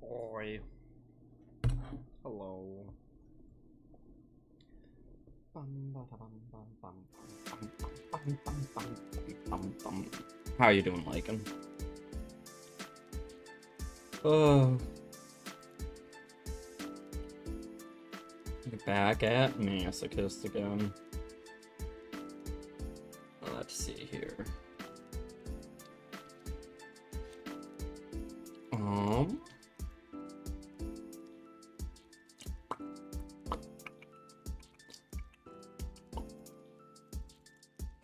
boy. Hello. How you doing, Lycan? Oh. Back at Mashochist again. Let's see here.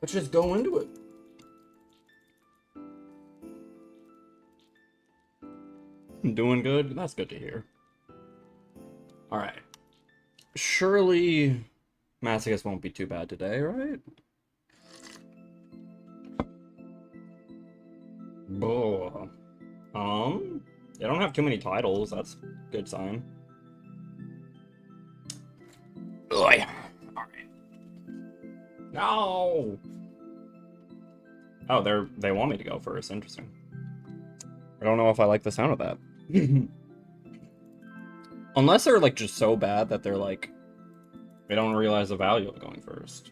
Let's just go into it. I'm doing good? That's good to hear. Alright. Surely Mashochist won't be too bad today, right? Oh. They don't have too many titles. That's a good sign. Ugh. Alright. No! Oh, they want me to go first. Interesting. I don't know if I like the sound of that. Unless they're, like, just so bad that they're, like, they don't realize the value of going first.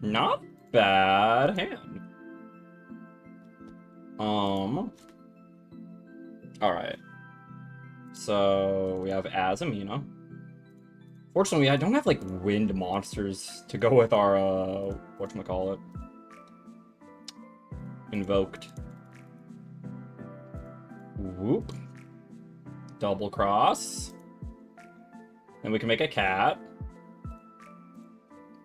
Not bad hand. Alright. So, we have Azamina. Fortunately, I don't have, like, wind monsters to go with our, whatchamacallit. Invoked. Whoop. Double cross. Then we can make a cat.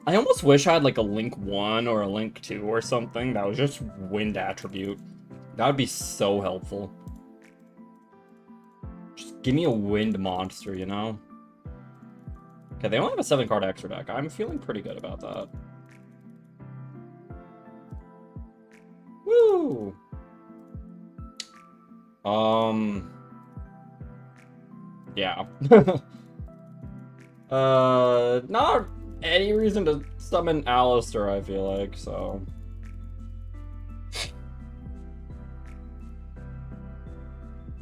I almost wish I had, like, a Link 1 or a Link 2 or something that was just wind attribute. That would be so helpful. Just give me a wind monster, you know? Okay, they only have a 7-card extra deck. I'm feeling pretty good about that. Woo! Yeah. Not any reason to summon Alistair, I feel like, so.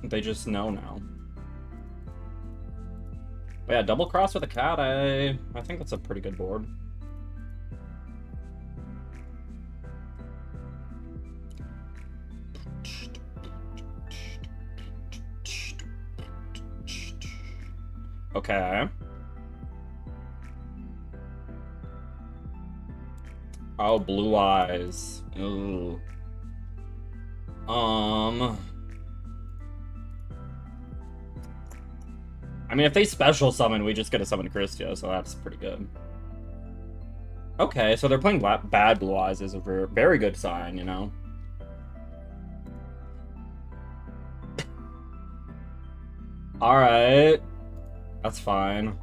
They just know now. But yeah, double cross with a cat, I think that's a pretty good board. Okay. Oh, blue eyes. Ooh. I mean, if they special summon, we just get to summon Christia, so that's pretty good. Okay, so they're playing bad blue eyes is a very good sign, you know? Alright. That's fine.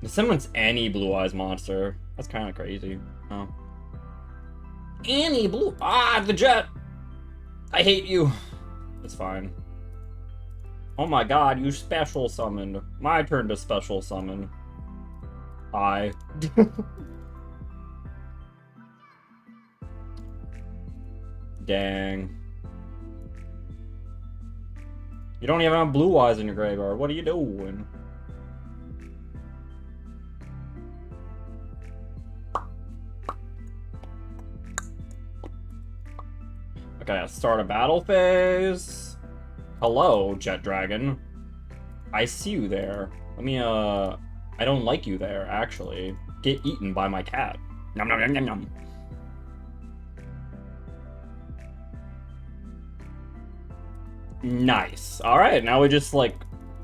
If someone's any blue eyes monster, that's kind of crazy. Oh. Any blue... Ah, the jet! I hate you. It's fine. Oh my god, you special summoned. My turn to special summon. I. Dang. You don't even have blue eyes in your graveyard. What are you doing? Okay, start a battle phase. Hello, Jet Dragon. I see you there. Let me, I don't like you there, actually. Get eaten by my cat. Nom nom nom nom nom. Nice. Alright, now we just, like,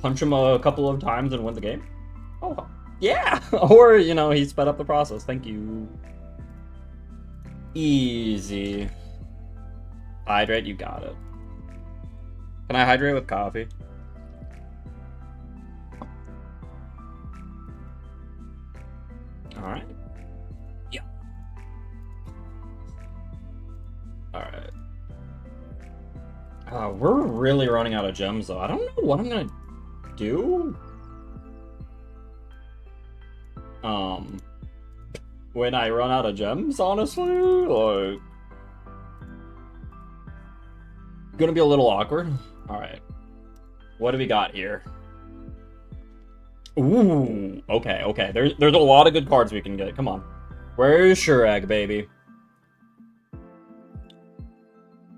punch him a couple of times and win the game? Oh, yeah! Or, you know, he sped up the process. Thank you. Easy. Hydrate, you got it. Can I hydrate with coffee? Alright. Yeah. Alright. We're really running out of gems, though. I don't know what I'm gonna do. When I run out of gems, honestly, like... Gonna be a little awkward. Alright. What do we got here? Ooh, okay, okay. There's a lot of good cards we can get. Come on. Where's Shurag, baby?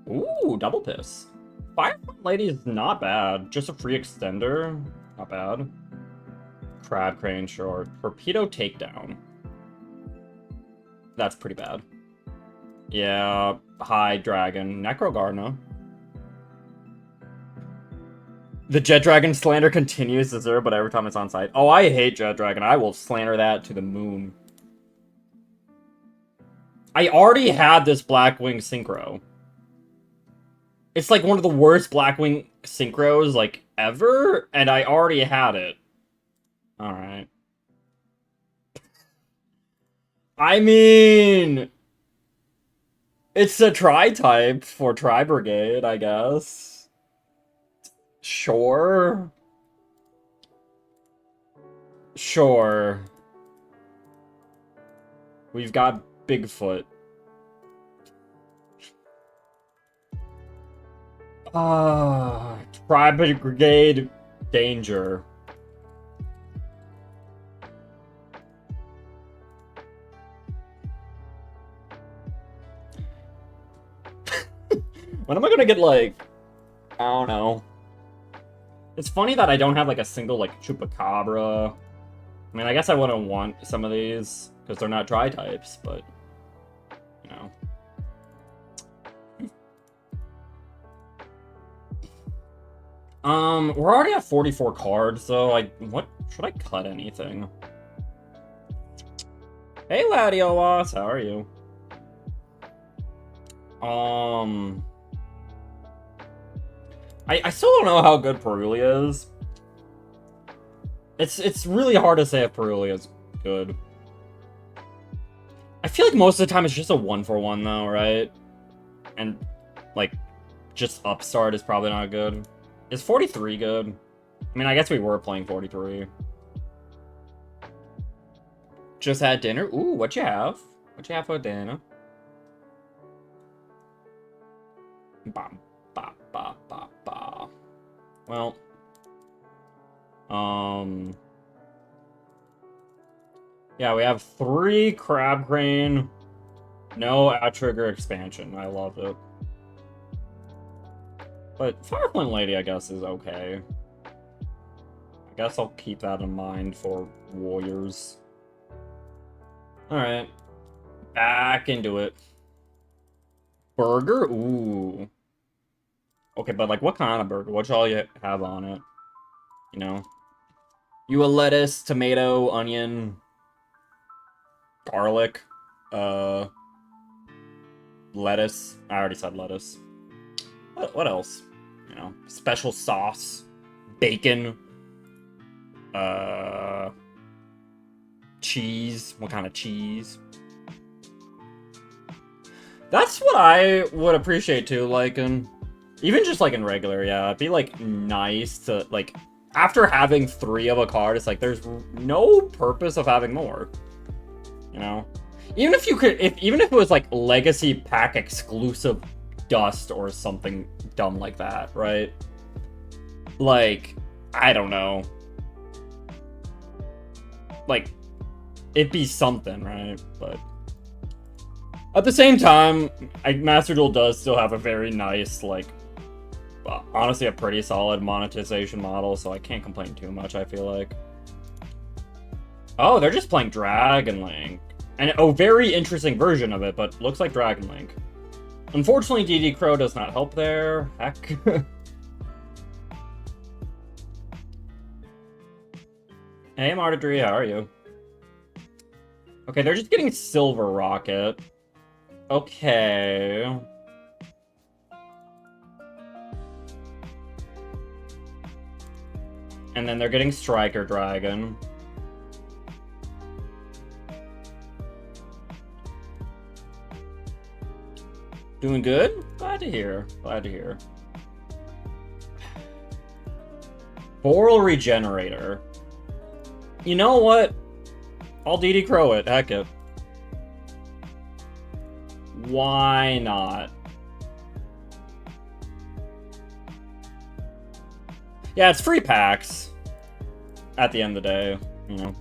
Ooh, double piss. Firefly Lady is not bad. Just a free extender. Not bad. Crab Crane short. Torpedo Takedown. That's pretty bad. Yeah, High Dragon. Necro Gardener. The Jet Dragon slander continues to zero, but every time it's on site. Oh, I hate Jet Dragon. I will slander that to the moon. I already had this Blackwing Synchro. It's like one of the worst Blackwing Synchros, like, ever, and I already had it. Alright. I mean... It's a Tri-type for Tri-brigade, I guess. Sure. Sure. We've got Bigfoot. Tri-brigade danger. When am I gonna get, like... I don't know. It's funny that I don't have, like, a single, like, Chupacabra. I mean, I guess I wouldn't want some of these, because they're not dry types, but... You know. We're already at 44 cards, so what... Should I cut anything? Hey, Ladiowas, how are you? I still don't know how good Perulia is. It's really hard to say if Perulia is good. I feel like most of the time it's just a 1-for-1 though, right? And, like, just Upstart is probably not good. Is 43 good? I mean, I guess we were playing 43. Just had dinner? Ooh, what you have? What you have for dinner? Bam. Ba, ba, ba, ba. Well, yeah, we have 3 Crab Crane, no Outrigger expansion. I love it. But Firefly Lady, I guess, is okay. I guess I'll keep that in mind for Warriors. Alright. Back into it. Burger? Ooh. Okay, but, like, what kind of burger? What y'all you have on it? You know? You a lettuce, tomato, onion, garlic, lettuce. I already said lettuce. What else? You know? Special sauce, bacon, cheese. What kind of cheese? That's what I would appreciate, too, like, even just, like, in regular, yeah, it'd be, like, nice to, like, after having 3 of a card, it's like, there's no purpose of having more, you know? Even if you could, even if it was, like, Legacy Pack exclusive dust or something dumb like that, right? Like, I don't know. Like, it'd be something, right? But at the same time, Master Duel does still have a very nice, like, honestly, a pretty solid monetization model, so I can't complain too much, I feel like. Oh, they're just playing Dragon Link. And a very interesting version of it, but looks like Dragon Link. Unfortunately, DD Crow does not help there. Heck. Hey, Martidry, how are you? Okay, they're just getting Silver Rocket. Okay. And then they're getting Striker Dragon. Doing good? Glad to hear. Glad to hear. Boral Regenerator. You know what? I'll DD Crow it. Heck it. Why not? Yeah, it's free packs. At the end of the day, you know.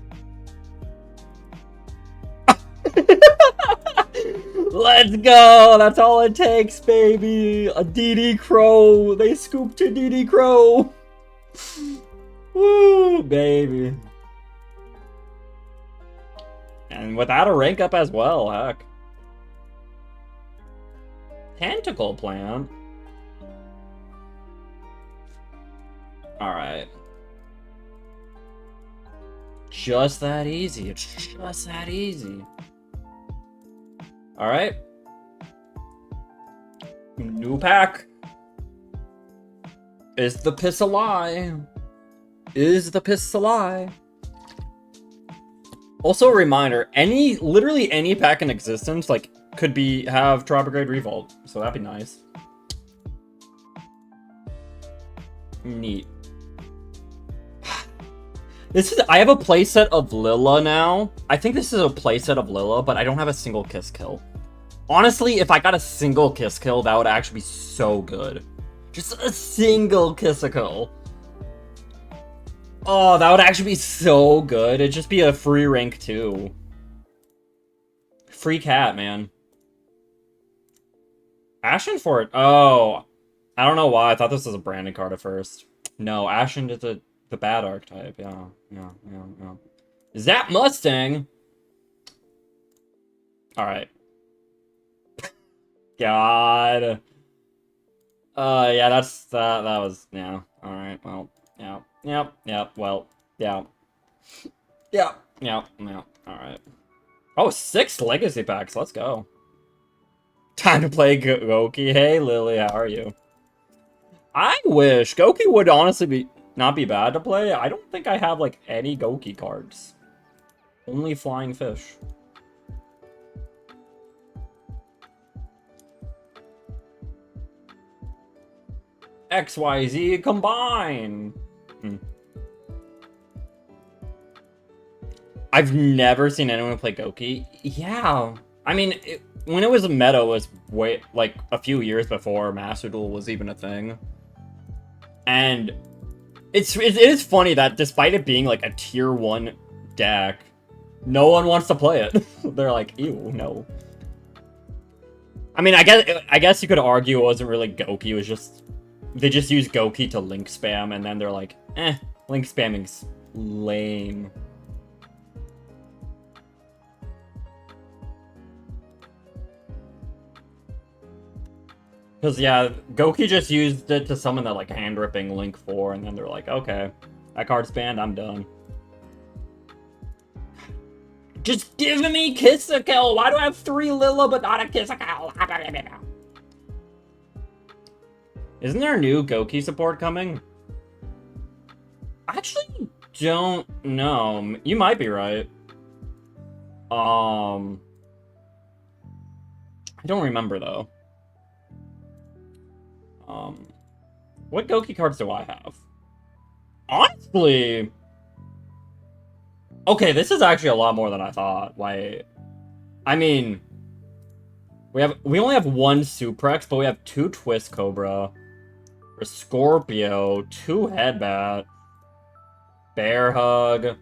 Let's go! That's all it takes, baby! A DD Crow! They scooped to DD Crow! Woo, baby. And without a rank up as well, heck. Tentacle Plant? Alright. Just that easy. It's just that easy. Alright. New pack. Is the piss a lie? Is the piss a lie? Also a reminder, literally any pack in existence, like, could have Tri-brigade Revolt. So that'd be nice. Neat. I have a playset of Lilla now. I think this is a playset of Lilla, but I don't have a single kiss kill. Honestly, if I got a single kiss kill, that would actually be so good. Just a single kiss kill. Oh, that would actually be so good. It'd just be a free rank too. Free cat, man. Ashen Fort. Oh, I don't know why. I thought this was a branded card at first. No, Ashen is the bad archetype. Yeah. Is that Mustang? Alright. God. Yeah, that was, yeah. Alright, well, yeah. Yep, well, yeah. Yeah, alright. Oh, 6 legacy packs, let's go. Time to play Goki. Hey, Lily, how are you? I wish. Goki would honestly not be bad to play. I don't think I have, like, any Goki cards. Only Flying Fish. XYZ combine! I've never seen anyone play Goki. Yeah. I mean, when it was meta, it was like, a few years before Master Duel was even a thing. And it is funny that despite it being like a tier 1 deck, no one wants to play it. They're like, ew, no. I mean, I guess you could argue it wasn't really Goki, it was just they just used Goki to link spam, and then they're like, link spamming's lame. Because, yeah, Goki just used it to summon that, like, hand-ripping Link 4, and then they're like, okay, that card's banned, I'm done. Just give me Kiss-a-Kill! Why do I have 3 Lilla but not a Kiss-a-Kill? Isn't there a new Goki support coming? I actually don't know. You might be right. I don't remember, though. What Goki cards do I have? Honestly... Okay, this is actually a lot more than I thought. Wait. I mean... We only have 1 Suprex, but we have 2 Twist Cobra, a Scorpio, 2 Headbat, Bear Hug,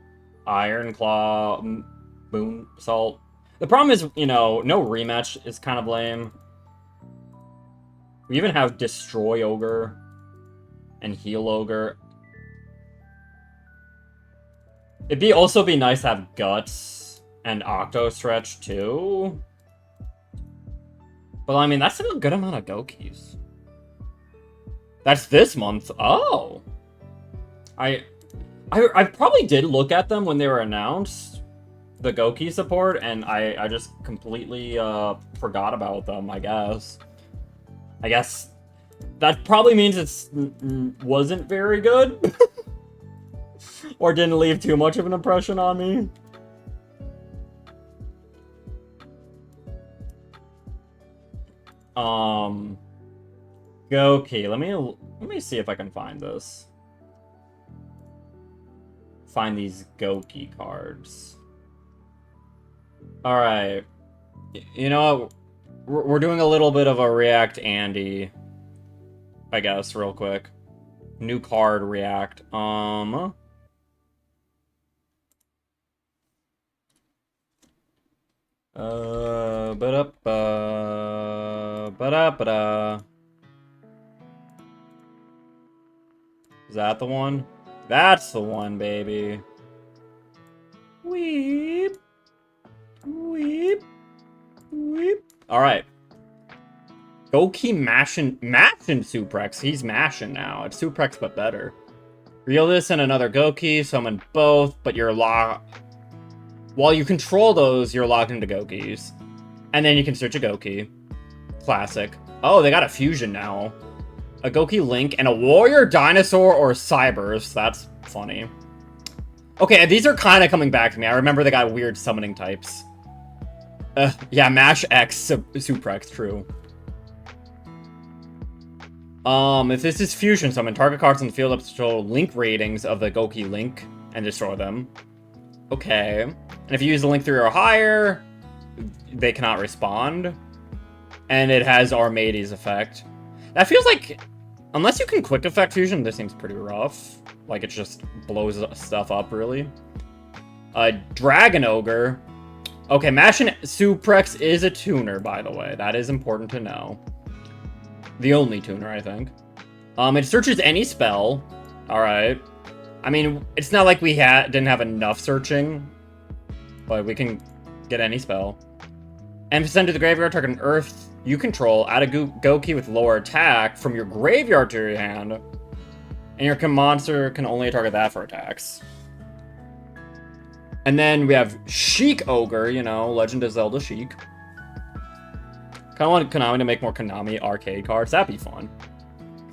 Iron Claw, Moon Salt. The problem is, you know, no rematch is kind of lame. We even have Destroy Ogre and Heal Ogre. It'd also be nice to have Guts and Octo Stretch too. But I mean, that's still a good amount of Gokis. That's this month. Oh. I probably did look at them when they were announced, the Goki support, and I just completely forgot about them, I guess. I guess that probably means it wasn't very good. Or didn't leave too much of an impression on me. Goki, let me see if I can find this. find these Goki cards. Alright. You know what? We're doing a little bit of a React Andy, I guess, real quick. New card React. Ba-da-ba. Ba-da-ba-da. Is that the one? That's the one, baby. Weep. Weep. Weep. Alright. Goki Mashin Suprex. He's mashing now. It's Suprex but better. Reel this and another Goki, summon both, but you're locked. While you control those, you're locked into Gokis. And then you can search a Goki. Classic. Oh, they got a fusion now. A Goki Link and a Warrior Dinosaur or Cybers. That's funny. Okay, these are kind of coming back to me. I remember they got weird summoning types. Yeah, Mash X Suprex, true. If this is fusion summon, target cards on the field up to show link ratings of the Goki Link and destroy them. Okay. And if you use the link 3 or higher, they cannot respond. And it has Armades effect. That feels like, unless you can quick effect fusion, this seems pretty rough. Like, it just blows stuff up, really. Dragon Ogre. Okay, Mashin Suprex is a tuner, by the way. That is important to know. The only tuner, I think. It searches any spell. Alright. I mean, it's not like we didn't have enough searching. But we can get any spell. And send to the graveyard, target an earth you control, add a Goki with lower attack from your graveyard to your hand. And your monster can only target that for attacks. And then we have Sheik Ogre, you know, Legend of Zelda Sheik. Kind of want Konami to make more Konami arcade cards. That'd be fun.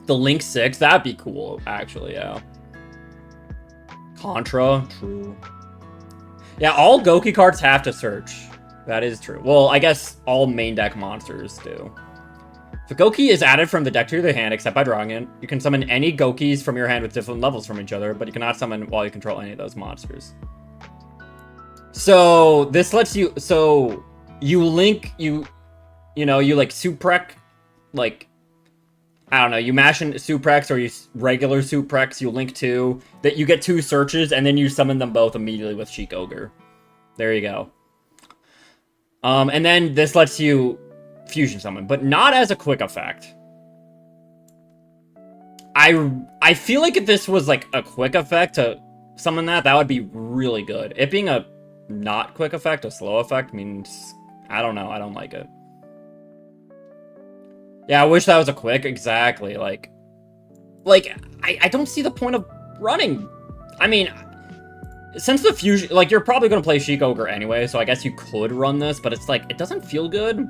The Link 6, that'd be cool, actually, yeah. Contra, true. Yeah, all Goki cards have to search. That is true. Well, I guess all main deck monsters do. If a Goki is added from the deck to the hand, except by drawing it, you can summon any Gokis from your hand with different levels from each other, but you cannot summon while you control any of those monsters. So, this lets you... So, you link... You know, you like Suprec... Like... I don't know, you mash in Suprex or you regular Suprex, you link 2, that you get 2 searches, and then you summon them both immediately with Sheik Ogre. There you go. And then this lets you fusion summon, but not as a quick effect. I feel like if this was like a quick effect to summon that would be really good. It being a not quick effect, a slow effect, means, I don't know, I don't like it. Yeah, I wish that was a quick, exactly, like, I don't see the point of running. I mean, since the fusion, like, you're probably going to play Sheik Ogre anyway, so I guess you could run this, but it's like, it doesn't feel good.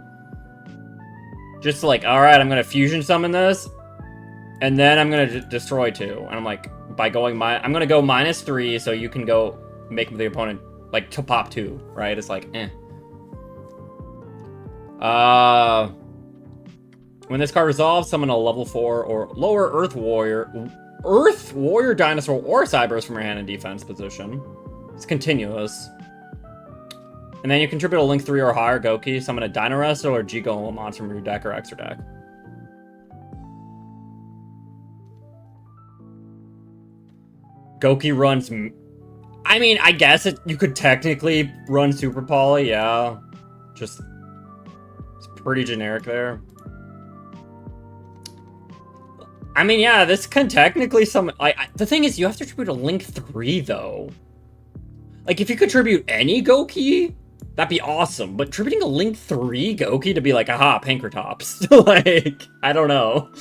Just like, alright, I'm going to fusion summon this, and then I'm going to destroy 2. And I'm like, by going, I'm going to go -3, so you can go make the opponent, like, to pop 2, right? It's like, eh. When this card resolves, summon a level 4 or lower Earth Warrior Dinosaur or Cybers from your hand in defense position. It's continuous. And then you contribute a Link 3 or higher Goki, summon a Dino Wrestle or G-Golem monster from your deck or extra deck. Goki runs... I mean, I guess you could technically run Super Poly, yeah. Just... It's pretty generic there. I mean, yeah, this can technically summon... the thing is, you have to contribute a Link 3, though. Like, if you contribute any Goki, that'd be awesome. But contributing a Link 3 Goki to be like, aha, Pankratops. Like, I don't know.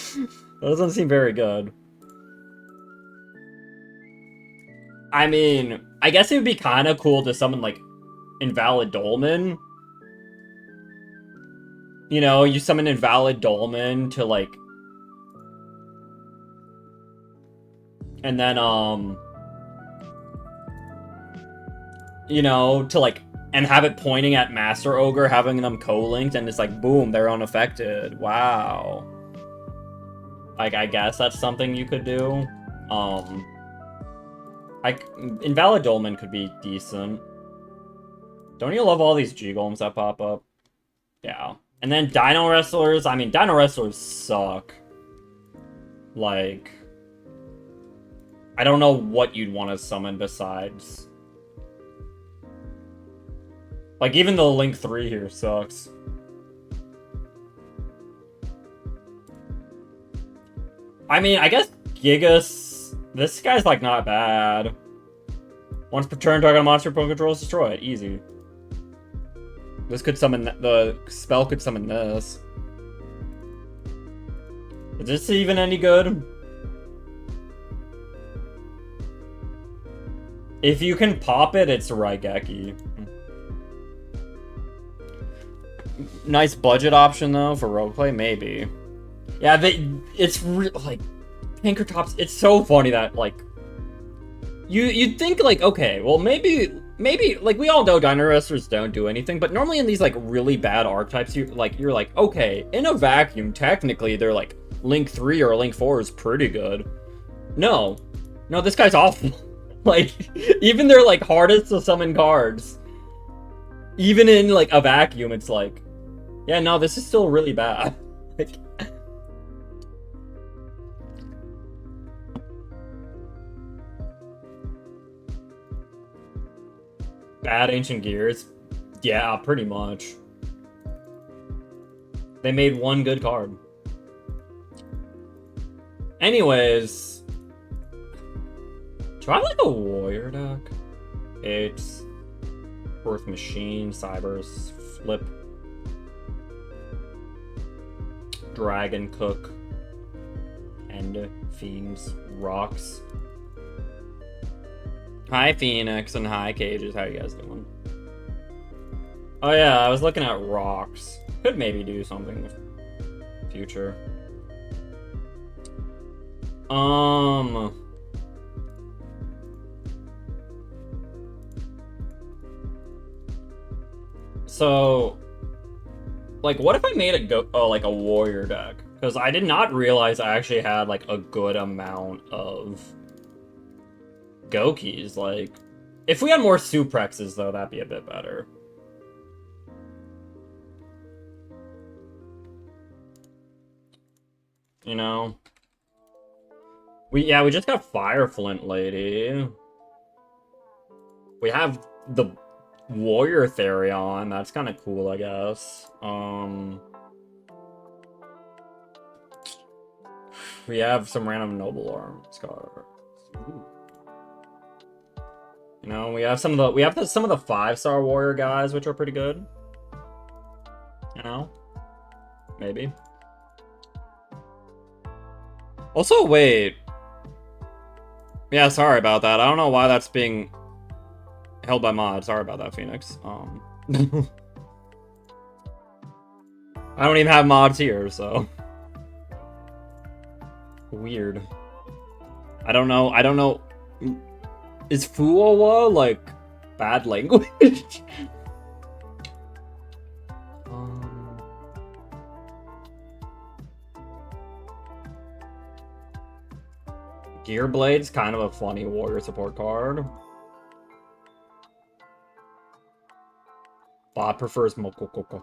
That doesn't seem very good. I mean, I guess it would be kind of cool to summon, like, Invalid Dolmen. You know, you summon Invalid Dolmen to, like... And then, you know, to, like, and have it pointing at Master Ogre, having them co-linked, and it's like, boom, they're unaffected. Wow. Like, I guess that's something you could do. I Invalid Dolmen could be decent. Don't you love all these G-Golems that pop up? Yeah. And then Dino Wrestlers, I mean, Dino Wrestlers suck. Like, I don't know what you'd want to summon besides. Like, even the Link 3 here sucks. I mean, I guess Gigas... This guy's, like, not bad. Once per turn, target monster Pokemon control is destroyed. Easy. This could summon... The spell could summon this. Is this even any good? If you can pop it, it's Raigeki. Nice budget option, though, for roleplay? Maybe. Yeah, it's like... Pinkertops, it's so funny that, like... You'd think, like, okay, well, maybe, like, we all know Dino Wrestlers don't do anything, but normally in these, like, really bad archetypes, you're like, okay, in a vacuum, technically, they're, like, Link 3 or Link 4 is pretty good. No, this guy's awful. Like, even their, like, hardest to summon cards, even in, like, a vacuum, it's like, yeah, no, this is still really bad. Like, bad Ancient Gears? Yeah, pretty much. They made one good card. Anyways, do I like a warrior deck? It's Earth Machine, Cybers, Flip, Dragon Cook, and Fiends, Rocks. Hi Phoenix and hi Cages, how you guys doing? Oh yeah, I was looking at Rocks. Could maybe do something with future. So, like, what if I made it go like a warrior deck? Because I did not realize I actually had like a good amount of Gokis. Like, if we had more Suprexes though, that'd be a bit better. You know? We just got Fire Flint Lady. We have the Warrior Therion. That's kind of cool, I guess. We have some random Noble Arms cards. You know, we have some of the some of the 5-star warrior guys, which are pretty good. You know, maybe. Also, wait. Yeah, sorry about that. I don't know why that's being held by mod. Sorry about that, Phoenix. I don't even have mods here, so weird. I don't know. Is Fuowa, like, bad language? Gearblade's kind of a funny warrior support card. Bot prefers Mokokoko.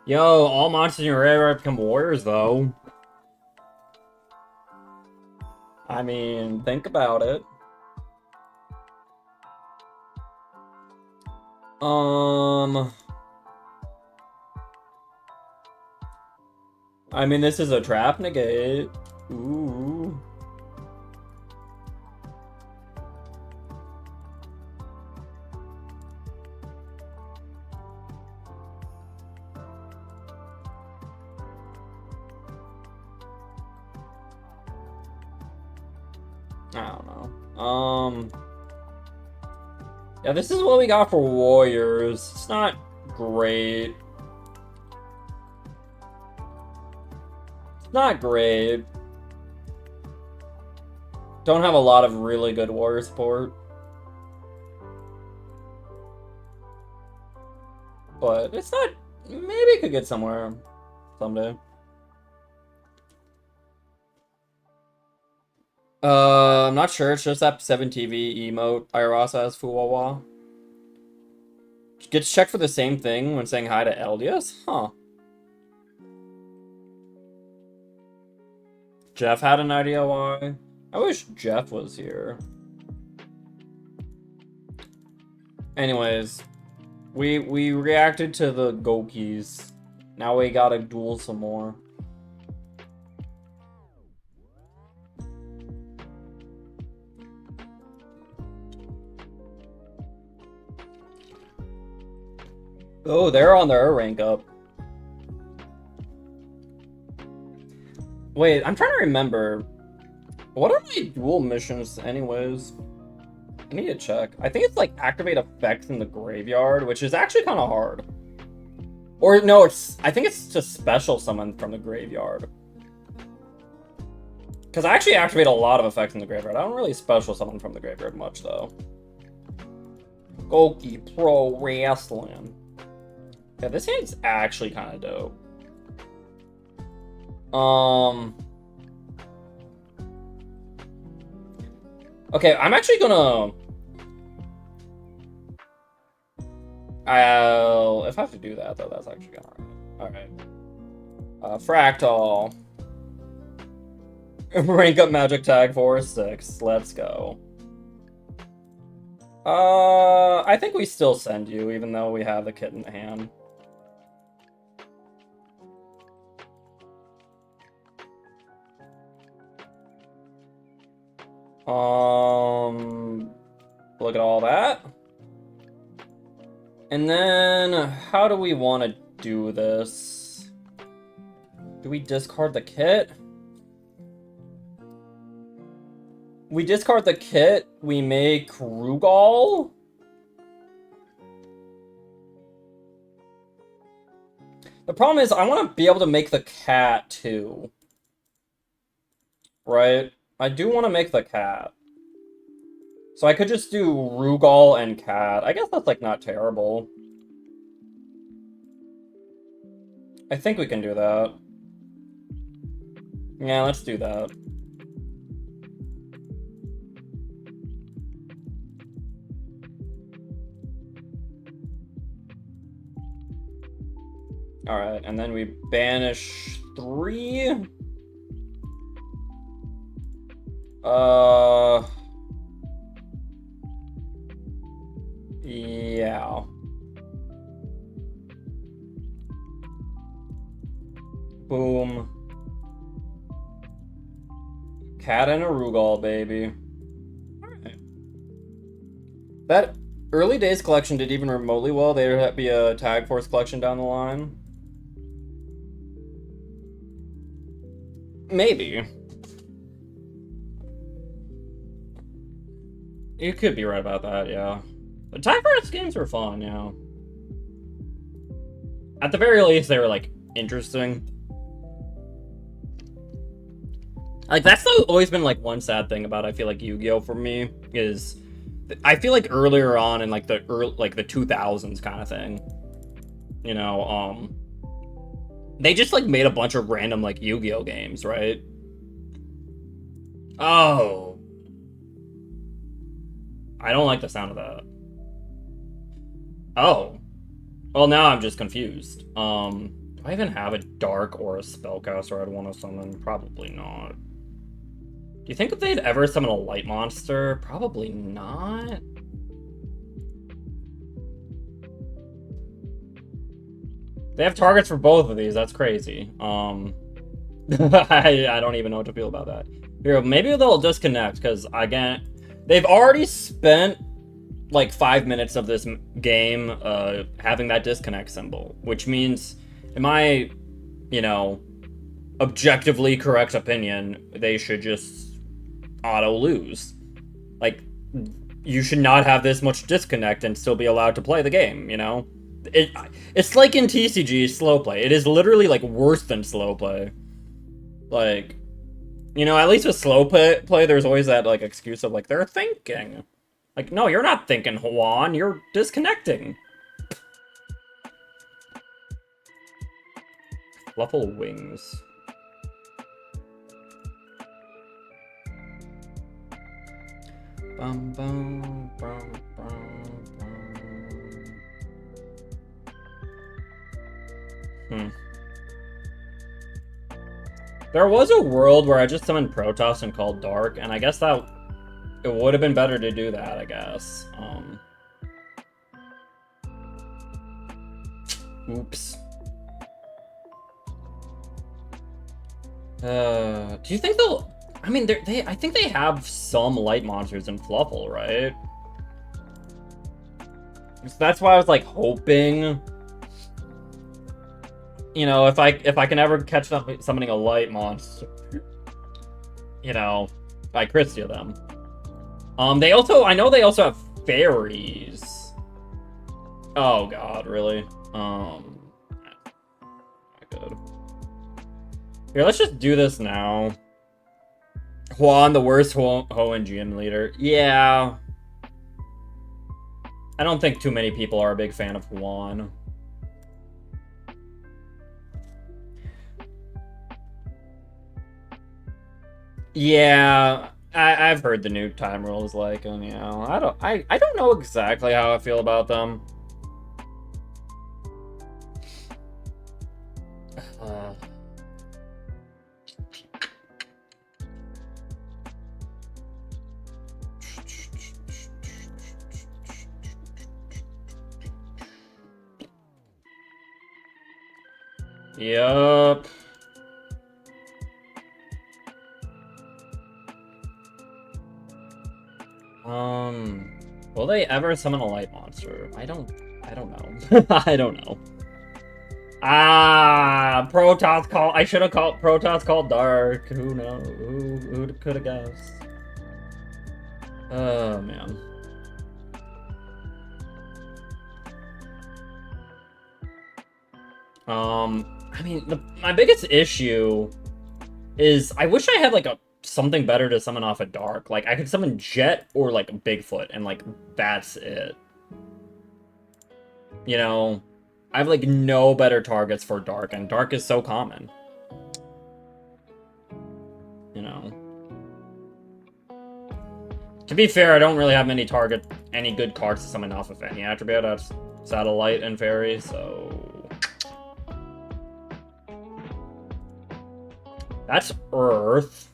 Yo, all monsters in your area become warriors, though. I mean, think about it. I mean, this is a trap negate. Ooh. I don't know. Yeah, this is what we got for warriors. It's not great. It's not great. Don't have a lot of really good warrior support. But it's not... Maybe it could get somewhere someday. I'm not sure. It's just that 7TV emote Irasa has Fuwawa. Gets checked for the same thing when saying hi to Eldias? Huh. Jeff had an idea why. I wish Jeff was here. Anyways, we reacted to the Gokis. Now we gotta duel some more. Oh, they're on their rank up. Wait, I'm trying to remember. What are my duel missions anyways? I need to check. I think it's like activate effects in the graveyard, which is actually kind of hard. Or no, I think it's just special summon from the graveyard. Because I actually activate a lot of effects in the graveyard. I don't really special summon from the graveyard much though. Goki Pro Wrestling. Yeah, this hand's actually kind of dope. Okay, I'm actually gonna... if I have to do that, though, that's actually gonna... Alright. Fractal. Rank up Magic Tag for 6. Let's go. I think we still send you, even though we have the kit in the hand. Look at all that. And then, how do we want to do this? Do we discard the kit? We discard the kit, we make Rugal? The problem is, I want to be able to make the cat, too. Right? I do want to make the cat. So I could just do Rugal and cat. I guess that's, like, not terrible. I think we can do that. Yeah, let's do that. Alright, and then we banish 3. Yeah. Boom. Cat and a Rugal, baby. Alright. That early days collection did even remotely well. There'd be a Tag Force collection down the line. Maybe. You could be right about that, yeah. The Tag Force games were fun, yeah. At the very least, they were, like, interesting. Like, that's always been, like, one sad thing about, I feel like, Yu-Gi-Oh! For me, is... I feel like earlier on in, like, the 2000s kind of thing, you know, they just, like, made a bunch of random, like, Yu-Gi-Oh! Games, right? Oh. I don't like the sound of that. Oh. Well, now I'm just confused. Do I even have a Dark or a Spellcaster I'd want to summon? Probably not. Do you think that they'd ever summon a Light Monster? Probably not. They have targets for both of these. That's crazy. I don't even know what to feel about that. Here, maybe they'll disconnect, because, again, they've already spent, like, 5 minutes of this game having that disconnect symbol, which means, in my, you know, objectively correct opinion, they should just auto-lose. Like, you should not have this much disconnect and still be allowed to play the game, you know? It's like in TCG slow play. It is literally, like, worse than slow play. Like, you know, at least with slow play, there's always that, like, excuse of, like, they're thinking. Like, no, you're not thinking, Juan. You're disconnecting. Fluffle Wings. Bum, bum, bum, bum, bum. There was a world where I just summoned Protoss and called Dark, and I guess that it would have been better to do that, I guess. Oops. Do you think they'll... I mean, I think they have some light monsters in Fluffle, right? So that's why I was, like, hoping... You know, if I can ever catch them summoning a light monster, you know, I Christia them. They also... I know they also have fairies. Oh, God, really? Not good. Here, let's just do this now. Juan, the worst Hoenn leader. Yeah. I don't think too many people are a big fan of Juan. Yeah, I've heard the new time rules, like, and you know, I don't know exactly how I feel about them. Yup. Will they ever summon a light monster? I don't know. I don't know. Ah, Protoss call. I should have called Protoss called Dark. Who knows? Who could have guessed? Oh man. I mean, my biggest issue is I wish I had like something better to summon off of Dark. Like I could summon Jet or like Bigfoot, and like that's it. You know, I have like no better targets for Dark, and Dark is so common. You know. To be fair, I don't really have any good cards to summon off of any attribute. That's Satellite and Fairy, so... That's Earth.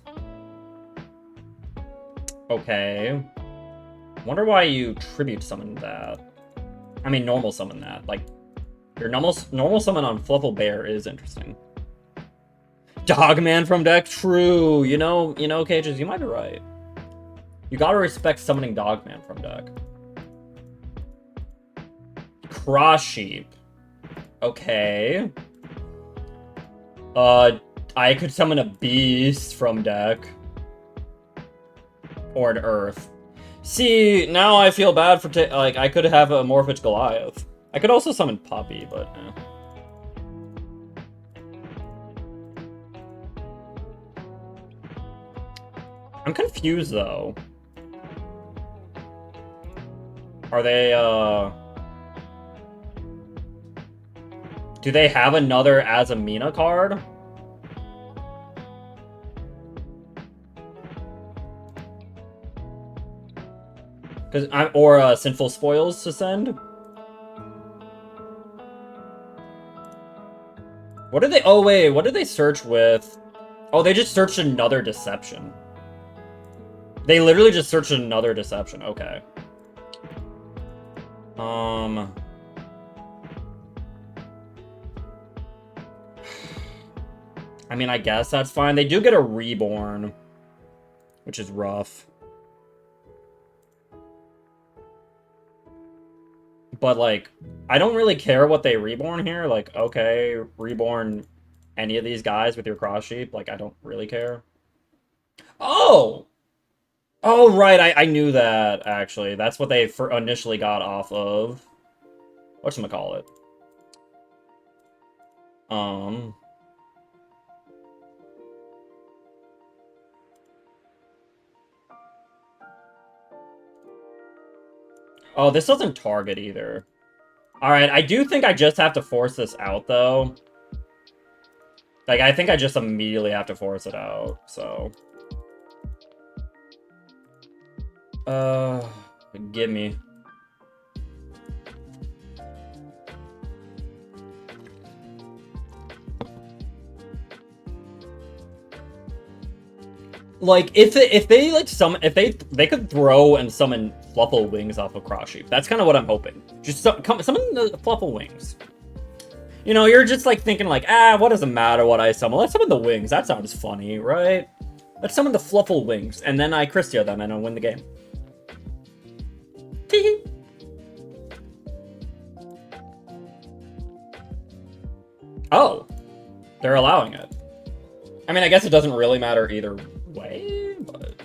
Okay. Wonder why you tribute summon that. I mean, normal summon that. Like, your normal summon on Fluffle Bear is interesting. Dogman from deck? True. You know, Cages, you might be right. You gotta respect summoning Dogman from deck. Cross Sheep. Okay. I could summon a Beast from deck. Or an Earth. See, now I feel bad for like, I could have a Morphage Goliath. I could also summon Puppy, but I'm confused, though. Are they, do they have another Azamina card? Or Sinful Spoils to send? What did they... Oh, wait. What did they search with? Oh, they just searched another Deception. They literally just searched another Deception. Okay. I mean, I guess that's fine. They do get a Reborn, which is rough. But, like, I don't really care what they Reborn here. Like, okay, Reborn any of these guys with your Cross Sheep. Like, I don't really care. Oh! Oh, right, I knew that, actually. That's what they initially got off of... Whatchamacallit? Oh, this doesn't target either. Alright, I do think I just have to force this out, though. Like, I think I just immediately have to force it out, so... Give me. Like, if they like if they could throw and summon Fluffle Wings off of Cross Sheep, that's kind of what I'm hoping. Just summon the Fluffle Wings. You know, you're just like thinking like, what does it matter what I summon? Let's summon the wings. That sounds funny, right? Let's summon the Fluffle Wings, and then I Christia them and I win the game. Tee. Oh, they're allowing it. I mean, I guess it doesn't really matter either way, but...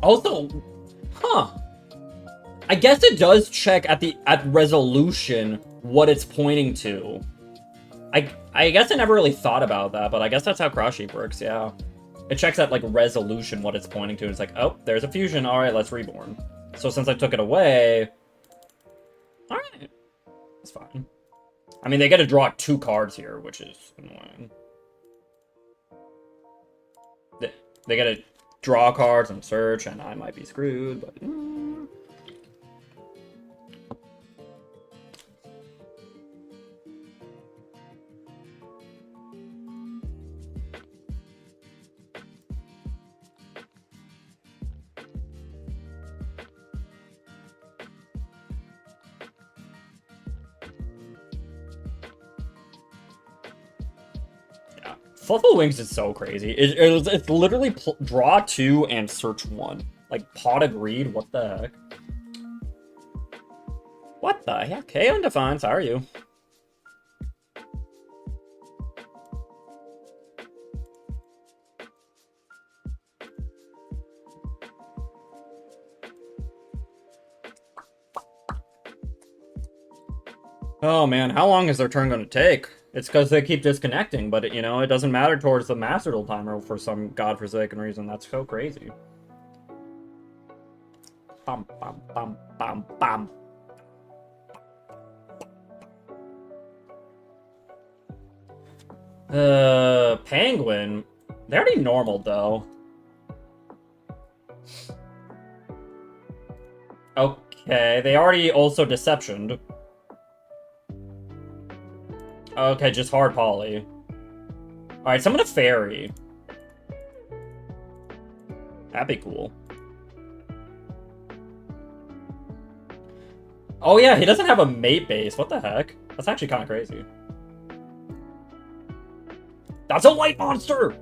Also, I guess it does check at resolution what it's pointing to. I guess I never really thought about that, but I guess that's how Cross Sheep works, yeah. It checks at, like, resolution what it's pointing to. It's like, oh, there's a fusion. All right, let's reborn. So since I took it away... All right. That's fine. I mean, they get to draw 2 cards here, which is annoying. They get to draw cards and search, and I might be screwed, but... Fluffle Wings is so crazy. It's literally draw 2 and search 1. Like, Pot of Greed? What the heck? What the heck? Hey, Undefined, how are you? Oh man, how long is their turn going to take? It's because they keep disconnecting, but you know, it doesn't matter towards the Master Duel timer for some godforsaken reason. That's so crazy. Bum, bum, bum, bum, bum. Penguin? They're already normal, though. Okay, they already also Deceptioned. Okay, just hard poly. Alright, summon a fairy. That'd be cool. Oh yeah, he doesn't have a mate base. What the heck? That's actually kind of crazy. That's a white monster!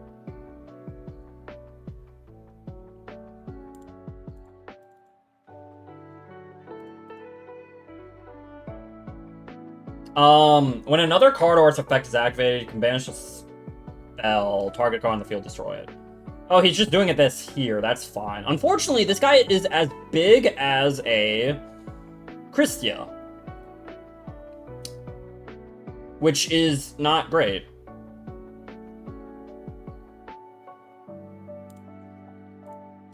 When another card or its effect is activated, you can banish a spell, target card on the field, destroy it. Oh, he's just doing it this here. That's fine. Unfortunately, this guy is as big as a Christia, which is not great.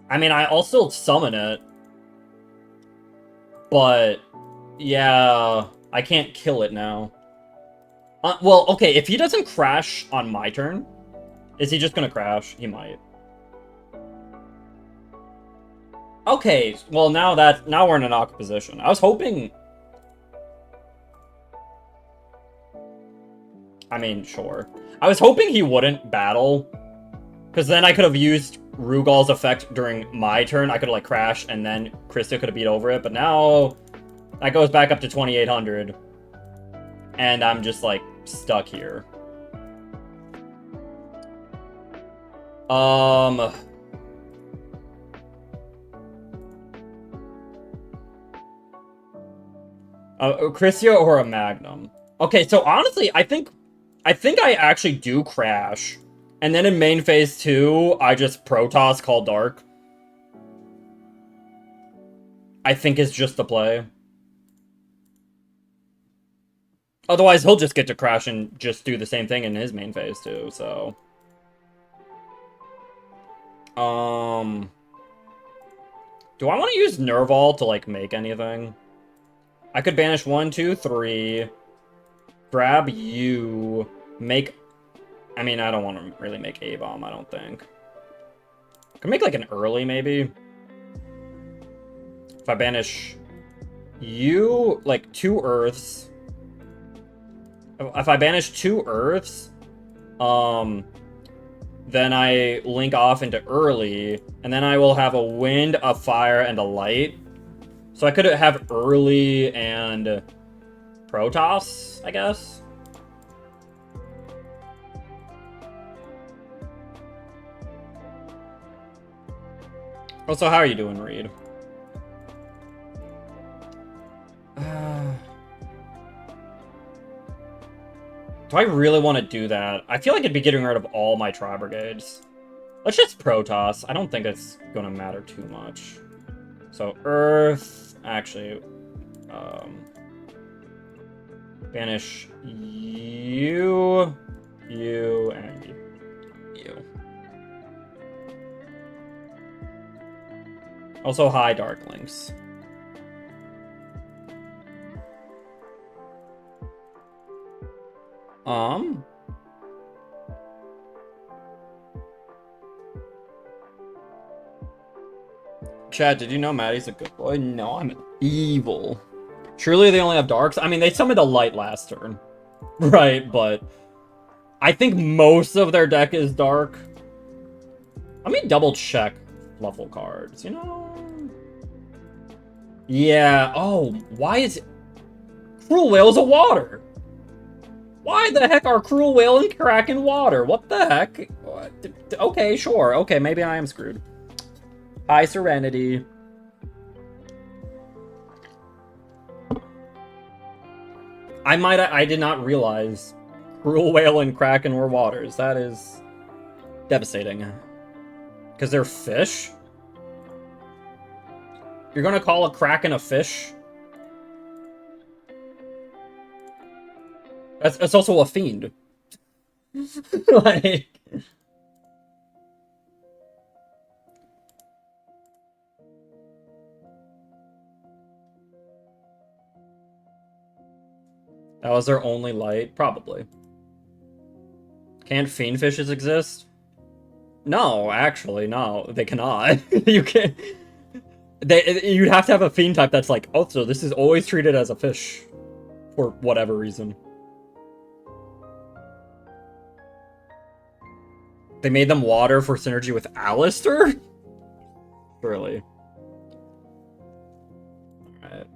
I mean, I'll still summon it, but yeah, I can't kill it now. Well, okay, if he doesn't crash on my turn, is he just gonna crash? He might. Okay, well now we're in an awkward position. I was hoping... I mean, sure. I was hoping he wouldn't battle, because then I could have used Rugal's effect during my turn. I could have, like, crashed, and then Krista could have beat over it, but now that goes back up to 2,800. And I'm just, like, stuck here. Christia or a Magnum? Okay, so honestly, I think I actually do crash. And then in main phase 2, I just Protoss Call Dark. I think it's just the play. Otherwise, he'll just get to crash and just do the same thing in his main phase too, so... Do I want to use Nerval to, like, make anything? I could banish 1, 2, 3. grab you, make... I mean, I don't want to really make A-bomb, I don't think. I can make, like, an early, maybe. If I banish you, like, 2 Earths... If I banish 2 Earths, then I link off into early, and then I will have a wind, a fire, and a light. So I could have early and Protoss, I guess. Also, how are you doing, Reed? Do I really want to do that? I feel like I'd be getting rid of all my Tri-brigades. Let's just Protoss. I don't think it's going to matter too much. So, Earth... Actually... banish you... You... And you. Also, hi, Darklings. Chad, did you know Maddie's a good boy? No, I'm evil. Surely they only have darks? I mean, they summoned a light last turn. Right, but... I think most of their deck is dark. Let me double check Fluffle cards, you know? Yeah, oh, why is it... Cruel Whale's a water! Why the heck are Cruel Whale and Kraken water? What the heck? What? Okay, sure. Okay, maybe I am screwed. Hi, Serenity. I did not realize Cruel Whale and Kraken were waters. That is devastating. Because they're fish? You're gonna call a Kraken a fish? That's also a fiend. Like... That was their only light? Probably. Can't fiendfishes exist? No, actually, no. They cannot. You can't... You'd have to have a fiend type that's like, oh, so this is always treated as a fish. For whatever reason. They made them water for synergy with Alistair? Surely. Alright.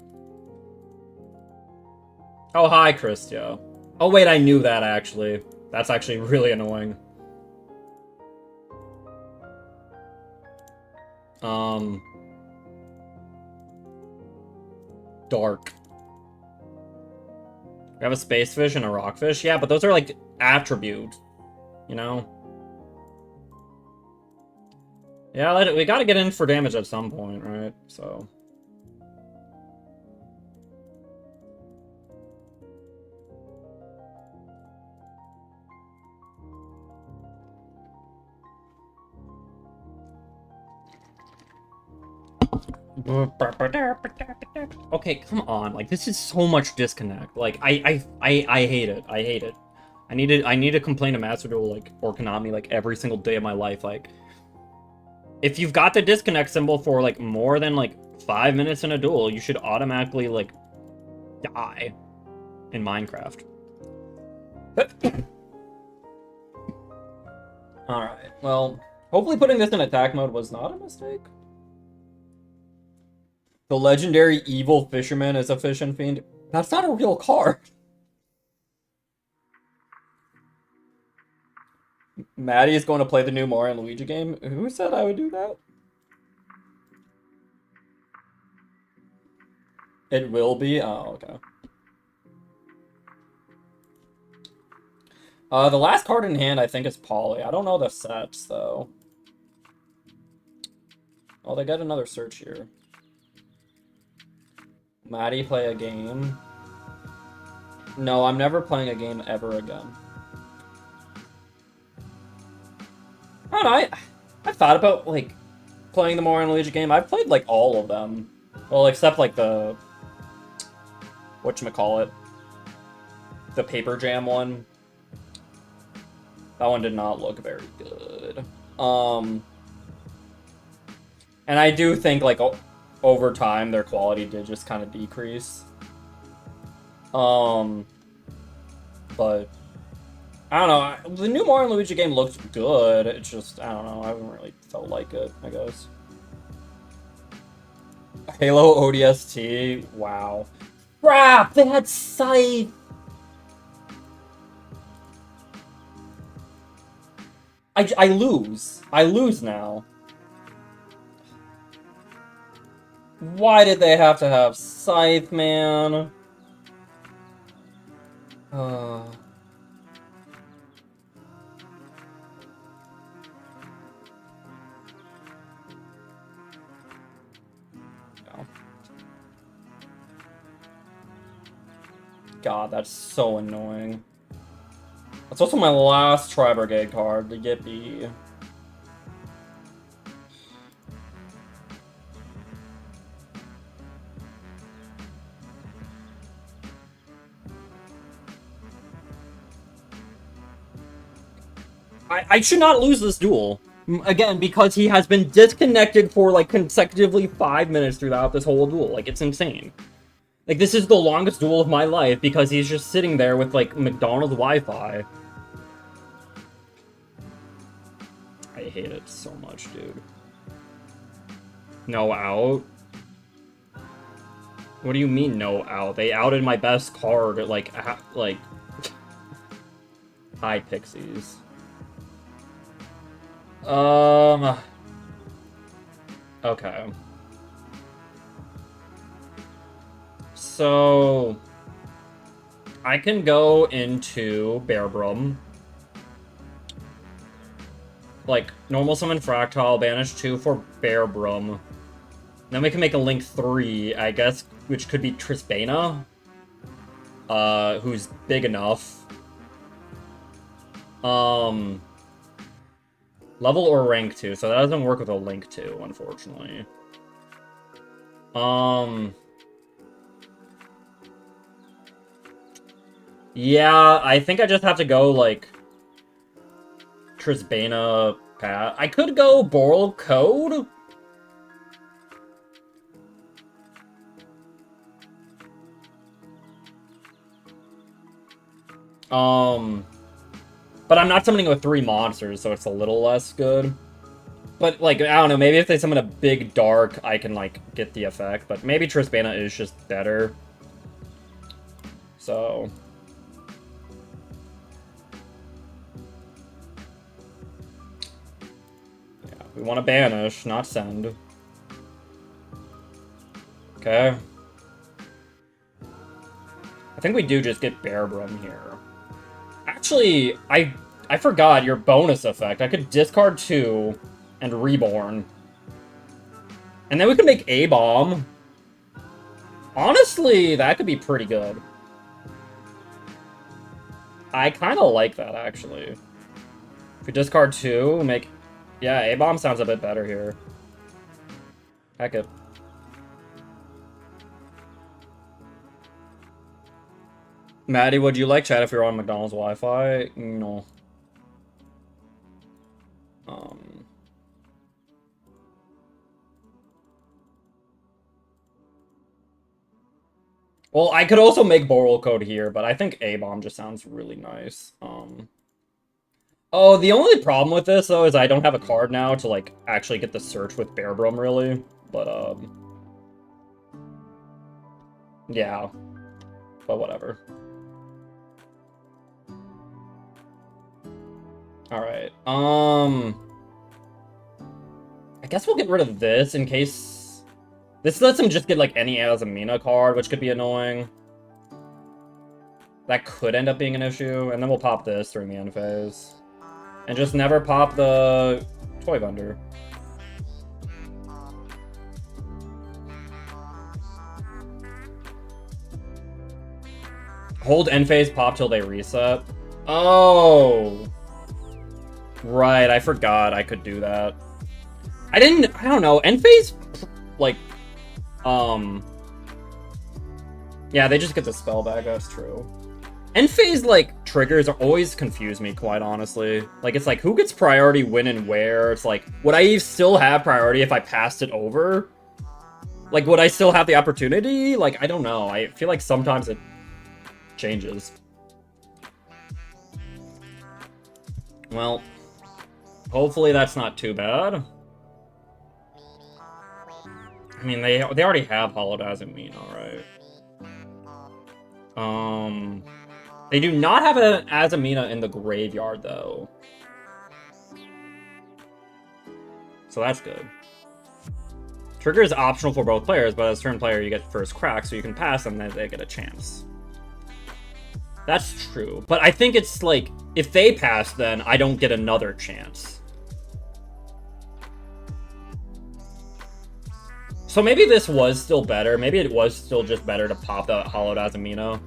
Oh, hi, Christia. Oh, wait, I knew that, actually. That's actually really annoying. Dark. We have a space fish and a rockfish? Yeah, but those are, like, attributes. You know? Yeah, we gotta get in for damage at some point, right? So... Okay, come on. Like, this is so much disconnect. Like, I hate it. I hate it. I need to complain to Master Duel, like, or Konami, like, every single day of my life. Like, if you've got the disconnect symbol for, like, more than, like, 5 minutes in a duel, you should automatically, like, die in Minecraft. Alright, well, hopefully putting this in attack mode was not a mistake. The legendary evil fisherman is a fish and fiend. That's not a real card. Maddie is going to play the new Mario and Luigi game. Who said I would do that? It will be? Oh, okay. The last card in hand, I think, is Polly. I don't know the sets, though. Oh, they got another search here. Maddie play a game. No, I'm never playing a game ever again. I don't know, I thought about, like, playing the Mario and Luigi game. I've played, like, all of them. Well, except, like, the... whatchamacallit. the paper jam one. That one did not look very good. And I do think, like, over time, their quality did just kind of decrease. But I don't know. The new Mario & Luigi game looked good. It's just, I don't know. I haven't really felt like it, I guess. Halo ODST. Wow. Crap! They had Scythe! I lose. I lose now. Why did they have to have Scythe, man? No. God, that's so annoying. That's also my last Tri-Brigade card, the Yippee. I should not lose this duel. Again, because he has been disconnected for, like, consecutively 5 minutes throughout this whole duel. Like, it's insane. Like, this is the longest duel of my life because he's just sitting there with, like, McDonald's Wi-Fi. I hate it so much, dude. No out? What do you mean, no out? They outed my best card, like... Hi, Pixies. Okay. So... I can go into Bear Brum. Like, normal summon Fractile, banish 2 for Bear Brum. Then we can make a Link 3, I guess, which could be Trisbana. Who's big enough. Level or rank 2, so that doesn't work with a Link 2, unfortunately. Yeah, I think I just have to go, like... Trisbana Pat. I could go Boral Code. But I'm not summoning with 3 monsters, so it's a little less good. But, like, I don't know, maybe if they summon a big dark, I can, like, get the effect. But maybe Trisbana is just better. So... we want to banish, not send. Okay. I think we do just get Bear Brum here. Actually, I forgot your bonus effect. I could discard 2 and Reborn. And then we could make A-Bomb. Honestly, that could be pretty good. I kind of like that, actually. If we discard 2, make... yeah, A-Bomb sounds a bit better here. Heck it. Maddie, would you like chat if you're on McDonald's Wi-Fi? No. Well, I could also make Boral Code here, but I think A-Bomb just sounds really nice. Oh, the only problem with this, though, is I don't have a card now to, like, actually get the search with Bear Brum, really. But, yeah. But whatever. Alright, I guess we'll get rid of this in case... this lets him just get, like, any Azamina card, which could be annoying. That could end up being an issue, and then we'll pop this during the end phase. And just never pop the Toy Vendor. Hold end phase, pop till they reset. Oh! Right, I forgot I could do that. I don't know, end phase, like, yeah, they just get the spell back, that's true. End phase, like, triggers are always confuse me, quite honestly. Like, it's like, who gets priority when and where? It's like, would I still have priority if I passed it over? Like, would I still have the opportunity? Like, I don't know. I feel like sometimes it changes. Well, hopefully that's not too bad. I mean, they already have Hollowed Azumina, right? They do not have an Azumina in the graveyard, though. So that's good. Trigger is optional for both players, but as turn player, you get first crack, so you can pass them, and they get a chance. That's true. But I think it's like, if they pass, then I don't get another chance. So maybe this was still better. Maybe it was still just better to pop the Hollowed Azumina.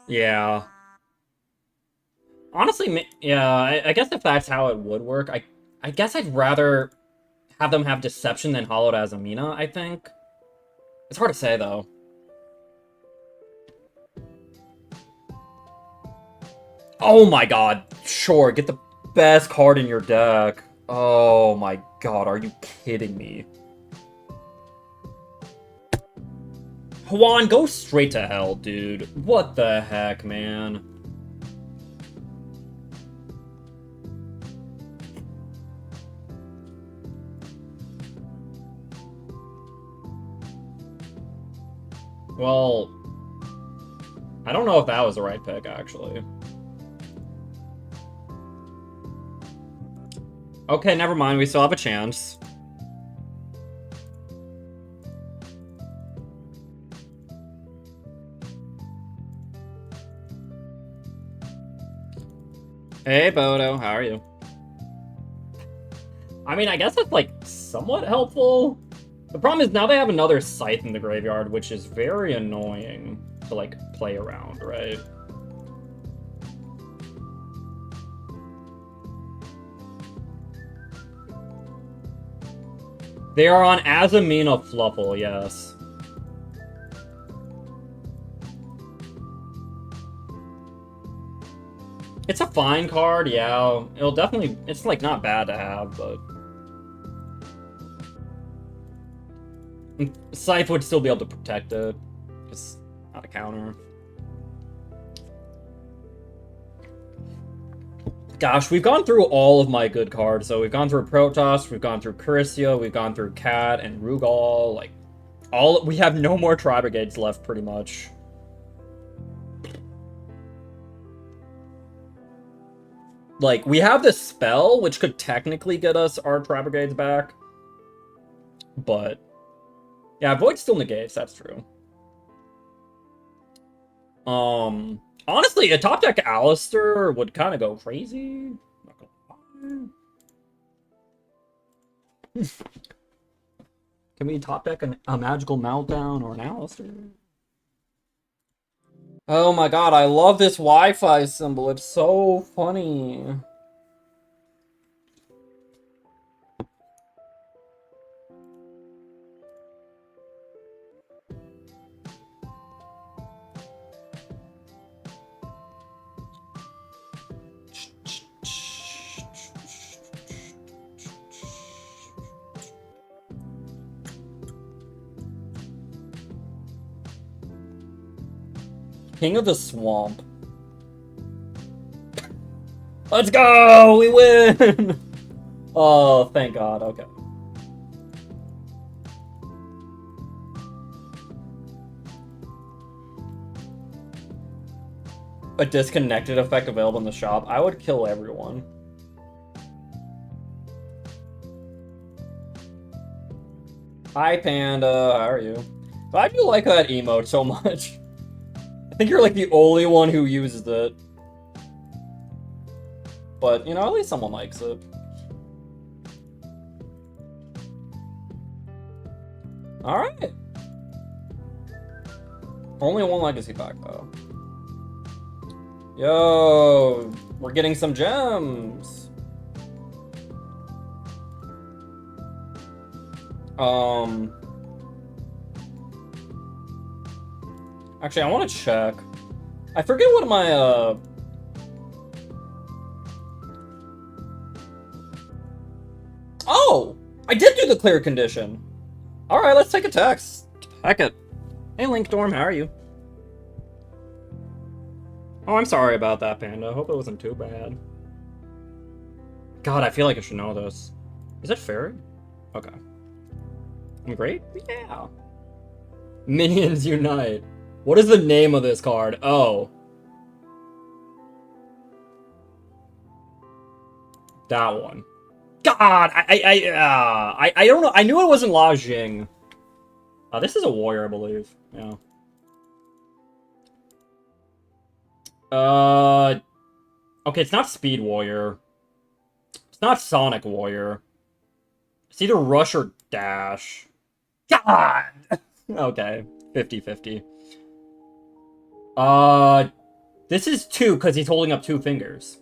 Yeah. Honestly, yeah, I guess if that's how it would work, I guess I'd rather have them have Deception than Hollowed Azumina, I think. It's hard to say, though. Oh my god. Sure, get the best card in your deck. Oh my god, are you kidding me? Juan, go straight to hell, dude. What the heck, man? Well, I don't know if that was the right pick, actually. Okay, never mind. We still have a chance. Hey, Bodo. How are you? I mean, I guess that's, like, somewhat helpful. The problem is now they have another Scythe in the graveyard, which is very annoying to, like, play around, right? They are on Azumina Fluffle, yes. It's a fine card, yeah. It'll definitely... It's, like, not bad to have, but... Scythe would still be able to protect it. Just not a counter. Gosh, we've gone through all of my good cards. So we've gone through Protoss, we've gone through Carissa, we've gone through Cat and Rugal. Like, we have no more Tri-brigades left, pretty much. Like, we have this spell, which could technically get us our Tri-brigades back. But... yeah, Void still negates, that's true. Honestly, a top deck Alistair would kind of go crazy. Not gonna lie. Can we top deck a Magical Meltdown or an Alistair? Oh my god, I love this Wi-Fi symbol. It's so funny. King of the Swamp. Let's go! We win! Oh, thank God. Okay. A disconnected effect available in the shop. I would kill everyone. Hi, Panda. How are you? Why do you like that emote so much? I think you're like the only one who uses it. But, you know, at least someone likes it. Alright. Only one legacy pack, though. Yo, we're getting some gems. Actually, I want to check. I forget what my, Oh! I did do the clear condition! Alright, let's take a text. Heck it. Hey, Linkdorm, how are you? Oh, I'm sorry about that, Panda. I hope it wasn't too bad. God, I feel like I should know this. Is it fairy? Okay. I'm great? Yeah. Minions Unite. What is the name of this card? Oh. That one. God, I don't know. I knew it wasn't La Jing. This is a warrior, I believe. Yeah. Okay, it's not Speed Warrior. It's not Sonic Warrior. It's either Rush or Dash. God! Okay, 50-50. This is 2, because he's holding up 2 fingers.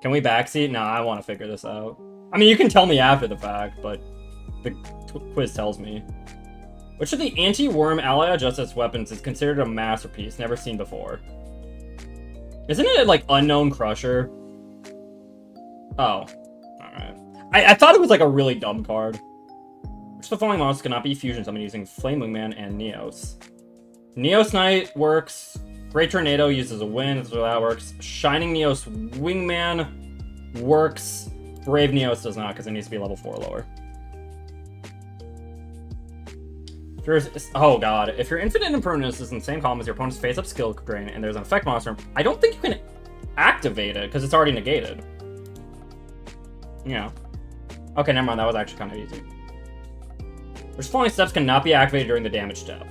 Can we backseat? Nah, I want to figure this out. I mean, you can tell me after the fact, but the quiz tells me. Which of the anti-worm ally justice weapons is considered a masterpiece, never seen before? Isn't it, like, Unknown Crusher? Oh. Alright. I thought it was, like, a really dumb card. Which of the following monsters cannot be fusion summoned using Flame Wingman and Neos? Neos Knight works. Great Tornado uses a wind, so that works. Shining Neos Wingman works. Brave Neos does not, because it needs to be level 4 or lower. Oh god, if your Infinite Impermanence is in the same column as your opponent's face-up skill drain, and there's an effect monster, I don't think you can activate it, because it's already negated. Yeah. Okay, never mind, that was actually kind of easy. Which following steps cannot be activated during the damage step?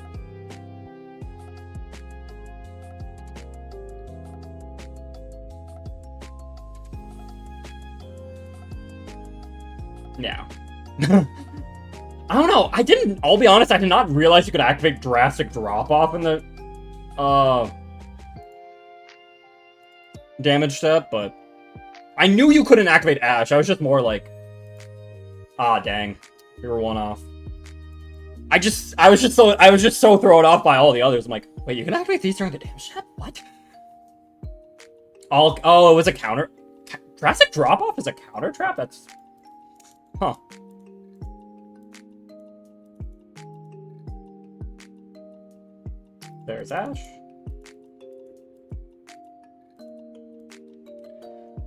Yeah. I don't know. I'll be honest, I did not realize you could activate Drastic Drop-Off in the, damage step, but I knew you couldn't activate Ash. I was just more like, ah, dang. You were one off. I was just so thrown off by all the others. I'm like, wait, you can activate these during the damage step? What? Oh, it was a counter. Drastic Drop-Off is a counter trap? That's, huh. There's Ash.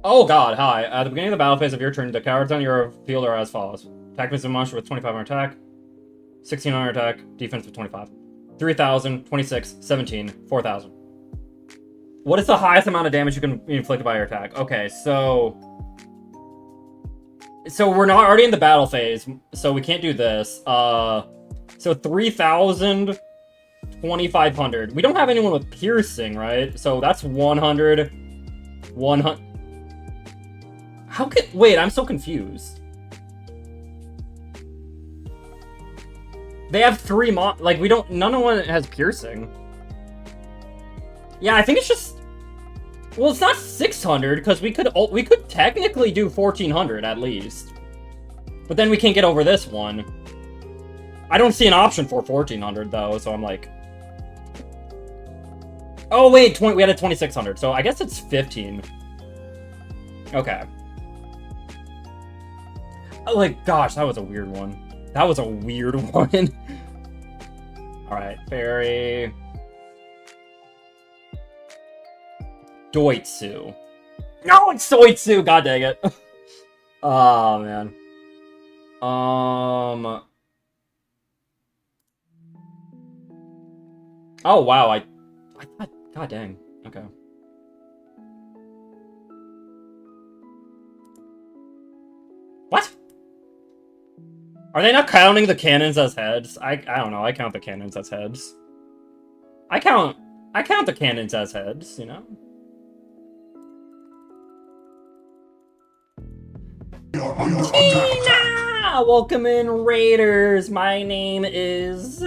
Oh god, hi. At the beginning of the battle phase of your turn, the cards on your field are as follows. Attack against a monster with 25 on attack, 1600 attack, defense with 25. 3,000, 26, 17, 4,000. What is the highest amount of damage you can be inflicted by your attack? Okay, so we're not already in the battle phase, so we can't do this. So 3,000, 2,500. We don't have anyone with piercing, right? So that's 100, 100. How could... Wait, I'm so confused. They have 3 like, we don't... None of one has piercing. Yeah, I think it's just... Well, it's not 600, because we could technically do 1,400, at least. But then we can't get over this one. I don't see an option for 1,400, though, so I'm like... Oh, wait, we had a 2,600, so I guess it's 15. Okay. Oh, like, gosh, that was a weird one. That was a weird one. Alright, fairy. Doitsu. No, it's Doitsu! God dang it. Oh, man. Oh, wow, I thought... God dang. Okay. What? Are they not counting the cannons as heads? I don't know. I count the cannons as heads. I count the cannons as heads, you know? Tina! Welcome in, Raiders! My name is...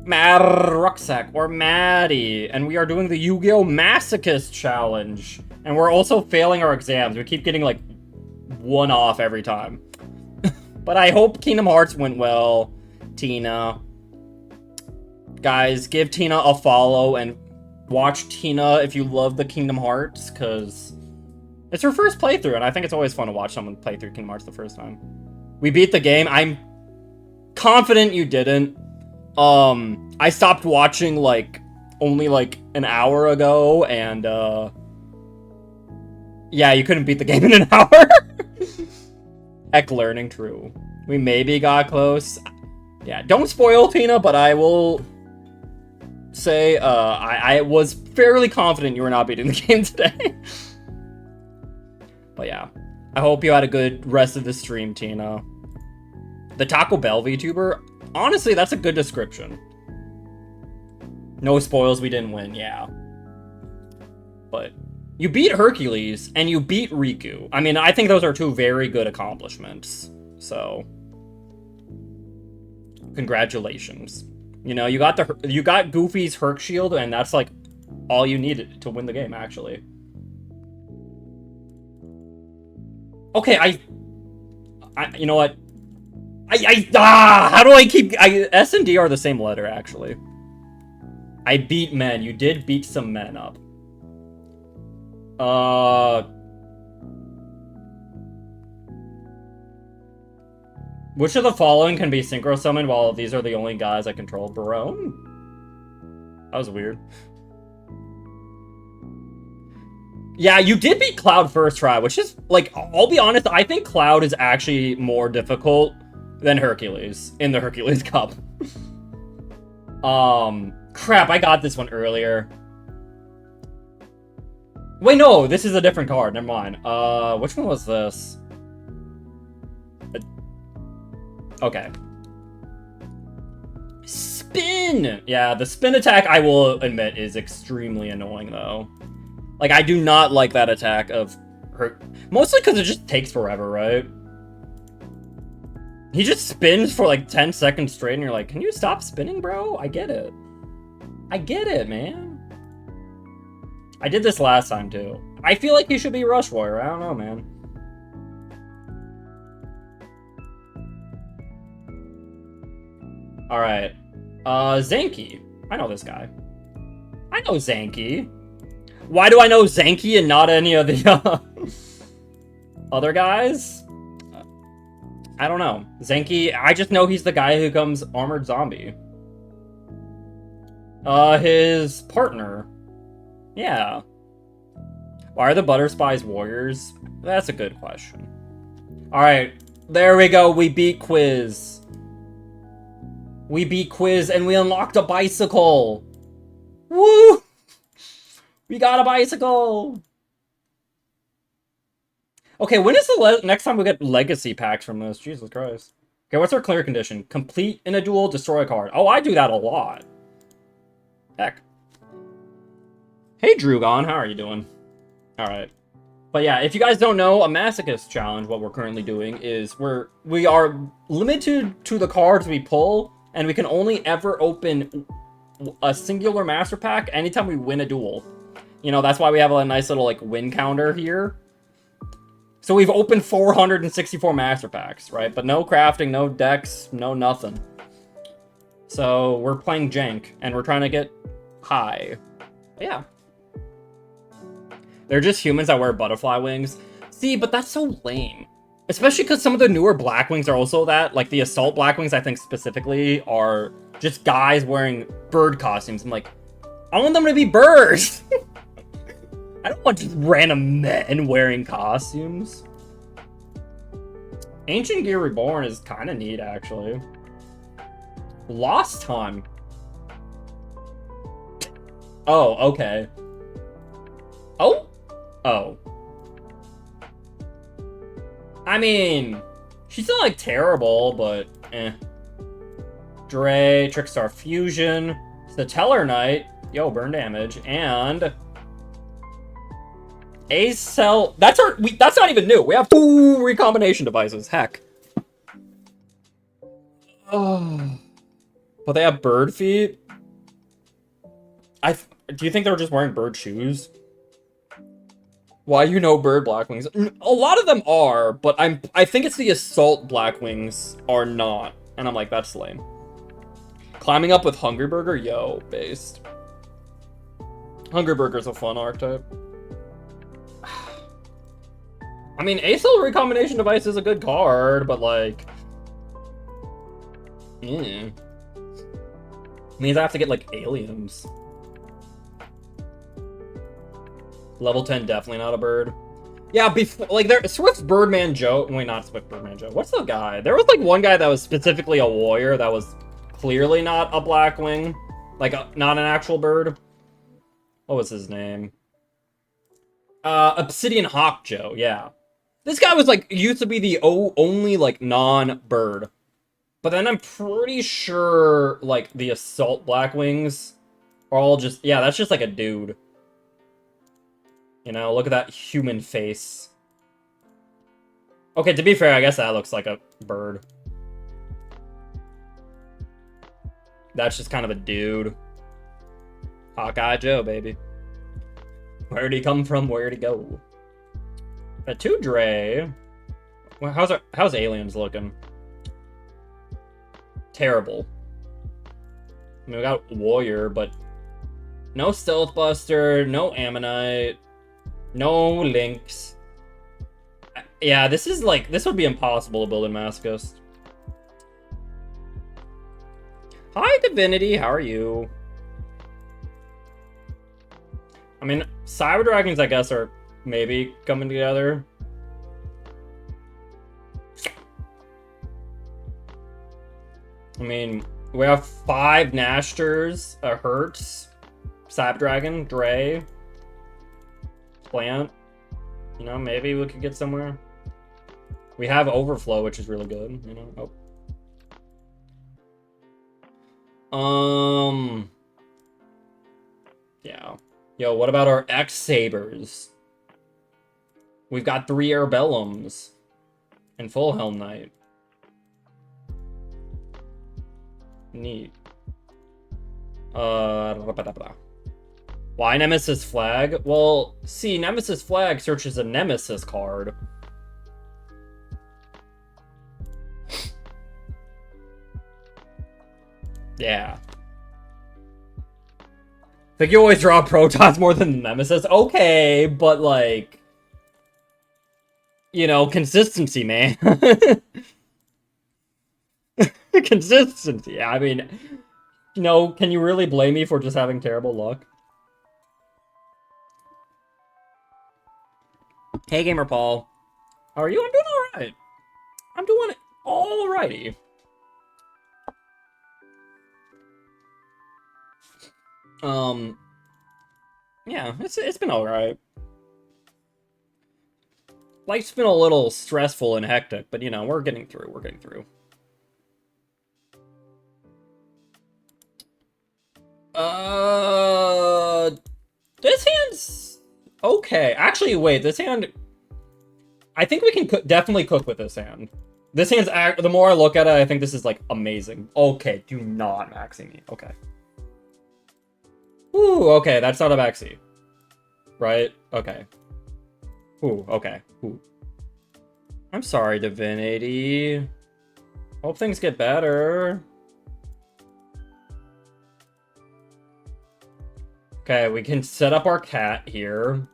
Rucksack, or Maddie, and we are doing the Yu-Gi-Oh! Mashochist challenge. And we're also failing our exams. We keep getting, like, 1 off every time. But I hope Kingdom Hearts went well, Tina. Guys, give Tina a follow and watch Tina if you love the Kingdom Hearts, because it's her first playthrough, and I think it's always fun to watch someone play through Kingdom Hearts the first time. We beat the game. I'm confident you didn't. I stopped watching, like, only, like, an hour ago, and, yeah, you couldn't beat the game in an hour. Heck, learning, true. We maybe got close. Yeah, don't spoil, Tina, but I will say, I was fairly confident you were not beating the game today. But yeah, I hope you had a good rest of the stream, Tina. The Taco Bell VTuber, honestly, that's a good description. No spoils, we didn't win, yeah. But you beat Hercules, and you beat Riku. I mean, I think those are two very good accomplishments. So, congratulations. You know, you got Goofy's Herc Shield, and that's like all you needed to win the game, actually. Okay, you know what? How do I keep... S and D are the same letter, actually. I beat men. You did beat some men up. Which of the following can be synchro summoned while these are the only guys I control? Barone? That was weird. Yeah, you did beat Cloud first try, which is, like, I'll be honest, I think Cloud is actually more difficult than Hercules in the Hercules Cup. Crap, I got this one earlier. Wait, no, this is a different card. Never mind. Which one was this? Okay. Spin! Yeah, the spin attack, I will admit, is extremely annoying, though. Like, I do not like that attack of her. Mostly because it just takes forever, right? He just spins for like 10 seconds straight, and you're like, can you stop spinning, bro? I get it. I get it, man. I did this last time, too. I feel like he should be Rush Warrior. I don't know, man. Alright. Zanky. I know this guy. I know Zanky. Why do I know Zanky and not any of the other guys? I don't know. Zanky, I just know he's the guy who comes Armored Zombie. His partner. Yeah. Why are the Butter Spies warriors? That's a good question. Alright, there we go. We beat Quiz. We beat Quiz and we unlocked a bicycle. Woo! We got a bicycle! Okay, when is the next time we get legacy packs from this? Jesus Christ. Okay, what's our clear condition? Complete in a duel, destroy a card. Oh, I do that a lot. Heck. Hey, Drugon, how are you doing? Alright. But yeah, if you guys don't know, a Mashochist challenge, what we're currently doing is we are limited to the cards we pull, and we can only ever open a singular master pack anytime we win a duel. You know, that's why we have a nice little, like, win counter here. So we've opened 464 master packs, right? But no crafting, no decks, no nothing. So we're playing jank, and we're trying to get high. But yeah. They're just humans that wear butterfly wings. See, but that's so lame. Especially because some of the newer Blackwings are also that. Like, the Assault Blackwings, I think, specifically, are just guys wearing bird costumes. I'm like, I want them to be birds! I don't want just random men wearing costumes. Ancient Gear Reborn is kind of neat, actually. Lost Time. Oh, okay. Oh? Oh. I mean, she's not, like, terrible, but eh. Dre, Trickstar Fusion, Stellar Knight, yo, burn damage, and A-Cell. That's not even new. We have 2 recombination devices. Heck. Oh. But they have bird feet? Do you think they're just wearing bird shoes? Why you know bird Blackwings? A lot of them are, but I think it's the assault Blackwings are not. And I'm like, that's lame. Climbing up with Hungry Burger? Yo, based. Hungry Burger's a fun archetype. I mean, Acel Recombination Device is a good card, but like... Means I have to get, like, aliens. Level 10, definitely not a bird. Yeah, before, like, Swift Birdman Joe... Wait, not Swift Birdman Joe. What's the guy? There was, like, one guy that was specifically a warrior that was clearly not a Blackwing. Like, not an actual bird. What was his name? Obsidian Hawk Joe, yeah. This guy was, like, used to be the only, like, non-bird. But then I'm pretty sure, like, the Assault Blackwings are all just... Yeah, that's just, like, a dude. You know, look at that human face. Okay, to be fair, I guess that looks like a bird. That's just kind of a dude. Hawkeye Joe, baby. Where'd he come from? Where'd he go? Two Dre. Well, how's Aliens looking? Terrible. I mean, we got Warrior, but no Stealth Buster, no Ammonite, no Lynx. Yeah, this is like, this would be impossible to build in Mashochist. Hi, Divinity, how are you? I mean, Cyber Dragons, I guess, are maybe coming together. I mean, we have 5 Nashters, a Hertz, Cyber Dragon, Dre, Plant. You know, maybe we could get somewhere. We have Overflow, which is really good, you know. Oh. Yeah. Yo, what about our X-Sabers? We've got 3 Airbellums and Full Helm Knight. Neat. Why Nemesis Flag? Well, see, Nemesis Flag searches a Nemesis card. Yeah. Like, you always draw Protons more than the Nemesis. Okay, but, like... You know, consistency, man. Consistency. I mean, you know, can you really blame me for just having terrible luck? Hey, Gamer Paul. How are you? I'm doing alright. I'm doing alrighty. Yeah, it's been alright. Life's been a little stressful and hectic, but you know, we're getting through. We're getting through. This hand's okay. Actually, wait, this hand... I think we can definitely cook with this hand. This hand's... The more I look at it, I think this is, like, amazing. Okay, do not maxi me. Okay. Ooh, okay, that's not a maxi. Right? Okay. Ooh, okay. Ooh. I'm sorry, Divinity. Hope things get better. Okay, we can set up our cat here.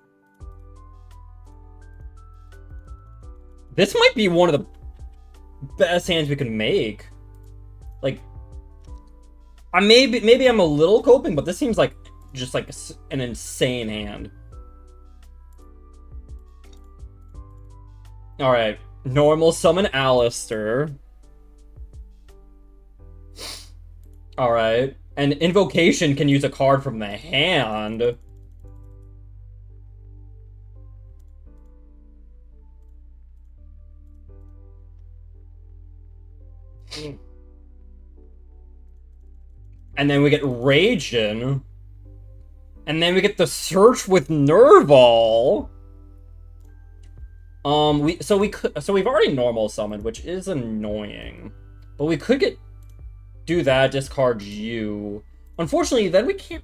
This might be one of the best hands we can make. Like, maybe I'm a little coping, but this seems like just like an insane hand. All right, normal summon Alistair. All right. And Invocation can use a card from the hand. And then we get Ragin. And then we get the Search with Nerval. So we've already normal summoned, which is annoying. But we could do that, discard you. Unfortunately, then we can't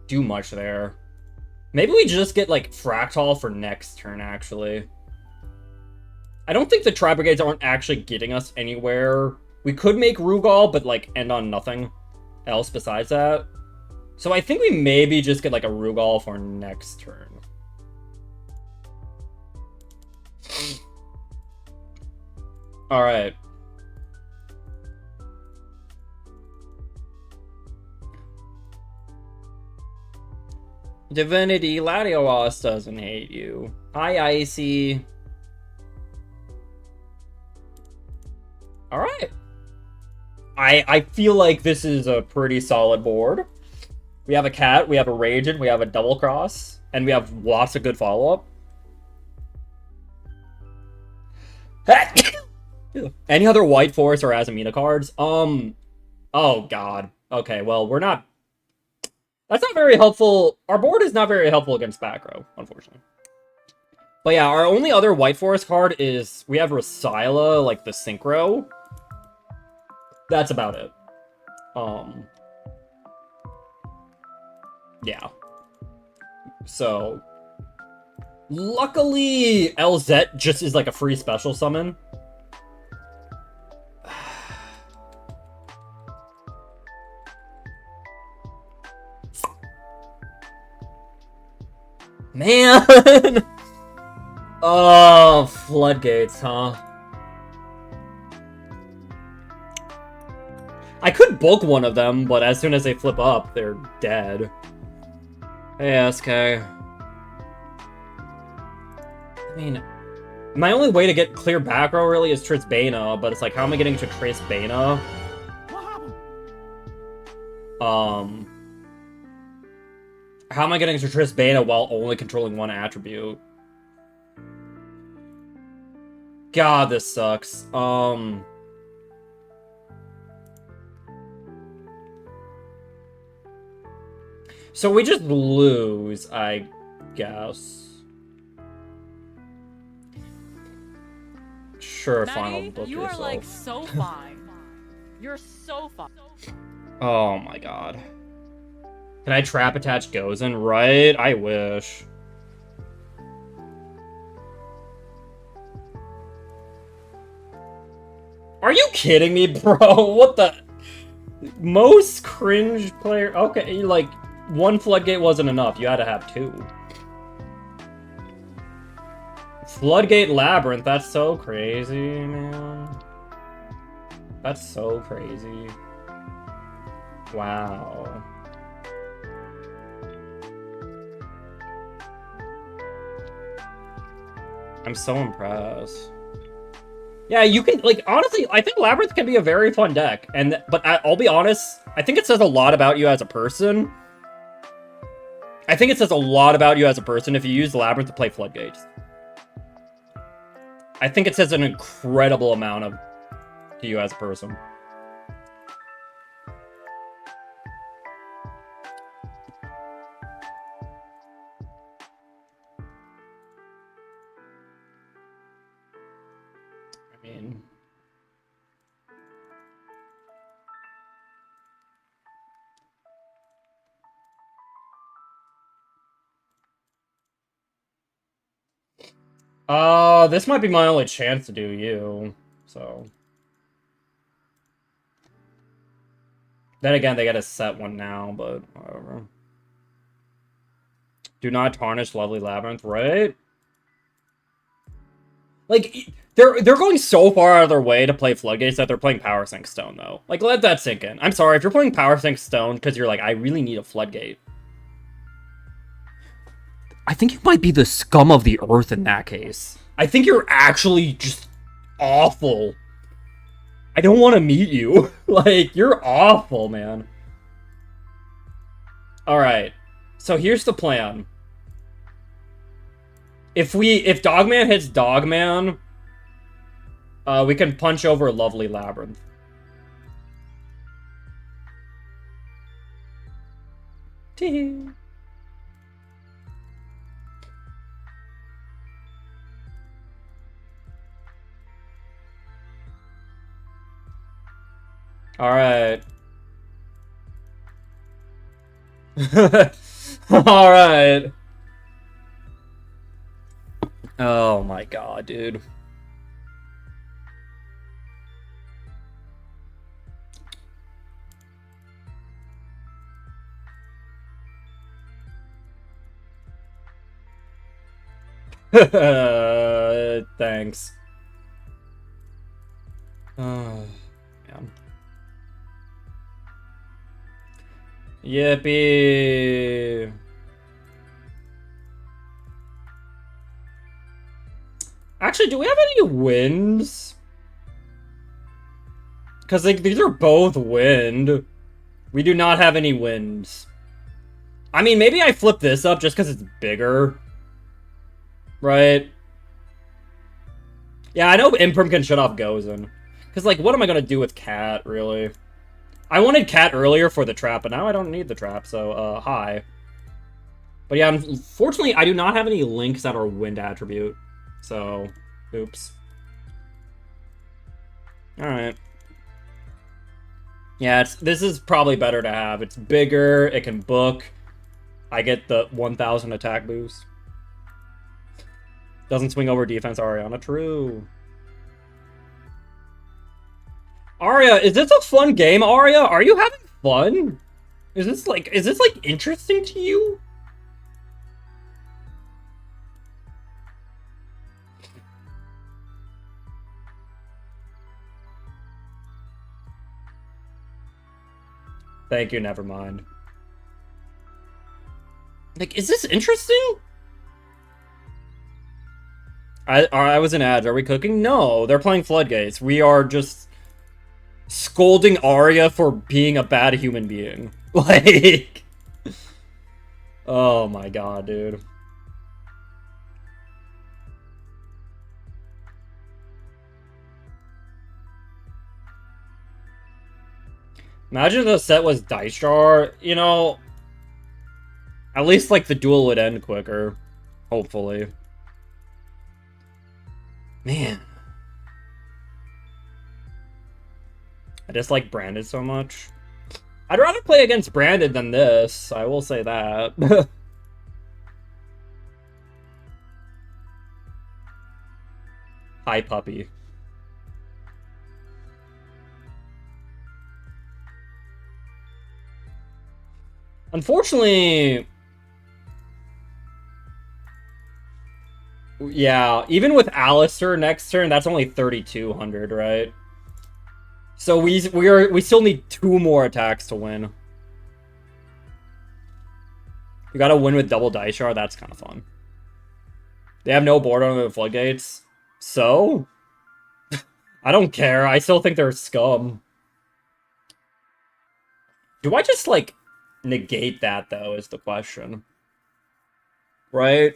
do much there. Maybe we just get, like, Fractal for next turn, actually. I don't think the Tri-brigades aren't actually getting us anywhere. We could make Rugal, but, like, end on nothing else besides that. So I think we maybe just get, like, a Rugal for next turn. Alright. Divinity, Latios doesn't hate you. Hi, Icy. Alright. I feel like this is a pretty solid board. We have a cat, we have a Raging, we have a double cross, and we have lots of good follow-up. Any other White Forest or Azamina cards? Oh god. Okay, well, we're not... That's not very helpful. Our board is not very helpful against back row, unfortunately. But yeah, our only other White Forest card is... We have Rosila, like the Synchro. That's about it. Yeah. So... Luckily, LZ just is like a free special summon. Man! Oh, floodgates, huh? I could bulk one of them, but as soon as they flip up, they're dead. Hey, SK. I mean, my only way to get clear back row really is Triss Bana, but it's like, how am I getting to Triss Bana? How am I getting to Triss Bana while only controlling one attribute? God, this sucks. So we just lose, I guess. Sure, fine, I'll book you yourself. Are like so fine. You're so fine. Oh my god. Can I trap attach Gozen? Right? I wish. Are you kidding me, bro? What the... Most cringe player... Okay, like, one Floodgate wasn't enough. You had to have two. Floodgate Labyrinth, that's so crazy, man. That's so crazy. Wow. I'm so impressed. Yeah, you can, like, honestly, I think Labyrinth can be a very fun deck. But I'll be honest, I think it says a lot about you as a person. I think it says a lot about you as a person if you use Labyrinth to play Floodgates. I think it says an incredible amount to you as a person. I mean... this might be my only chance to do you, so... Then again, they gotta set one now, but whatever. Do not tarnish Lovely Labyrinth, right? Like, they're going so far out of their way to play Floodgates that they're playing Power Sync Stone, though. Like, let that sink in. I'm sorry, if you're playing Power Sync Stone because you're like, I really need a Floodgate. I think you might be the scum of the earth in that case. I think you're actually just awful. I don't want to meet you. Like, you're awful, man. Alright. So here's the plan. If Dogman hits Dogman, we can punch over Lovely Labyrinth. Tee. Alright. Alright. Oh my god, dude. Thanks. Oh, man. Yippee! Actually, do we have any wins? Because, like, these are both wind. We do not have any wins. I mean, maybe I flip this up just because it's bigger. Right? Yeah, I know Imperm can shut off Gozen. Because, like, what am I going to do with Cat, really? I wanted Cat earlier for the trap, but now I don't need the trap, so, hi. But yeah, unfortunately, I do not have any links that are wind attribute. So, oops. Alright. Yeah, this is probably better to have. It's bigger, it can book. I get the 1,000 attack boost. Doesn't swing over defense, Ariana. True. Arya, is this a fun game, Arya? Are you having fun? Is this like interesting to you? Thank you, never mind. Like, is this interesting? I was an ad. Are we cooking? No, they're playing Floodgates. We are just scolding Arya for being a bad human being. Like, oh my god, dude. Imagine if the set was Dice Jar, you know, at least, like, the duel would end quicker. Hopefully. Man. I dislike Branded so much. I'd rather play against Branded than this, I will say that. Hi, puppy. Unfortunately... Yeah, even with Alistair next turn, that's only 3,200, right? So we still need 2 more attacks to win. We gotta win with double Dice Jar, that's kind of fun. They have no board on the Floodgates. So? I don't care, I still think they're scum. Do I just, like, negate that, though, is the question. Right?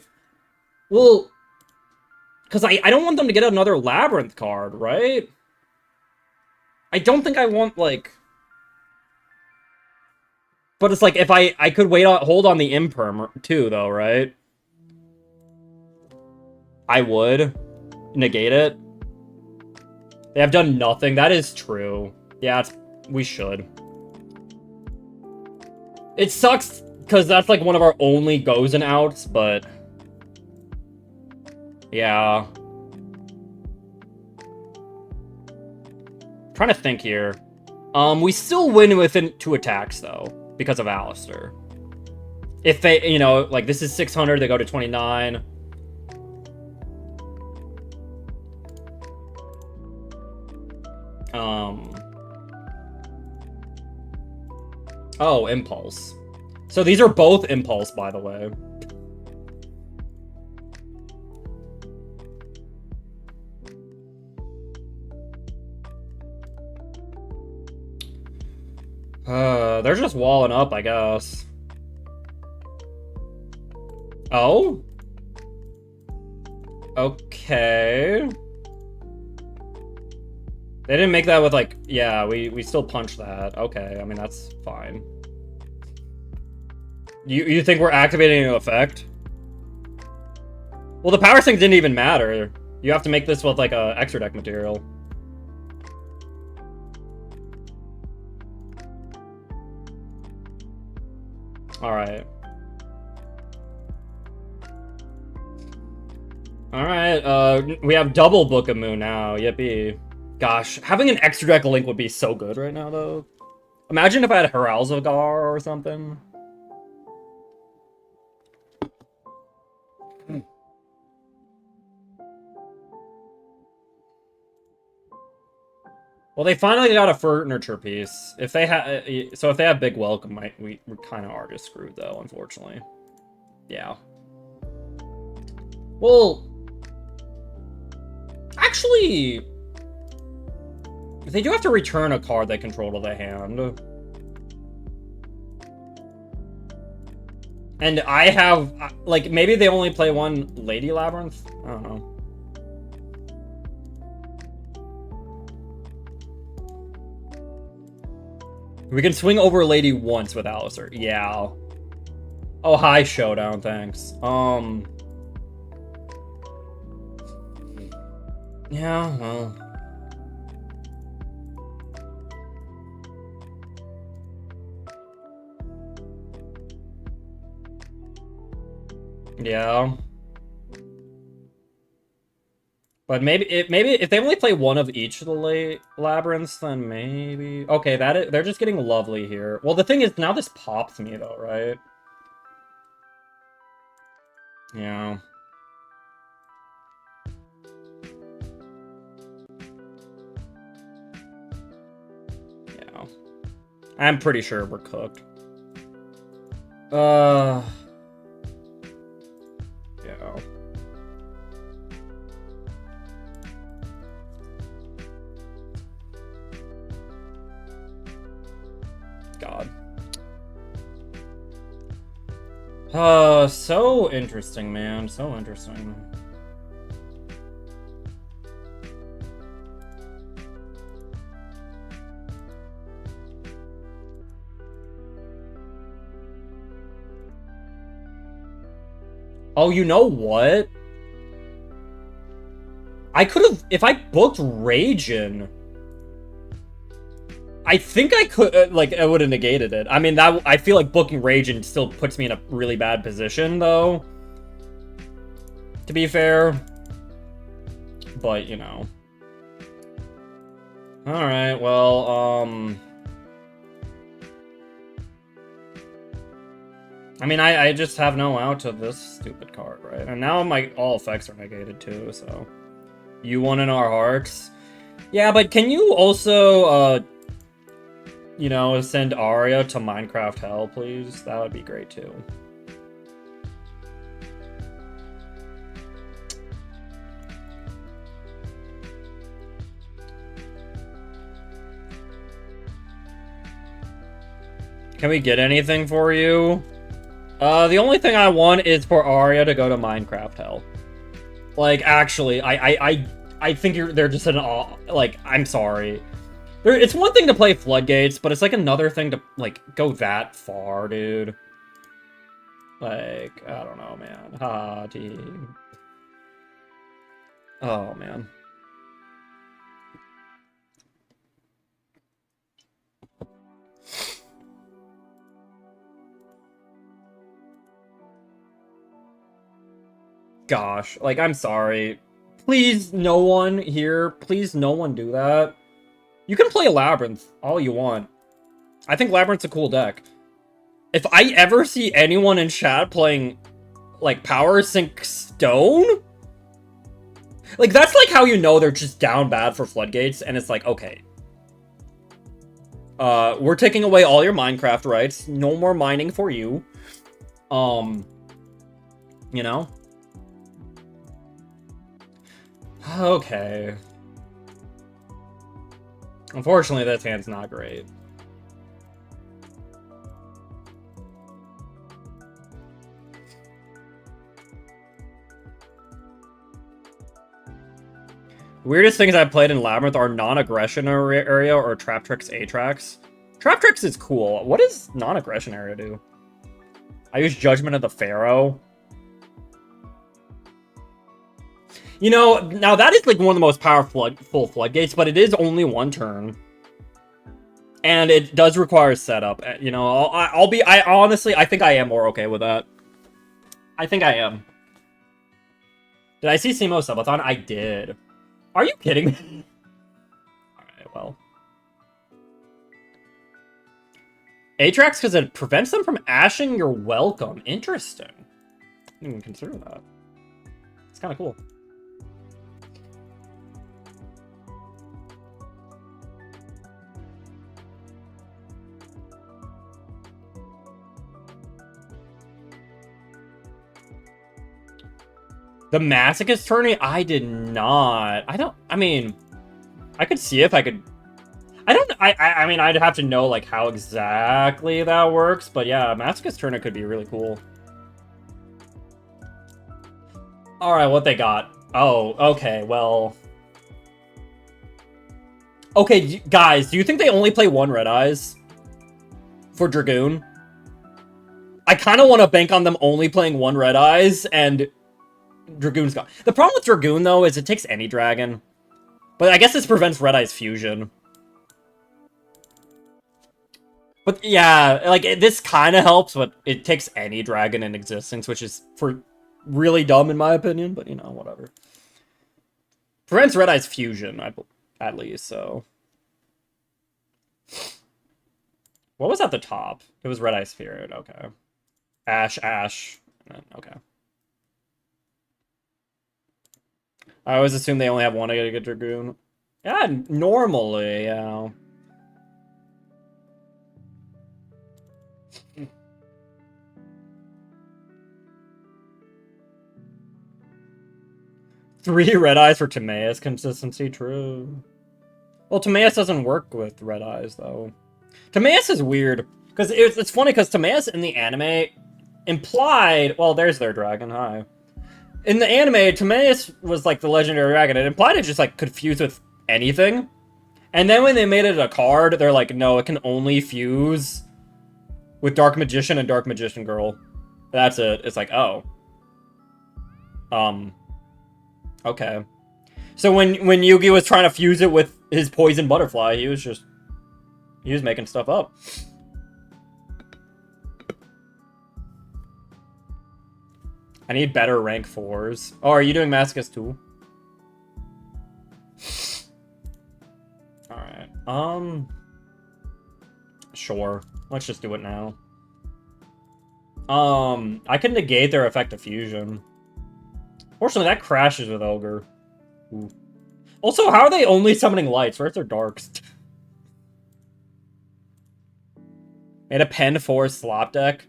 Well... Because I don't want them to get another Labyrinth card, right? I don't think I want, like... But it's like, if I could hold on the Imperm, too, though, right? I would. Negate it. They have done nothing. That is true. Yeah, we should. It sucks, because that's, like, one of our only goes and outs, but... Yeah. Trying to think here. We still win within 2 attacks, though, because of Alistair. If they, you know, like, this is 600, they go to 29. Oh, Impulse. So these are both Impulse, by the way. They're just walling up, I guess. Oh? Okay. They didn't make that with, like... Yeah, we still punch that. Okay, I mean, that's fine. You think we're activating an effect? Well, the power sync didn't even matter. You have to make this with, like, a extra deck material. Alright. Alright, we have double Book of Moon now. Yippee. Gosh, having an extra deck Link would be so good right now, though. Imagine if I had Heralzagar or something. Well, they finally got a furniture piece. If they have Big Welcome, we kind of are just screwed, though, unfortunately. Yeah. Well, actually, they do have to return a card they control to the hand. And I have, like, maybe they only play one Lady Labyrinth? I don't know. We can swing over Lady once with Alistair. Yeah. Oh, hi, Showdown, thanks. Yeah, well. Yeah. But maybe if they only play one of each of the labyrinths, then maybe... Okay, they're just getting lovely here. Well, the thing is, now this pops me, though, right? Yeah. Yeah. I'm pretty sure we're cooked. Yeah. God. So interesting, man. So interesting. Oh, you know what? I could have... If I booked Ragin... I think I could, like, I would have negated it. I mean, I feel like booking Ragin still puts me in a really bad position, though. To be fair. But, you know. Alright, well, I mean, I just have no out to this stupid card, right? And now my all effects are negated, too, so... You won in our hearts. Yeah, but can you also, you know, send Arya to Minecraft Hell, please? That would be great, too. Can we get anything for you? The only thing I want is for Arya to go to Minecraft Hell. Like, actually, I think they're just an like, I'm sorry. It's one thing to play Floodgates, but it's like another thing to, like, go that far, dude. Like, I don't know, man. Ha, team. Oh, man. Gosh, like, I'm sorry. Please, no one here. Please, no one do that. You can play Labyrinth all you want. I think Labyrinth's a cool deck. If I ever see anyone in chat playing, like, Power Sync Stone, like, that's like how you know they're just down bad for Floodgates, and it's like, okay. We're taking away all your Minecraft rights. No more mining for you. You know? Okay. Unfortunately, this hand's not great. Weirdest things I've played in Labyrinth are non-aggression area or Trap Tricks Atrax. Trap Tricks is cool. What does non-aggression area do? I use Judgment of the Pharaoh. You know, now that is like one of the most powerful full floodgates, but it is only one turn. And it does require setup. You know, I honestly, I think I am more okay with that. I think I am. Did I see Simo Subathon? I did. Are you kidding me? Alright, well. Atrax because it prevents them from ashing your welcome. Interesting. I didn't even consider that. It's kind of cool. The Masochist tourney? I did not. I mean, I could see if I could... I mean, I'd have to know, like, how exactly that works, but yeah, Masochist tourney could be really cool. Alright, what they got? Oh, okay, well... Okay, guys, do you think they only play one Red Eyes? For Dragoon? I kind of want to bank on them only playing one Red Eyes, and... Dragoon's gone. The problem with Dragoon, though, is it takes any dragon. But I guess this prevents Red Eye's fusion. But yeah, like, this kind of helps, but it takes any dragon in existence, which is for really dumb in my opinion, but you know, whatever. Prevents Red Eye's fusion, at least, so. What was at the top? It was Red Eye Spirit, okay. Ash, okay. I always assume they only have one to get Dragoon. Yeah, normally, yeah. Three Red Eyes for Timaeus consistency, true. Well, Timaeus doesn't work with Red Eyes, though. Timaeus is weird, because it's funny, because Timaeus in the anime implied... Well, there's their dragon, hi. In the anime, Timaeus was like the legendary dragon. It implied it just like could fuse with anything. And then when they made it a card, they're like, no, it can only fuse with Dark Magician and Dark Magician Girl. That's it. It's like, oh. Okay. So when Yugi was trying to fuse it with his Poison Butterfly, he was making stuff up. I need better rank 4s. Oh, are you doing Masochist too? Alright. Sure. Let's just do it now. I can negate their effective fusion. Fortunately, that crashes with Ogre. Ooh. Also, how are they only summoning lights? Where's their darks? Made a Pen 4 slop deck.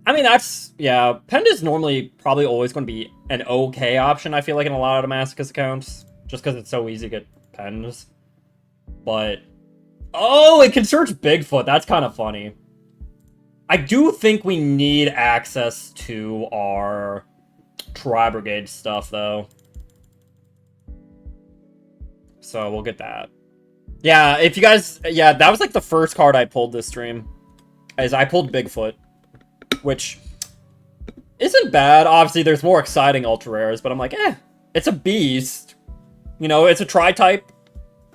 I mean, that's... Yeah, Pend is normally probably always going to be an okay option, I feel like, in a lot of the Masochist accounts. Just because it's so easy to get Pens. But... Oh, it can search Bigfoot. That's kind of funny. I do think we need access to our Tri-brigade stuff, though. So, we'll get that. Yeah, if you guys... Yeah, that was like the first card I pulled this stream. Is I pulled Bigfoot. Which isn't bad. Obviously, there's more exciting ultra rares, but I'm like, it's a beast. You know, it's a tri-type,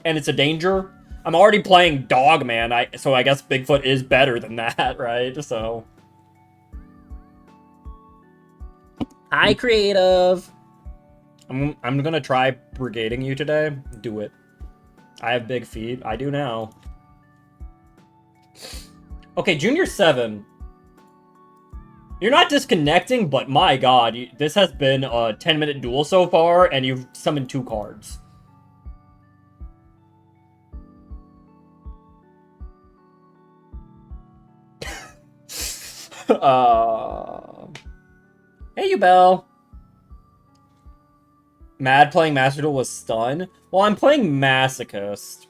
and it's a danger. I'm already playing Dogman, so I guess Bigfoot is better than that, right? So. Hi, creative. I'm gonna try brigading you today. Do it. I have big feet. I do now. Okay, Junior 7. You're not disconnecting, but my god, this has been a 10-minute duel so far, and you've summoned 2 cards. Hey, you Bell. Mad playing Master Duel with Stun? Well, I'm playing Masochist.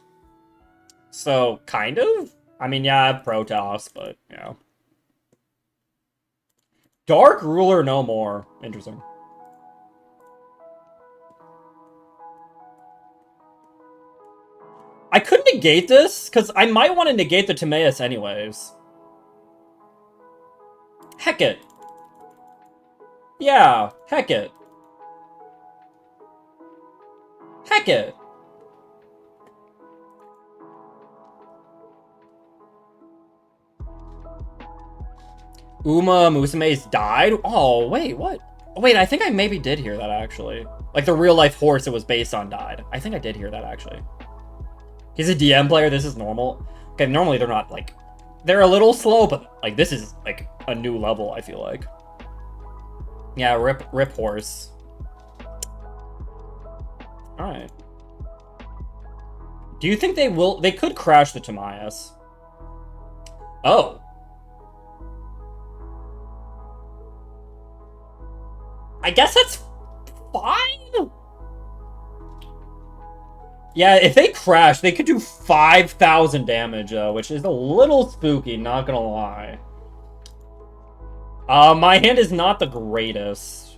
So, kind of? I mean, yeah, I have Protoss, but, yeah. Dark Ruler no more. Interesting. I could negate this, because I might want to negate the Timaeus anyways. Heck it. Yeah, heck it. Heck it. Uma Musume's died? Oh, wait, what? Oh, wait, I think I maybe did hear that, actually. Like, the real-life horse it was based on died. I think I did hear that, actually. He's a DM player, this is normal. Okay, normally they're not, like... They're a little slow, but, like, this is, like, a new level, I feel like. Yeah, rip horse. Alright. Do you think they will... They could crash the Timaeus. Oh. I guess that's fine? Yeah, if they crash, they could do 5,000 damage, which is a little spooky, not gonna lie. My hand is not the greatest.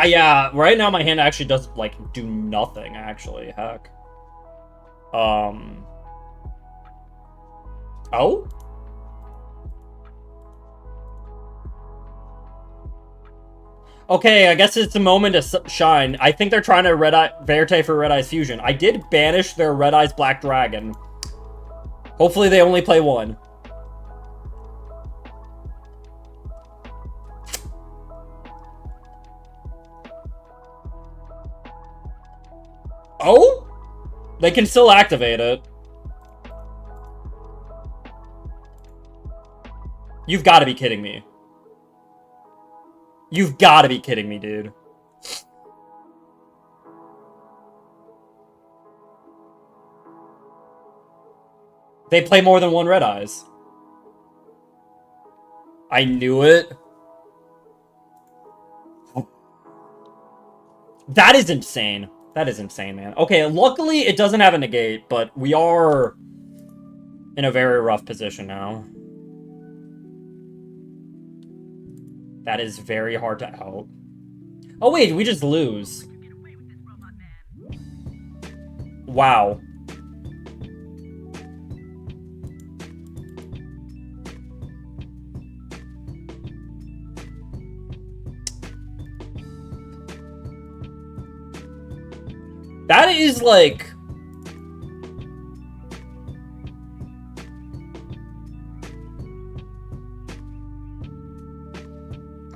Yeah, right now my hand actually does, like, do nothing, actually, heck. Oh? Okay, I guess it's a moment to shine. I think they're trying to Verte for Red Eyes Fusion. I did banish their Red Eyes Black Dragon. Hopefully they only play one. Oh? They can still activate it. You've got to be kidding me. You've got to be kidding me, dude. They play more than one Red Eyes. I knew it. That is insane. That is insane, man. Okay, luckily it doesn't have a negate, but we are in a very rough position now. That is very hard to out. Oh wait, we just lose. Wow. That is like...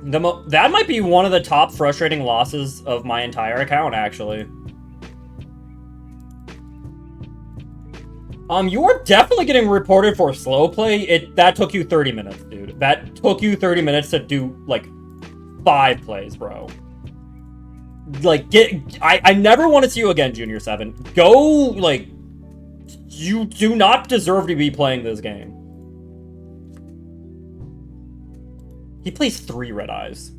that might be one of the top frustrating losses of my entire account, actually. You are definitely getting reported for slow play. That took you 30 minutes, dude. That took you 30 minutes to do, like, 5 plays, bro. Like, I never want to see you again, Junior 7. Go, like, you do not deserve to be playing this game. He plays 3 Red Eyes.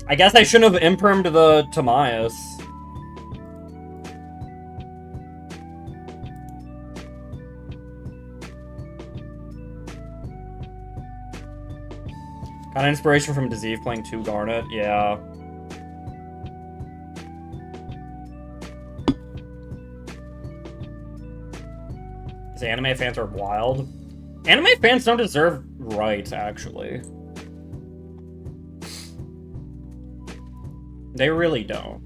I guess I shouldn't have impermed the Timaeus. Got inspiration from Deceive playing 2 Garnet, yeah. Because anime fans are wild. Anime fans don't deserve rights, actually. They really don't.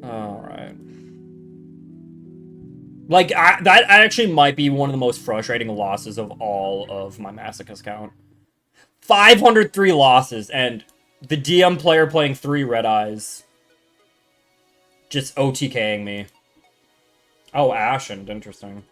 Alright. Like, that actually might be one of the most frustrating losses of all of my Mashochist count. 503 losses, and the DM player playing 3 Red Eyes just OTKing me. Oh, Ashened, interesting.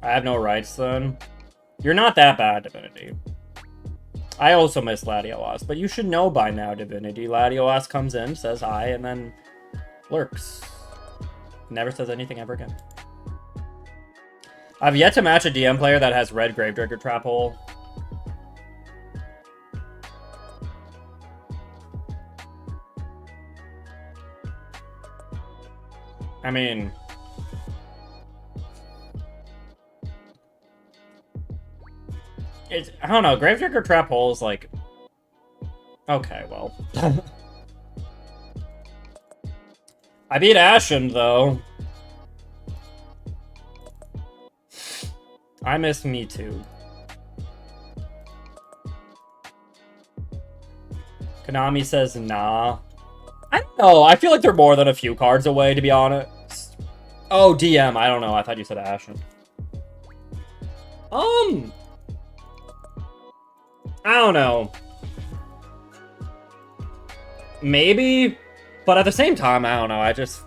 I have no rights, then. You're not that bad, Divinity. I also miss Latios, but you should know by now, Divinity. Latios comes in, says hi, and then lurks. Never says anything ever again. I've yet to match a DM player that has red Gravedigger Trap Hole. I mean... I don't know, Gravedigger Trap Hole is like... Okay, well. I beat Ashen, though. I miss me too. Konami says nah. I don't know, I feel like they're more than a few cards away, to be honest. Oh, DM, I don't know, I thought you said Ashen. I don't know. Maybe, but at the same time, I don't know. I just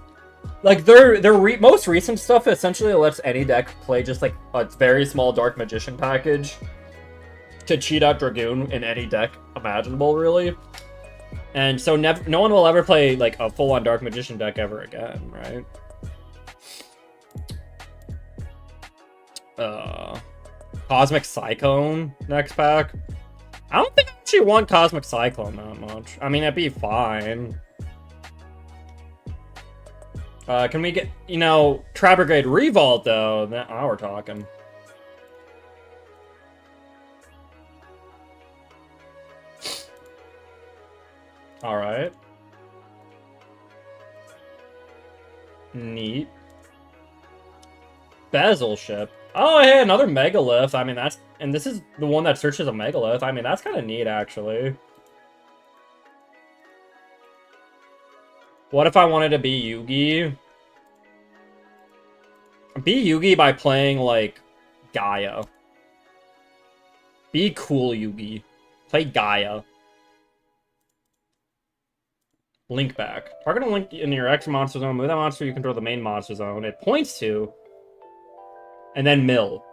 like their most recent stuff essentially lets any deck play just like a very small Dark Magician package to cheat out Dragoon in any deck imaginable, really. And so no one will ever play like a full-on Dark Magician deck ever again, right? Cosmic Cyclone next pack. I don't think I actually want Cosmic Cyclone that much. I mean, it'd be fine. Can we get, you know, Tri-brigade Revolt, though? Now we're talking. Alright. Neat. Bezel Ship. Oh, hey, another Megalith. I mean, that's... And this is the one that searches a Megalith. I mean, that's kind of neat, actually. What if I wanted to be Yugi? Be Yugi by playing, like, Gaia. Be cool, Yugi. Play Gaia. Link back. Target a link in your X monster zone. Move that monster you control the main monster zone. It points to... And then mill.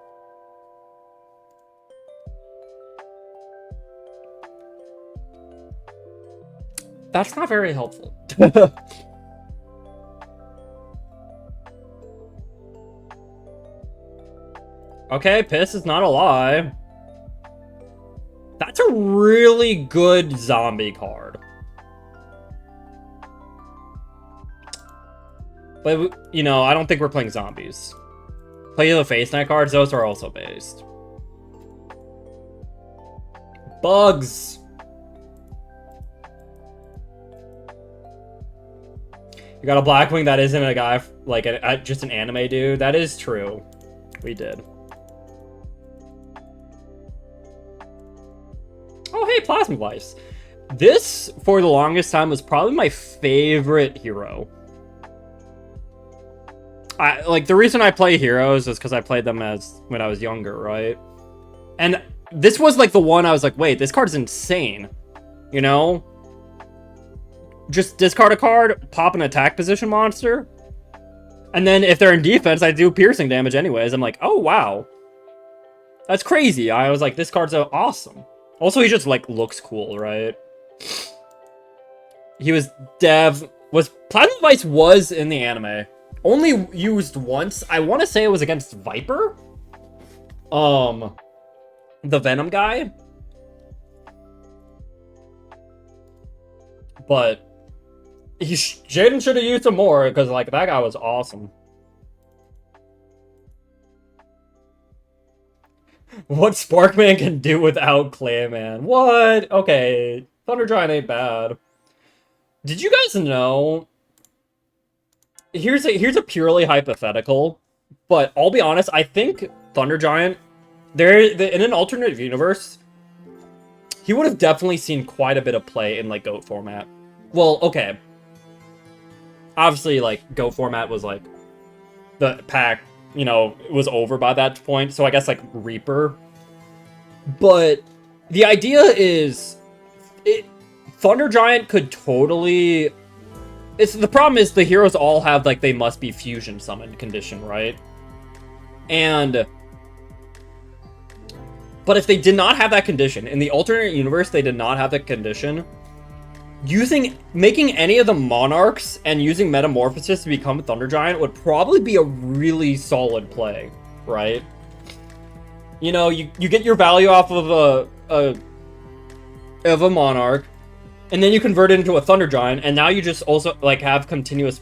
That's not very helpful. Okay, piss is not a lie. That's a really good zombie card. But, you know, I don't think we're playing zombies. Play the Face Knight cards, those are also based. Bugs! You got a Blackwing that isn't a guy, like, just an anime dude? That is true. We did. Oh, hey, Plasma Vice. This, for the longest time, was probably my favorite hero. Like, the reason I play heroes is because I played them when I was younger, right? And this was, like, the one I was like, wait, this card's insane. You know? Just discard a card, pop an attack position monster. And then if they're in defense, I do piercing damage anyways. I'm like, oh, wow. That's crazy. I was like, this card's awesome. Also, he just, like, looks cool, right? He was Plasma Vice was in the anime. Only used once. I want to say it was against Viper. The Venom guy. But Jaden should have used him more, because, like, that guy was awesome. What Sparkman can do without Clayman. What? Okay. Thunder Giant ain't bad. Did you guys know... Here's a purely hypothetical, but I'll be honest, I think Thunder Giant, in an alternate universe, he would have definitely seen quite a bit of play in, like, GOAT format. Well, okay. Obviously, like, GOAT format was, like, the pack, you know, was over by that point, so I guess, like, Reaper. But the idea is, Thunder Giant could totally... the problem is the heroes all have, like, they must be fusion summoned condition, right? But if they did not have that condition, in the alternate universe they did not have that condition, making any of the monarchs and using Metamorphosis to become Thunder Giant would probably be a really solid play, right? You know, you get your value off of a monarch, and then you convert it into a Thunder Giant, and now you just also, like, have continuous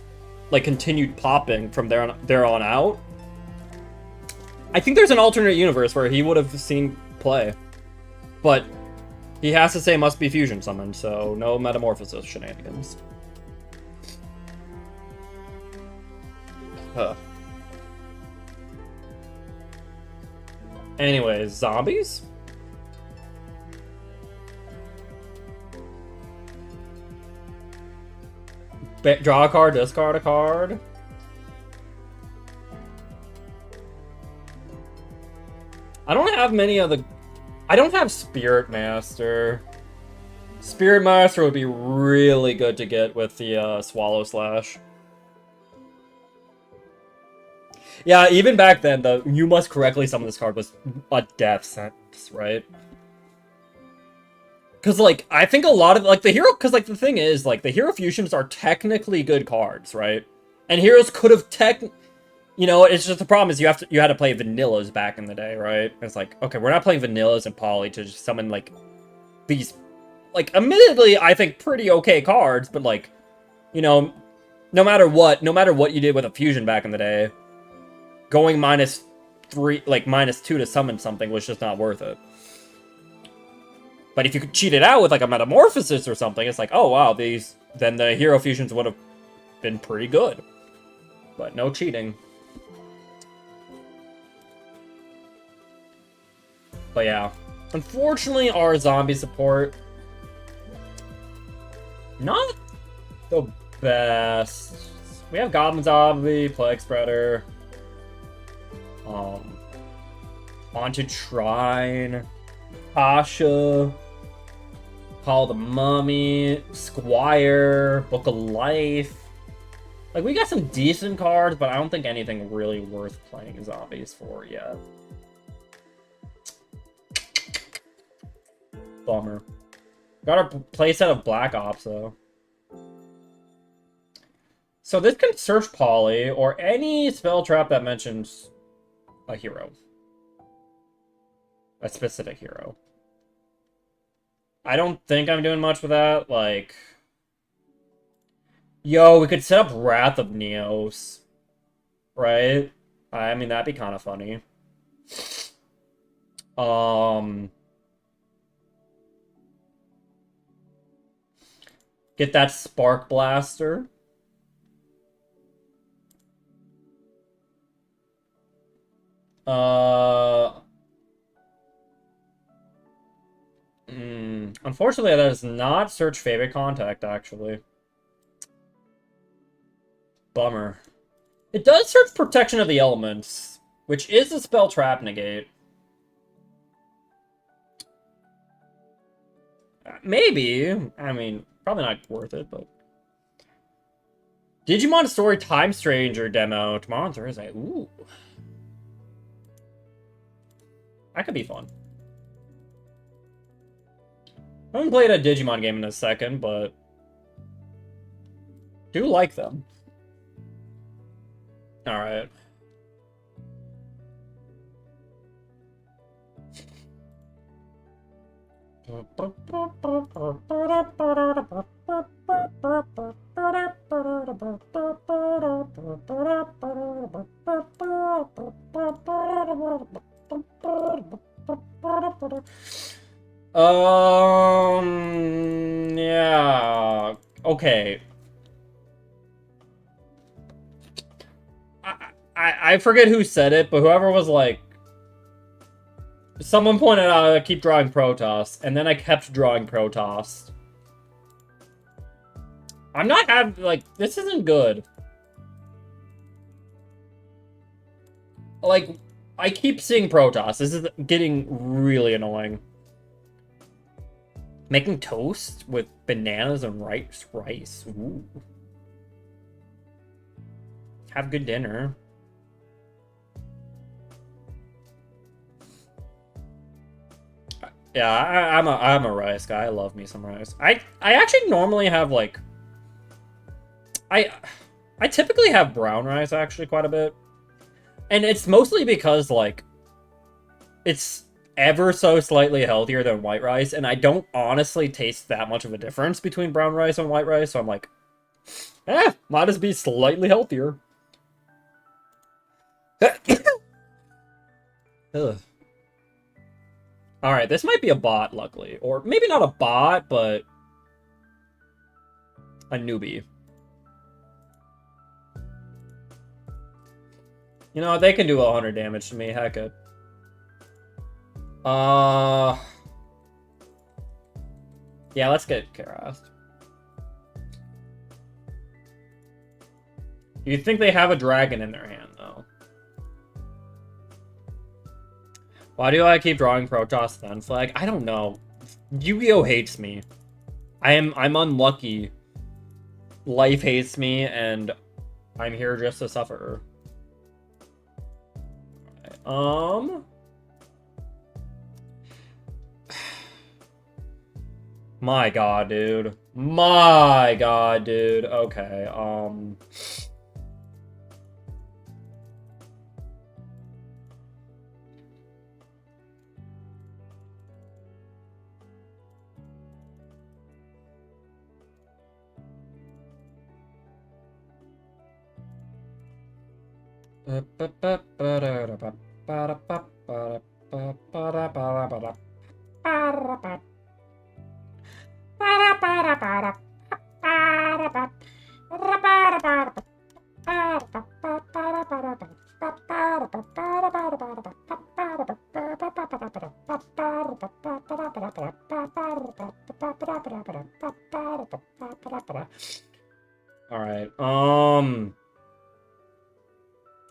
like, continued popping from there on out. I think there's an alternate universe where he would have seen play. But he has to say must be fusion summoned, so no metamorphosis shenanigans. Huh. Anyways, zombies? Draw a card, discard a card. I don't have many of the... I don't have Spirit Master. Spirit Master would be really good to get with the Swallow Slash. Yeah, even back then, the you must correctly summon this card was a death sentence, right? Because, like, I think a lot of, like, the hero... Because, like, the thing is, like, the hero fusions are technically good cards, right? And heroes could have You know, it's just the problem is you had to play vanillas back in the day, right? It's like, okay, we're not playing vanillas and poly to just summon, like, these, like, admittedly, I think pretty okay cards, but, like, you know, no matter what you did with a fusion back in the day, going -3, like, -2 to summon something was just not worth it. But if you could cheat it out with, like, a metamorphosis or something, it's like, oh, wow, then the hero fusions would have been pretty good. But no cheating. But yeah, unfortunately, our zombie support, not the best. We have Goblin Zombie, Plague Spreader, Haunted Shrine, Pasha, Call the Mummy, Squire, Book of Life. Like, we got some decent cards, but I don't think anything really worth playing zombies for yet. Bummer. Got our playset of Black Ops, though. So this can search Poly, or any spell trap that mentions a hero. A specific hero. I don't think I'm doing much with that, like... Yo, we could set up Wrath of Neos. Right? I mean, that'd be kind of funny. Get that Spark Blaster. Unfortunately, that does not search Favorite Contact, actually. Bummer. It does search Protection of the Elements, which is a spell trap negate. Maybe. I mean, probably not worth it, but... Digimon Story Time Stranger demo tomorrow on Thursday. Ooh. That could be fun. I haven't played a Digimon game in a second, but... do like them. Alright. Yeah. Okay. I forget who said it, but whoever was like... Someone pointed out I keep drawing Protoss, and then I kept drawing Protoss. I'm not having, like, this isn't good. Like, I keep seeing Protoss. This is getting really annoying. Making toast with bananas and rice. Ooh. Have good dinner. Yeah, I'm a rice guy. I love me some rice. I actually normally have, like... I typically have brown rice, actually, quite a bit. And it's mostly because, like... It's ever so slightly healthier than white rice, and I don't honestly taste that much of a difference between brown rice and white rice, so I'm like... Might as be slightly healthier. Ugh. Alright, this might be a bot, luckily. Or maybe not a bot, but a newbie. You know, they can do 100 damage to me, heck it. Yeah, let's get Karast. You'd think they have a dragon in their hand, though. Why do I keep drawing Protoss then flag? I don't know. Yu-Gi-Oh hates me. I'm unlucky. Life hates me, and I'm here just to suffer. My god, dude. My god, dude. Okay, Alright,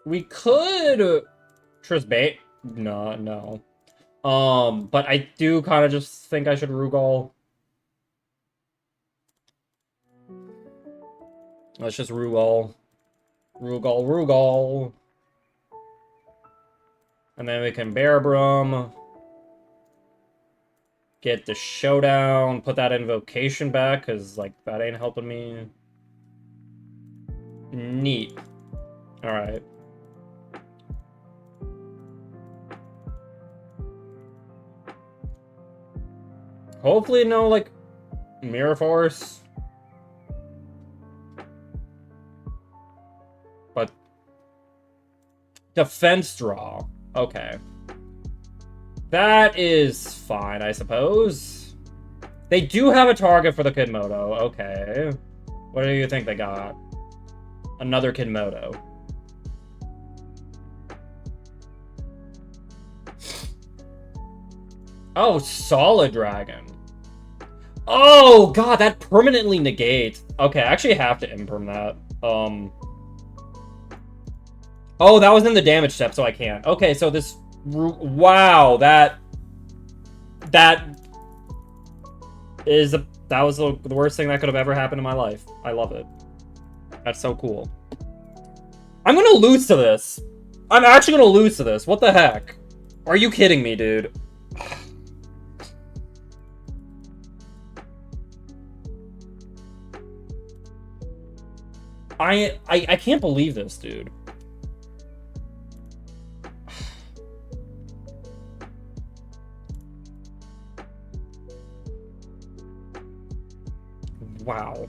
we could Trisbait. No. But I do kind of just think I should Rugal. Let's just Rugal. Rugal. And then we can Bear Brum. Get the Showdown. Put that invocation back, because, like, that ain't helping me. Neat. Alright. Hopefully no, like, Mirror Force. But defense draw. Okay. That is fine, I suppose. They do have a target for the Kidmodo. Okay. What do you think they got? Another Kidmodo. Oh, Solid Dragon. Oh, God, that permanently negates. Okay, I actually have to imperm that. Oh, that was in the damage step, so I can't. Okay, so this... Wow, that was the worst thing that could have ever happened in my life. I love it. That's so cool. I'm gonna lose to this. I'm actually gonna lose to this. What the heck? Are you kidding me, dude? I can't believe this, dude. Wow.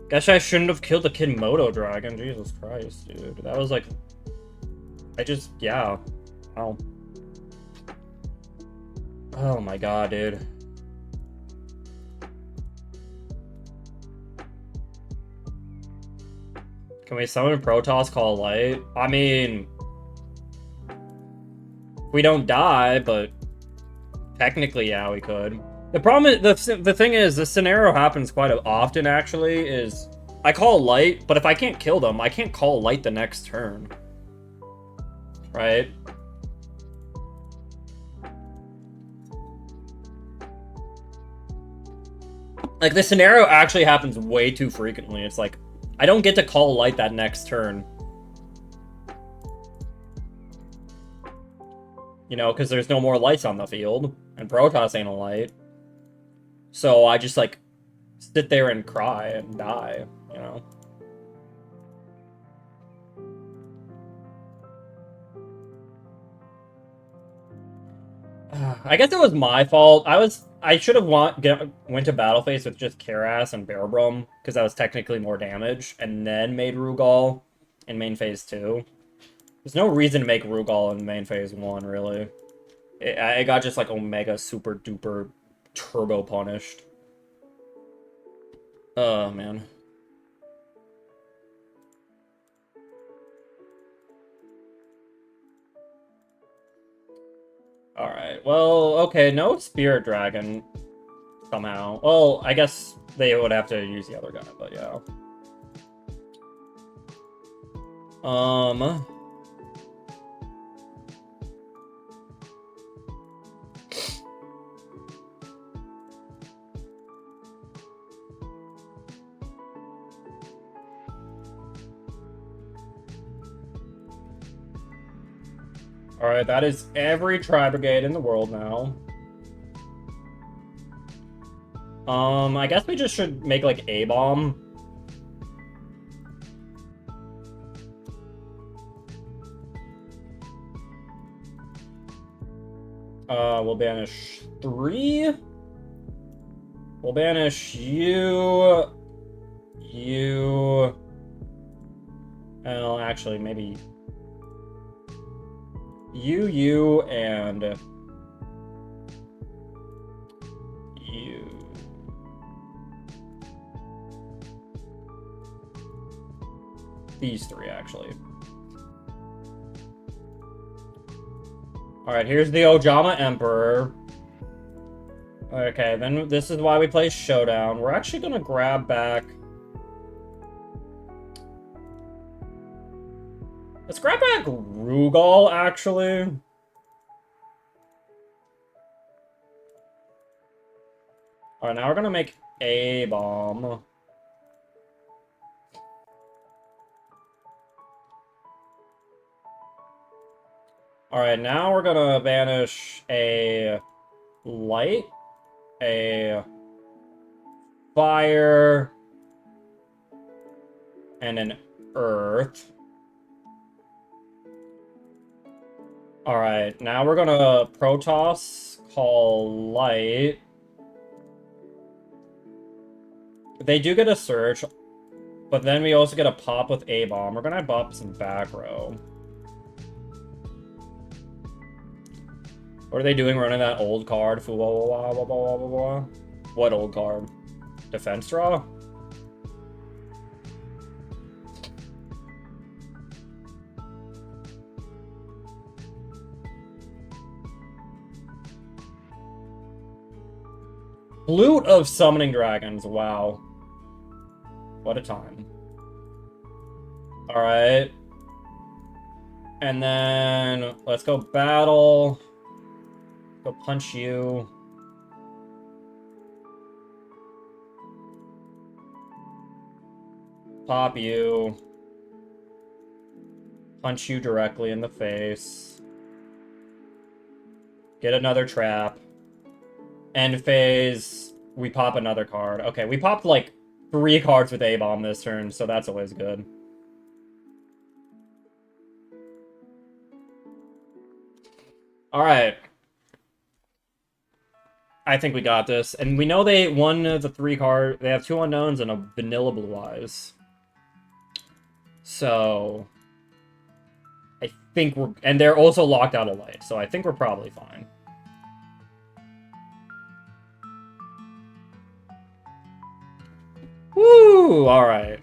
Guess I shouldn't have killed the Kidmodo dragon. Jesus Christ, dude. That was like... yeah. Wow. Oh my god, dude. Can we summon Protoss, call light? I mean... we don't die, but... technically, yeah, we could. The problem is, the thing is, this scenario happens quite often, actually, is... I call light, but if I can't kill them, I can't call light the next turn. Right? Like, this scenario actually happens way too frequently. It's like, I don't get to call light that next turn. You know, because there's no more lights on the field, and Protoss ain't a light. So I just, like, sit there and cry and die, you know? I guess it was my fault. I was I should have went to battle phase with just Karass and Bearbrum, because that was technically more damage, and then made Rugal in main phase 2. There's no reason to make Rugal in main phase 1, really. It got just, like, Omega super duper turbo punished. Oh, man. Alright, well, okay, no Spirit Dragon, somehow. Well, I guess they would have to use the other guy, but yeah. Alright, that is every Tri-brigade in the world now. I guess we just should make, like, A-bomb. We'll banish 3. We'll banish you. You. Well, actually, maybe... You, and... you. These 3, actually. Alright, here's the Ojama Emperor. Okay, then this is why we play Showdown. We're actually gonna grab back... Let's grab back Rugal, actually. Alright, now we're gonna make A-bomb. Alright, now we're gonna banish a light, a fire, and an earth. Alright, now we're gonna Protoss, call light. They do get a surge, but then we also get a pop with A-bomb. We're gonna bop some back row. What are they doing running that old card? What old card? Defense draw? Flute of Summoning Dragons, wow. What a time. Alright. And then, let's go battle. Go punch you. Pop you. Punch you directly in the face. Get another trap. End phase. We pop another card. Okay, we popped like 3 cards with A-bomb this turn, so that's always good. Alright. I think we got this. And we know they won the 3 card. They have 2 unknowns and a vanilla Blue Eyes. So I think we're... And they're also locked out of light, so I think we're probably fine. Woo! Alright.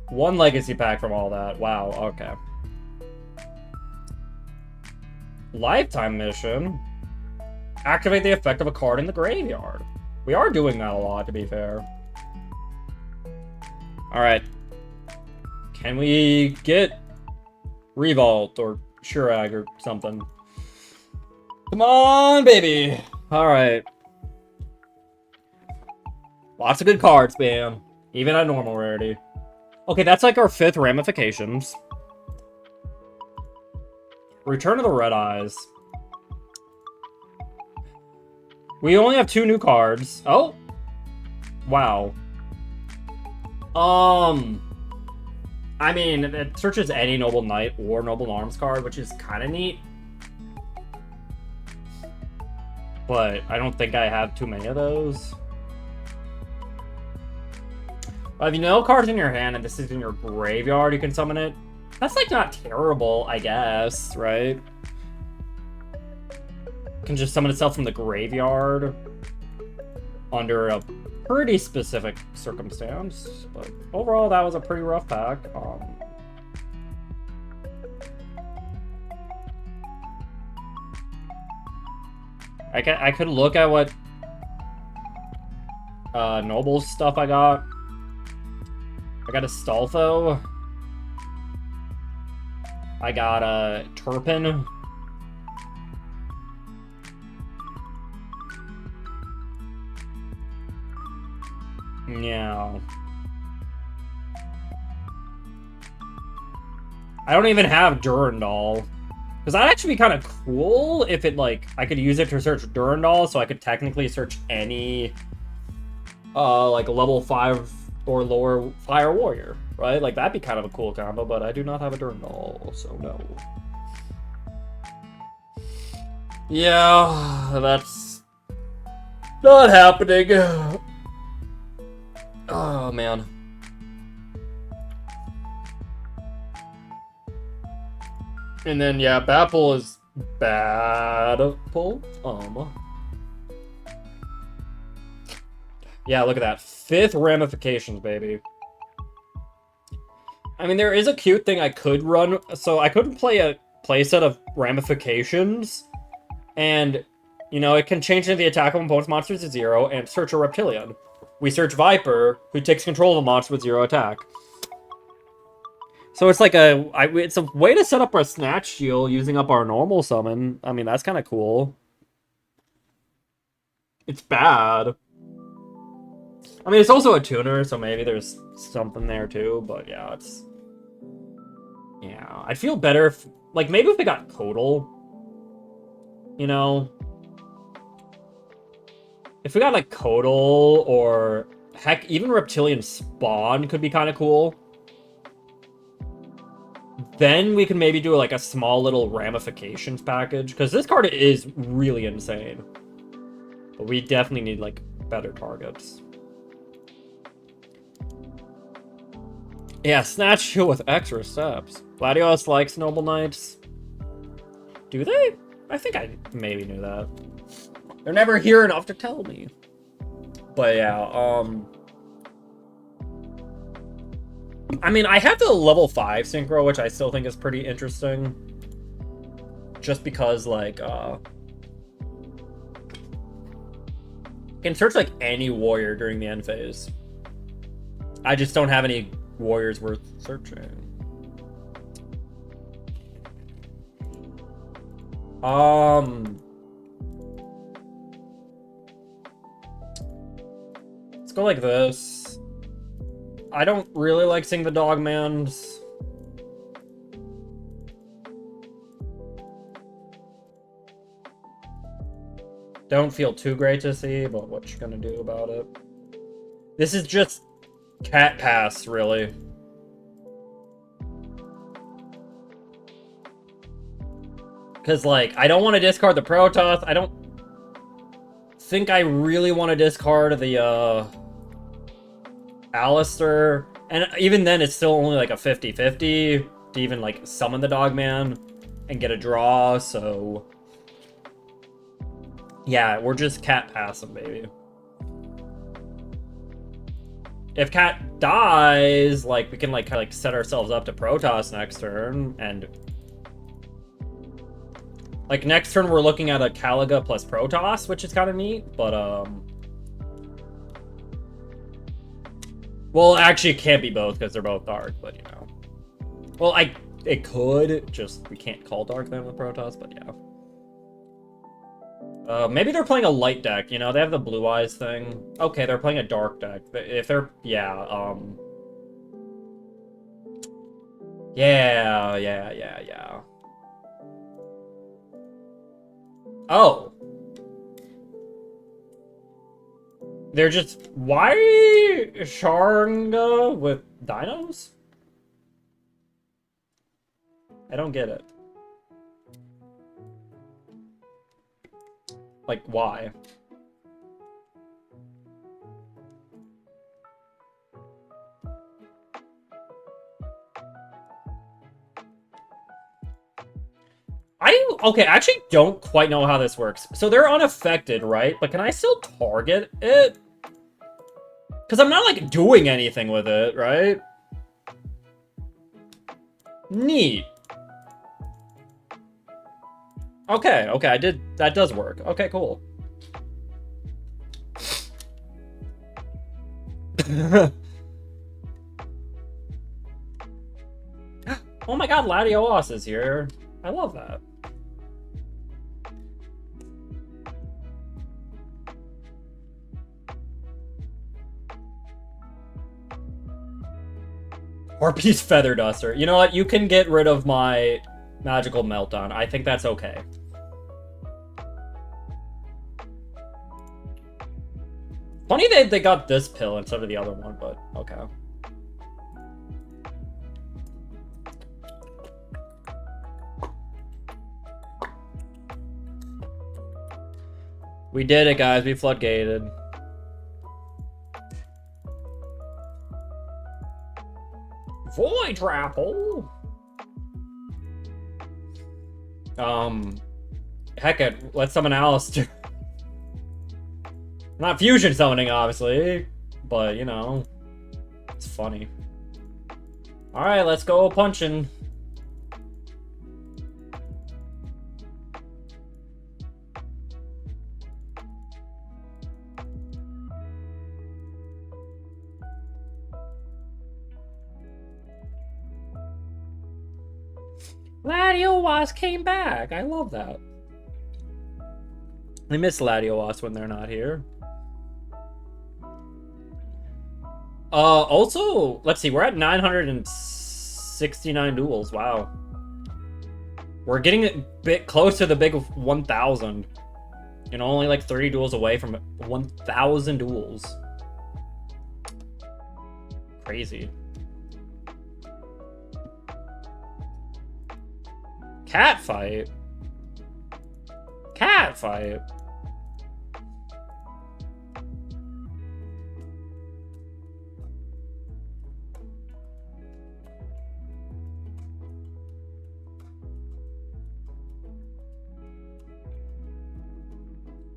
One legacy pack from all that. Wow, okay. Lifetime mission. Activate the effect of a card in the graveyard. We are doing that a lot, to be fair. Alright. Can we get Revolt or Shurag or something? Come on, baby! Alright. Lots of good cards, man. Even at normal rarity. Okay, that's like our 5th Ramifications. Return of the Red Eyes. We only have 2 new cards. Oh! Wow. I mean, it searches any Noble Knight or Noble Arms card, which is kind of neat. But I don't think I have too many of those. But if you know cards in your hand and this is in your graveyard, you can summon it. That's, like, not terrible, I guess, right? It can just summon itself from the graveyard under a pretty specific circumstance. But overall, that was a pretty rough pack. I could look at what Noble stuff I got. I got a Stolfo. I got a Turpin. Yeah. I don't even have Durandal. Because that'd actually be kind of cool if it, like, I could use it to search Durandal, so I could technically search any, like, level 5 or lower Fire Warrior, right? Like, that'd be kind of a cool combo, but I do not have a Durandal, so no. Yeah, that's not happening. Oh, man. And then, yeah, Bapple is bad pull. Yeah, look at that. 5th Ramifications, baby. I mean, there is a cute thing I could run. So I could play a playset of Ramifications. And, you know, it can change into the attack of opponent's monster to 0 and search a Reptilian. We search Viper, who takes control of a monster with 0 attack. So it's like it's a way to set up our Snatch Shield using up our normal summon. I mean, that's kind of cool. It's bad. I mean, it's also a tuner, so maybe there's something there too, but yeah, it's... Yeah, I'd feel better if... Like, maybe if we got Codal. You know? If we got, like, Codal, or... Heck, even Reptilian Spawn could be kind of cool. Then we can maybe do, like, a small little Ramifications package, because this card is really insane. But we definitely need, like, better targets. Yeah, Snatch Shield with extra steps. Gladios likes Noble Knights. Do they? I think I maybe knew that. They're never here enough to tell me. But yeah, I mean, I have the level 5 Synchro, which I still think is pretty interesting. Just because, like, you can search, like, any warrior during the end phase. I just don't have any warriors worth searching. Let's go like this. I don't really like seeing the Dogmans. Don't feel too great to see, but what you gonna do about it? This is just cat pass, really. Because, like, I don't want to discard the Protoss. I don't think I really want to discard the, Alistair. And even then, it's still only, like, a 50-50 to even, like, summon the Dogman and get a draw, so... Yeah, we're just cat passing, baby. If Cat dies, like, we can, like, kind of, like, set ourselves up to Protoss next turn, and... Like, next turn we're looking at a Caliga plus Protoss, which is kind of neat, but, well, actually, it can't be both, because they're both dark, but, you know. Well, it could, just, we can't call dark then with Protoss, but yeah. Maybe they're playing a light deck, you know, they have the Blue Eyes thing. Okay, they're playing a dark deck. If they're, yeah, yeah. Oh. They're just... Why Sharnga with dinos? I don't get it. Like, why? Okay, I actually don't quite know how this works. So they're unaffected, right? But can I still target it? Because I'm not, like, doing anything with it, right? Neat. Okay, that does work. Okay, cool. Oh my god, Latios is here. I love that. Harpy's Feather Duster. You know what? You can get rid of my Magical Meltdown. I think that's okay. Funny they got this pill instead of the other one, but okay. We did it, guys. We floodgated. Void Trapple! Heck it, let someone else do. Not fusion summoning, obviously, but, you know, it's funny. Alright, let's go punching. Latios came back. I love that. I miss Latios when they're not here. Also, let's see, we're at 969 duels. Wow. We're getting a bit close to the big 1,000. You know, only like 30 duels away from 1,000 duels. Crazy. Cat fight? Cat fight?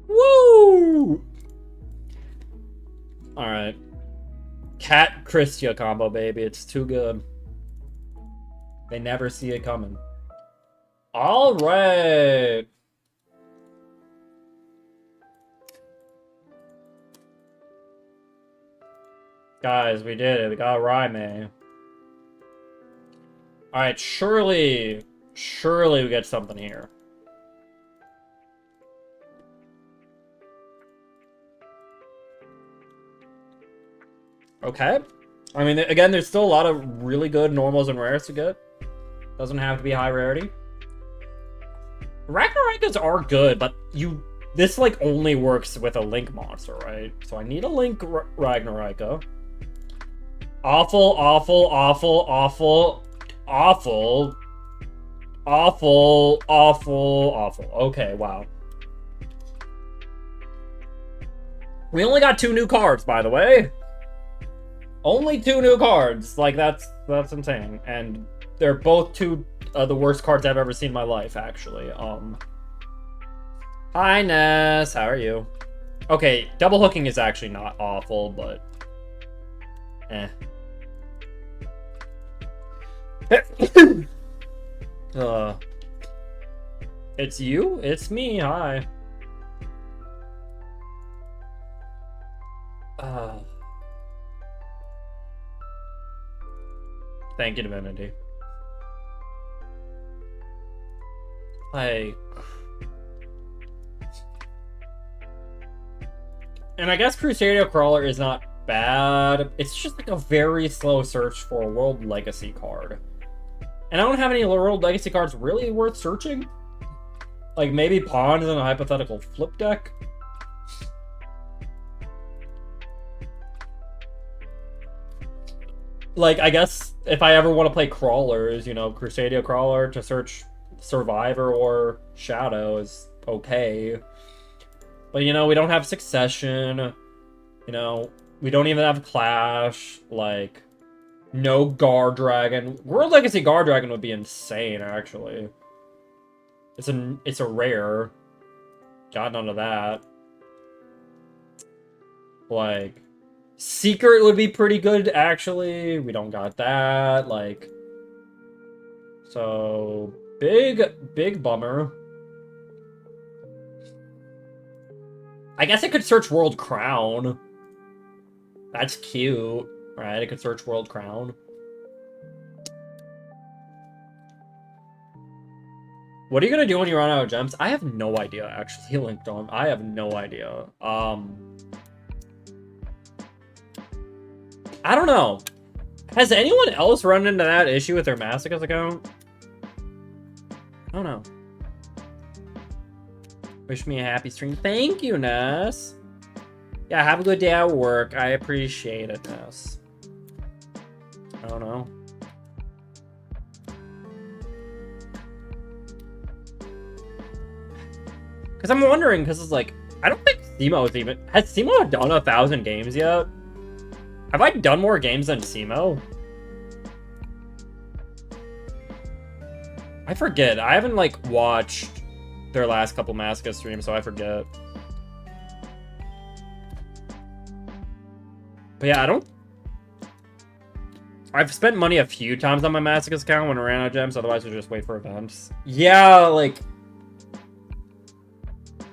Woo! Alright. Cat Christia combo, baby. It's too good. They never see it coming. Alright. Guys, we did it. We got Raime. Alright, surely we get something here. Okay. I mean, again, there's still a lot of really good normals and rares to get. Doesn't have to be high rarity. Ragnarokers are good, but this like only works with a Link monster, right? So I need a Link Ragnarok. Awful, awful, awful, awful, awful, awful, awful, awful. Okay, wow. We only got 2 new cards, by the way. Only 2 new cards. Like, that's insane. And they're both 2 of the worst cards I've ever seen in my life, actually. Hi, Ness. How are you? Okay, double hooking is actually not awful, but... eh. It's you? It's me. Hi. Thank you, Divinity. Like... and I guess Crusader Crawler is not bad. It's just like a very slow search for a World Legacy card. And I don't have any World Legacy cards really worth searching. Like maybe Pawns in a hypothetical flip deck. Like, I guess if I ever want to play crawlers, you know, Crusadia Crawler to search Survivor or Shadow is okay. But, you know, we don't have Succession. You know, we don't even have Clash. Like, no Guard Dragon. World Legacy Guard Dragon would be insane, actually. It's a rare. Got none of that. Like, Secret would be pretty good, actually. We don't got that. Like, so big bummer. I guess I could search World Crown. That's cute, right? I could search World Crown. What are you gonna do when you run out of gems? I have no idea, actually, Linkdom. I have no idea. I don't know. Has anyone else run into that issue with their Massochist account? I don't know. Wish me a happy stream. Thank you, Ness. Yeah, have a good day at work. I appreciate it, Ness. I don't know. Because I'm wondering, because it's like, I don't think Simo's even... Has Simo done 1,000 games yet? Have I done more games than Simo? I forget. I haven't, like, watched their last couple Masca streams, so I forget. But yeah, I don't... I've spent money a few times on my Masocist account when I ran out of gems, otherwise we'll just wait for events. Yeah, like...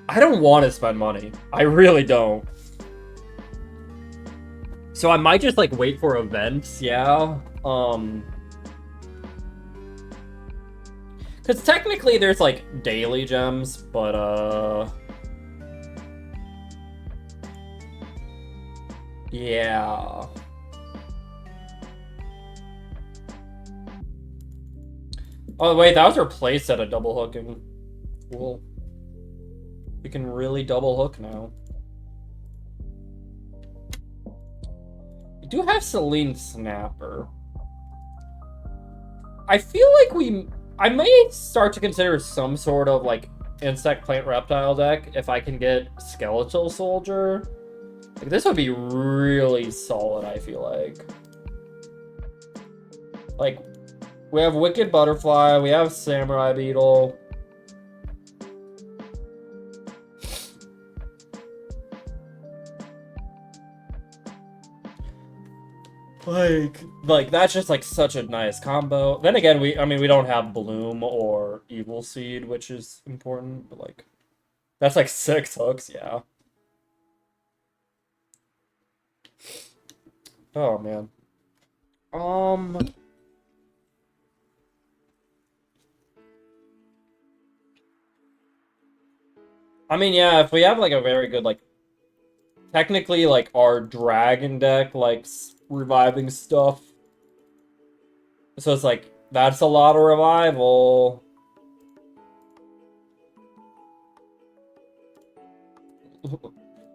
I don't want to spend money. I really don't. So I might just, like, wait for events, yeah. Because technically there's, like, daily gems, but, yeah. Oh, wait, that was replaced at a double hooking. Cool. We can really double hook now. We do have Celine Snapper. I feel like I may start to consider some sort of, like, insect, plant, reptile deck if I can get Skeletal Soldier. Like, this would be really solid, I feel like. Like, we have Wicked Butterfly, we have Samurai Beetle. Like that's just like such a nice combo. Then again, we don't have Bloom or Evil Seed, which is important, but like that's like 6 hooks, yeah. Oh man. I mean, yeah, if we have like a very good like technically like our dragon deck likes reviving stuff. So it's like that's a lot of revival.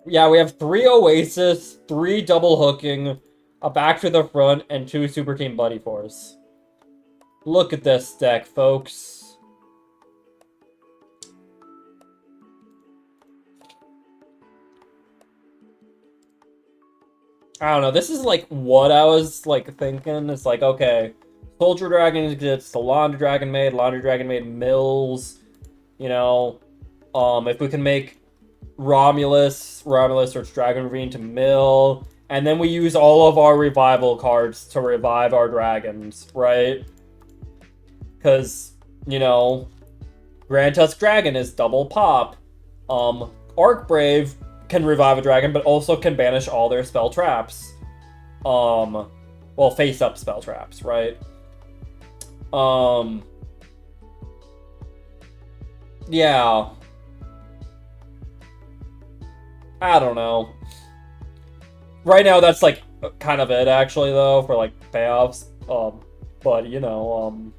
Yeah, we have 3 Oasis, 3 double hooking, a back to the front, and 2 Super Team Buddy Force. Look at this deck, folks. I don't know, this is like what I was like thinking. It's like, okay, Soldier Dragon exists, the Laundry Dragon Maid Mills, you know, if we can make Romulus or Dragon Ravine to mill, and then we use all of our revival cards to revive our dragons, right? Because, you know, Grand Tusk Dragon is double pop. Arcbrave can revive a dragon, but also can banish all their spell traps. Well, face-up spell traps, right? Yeah. I don't know. Right now, that's, like, kind of it, actually, though, for, like, payoffs. But, you know,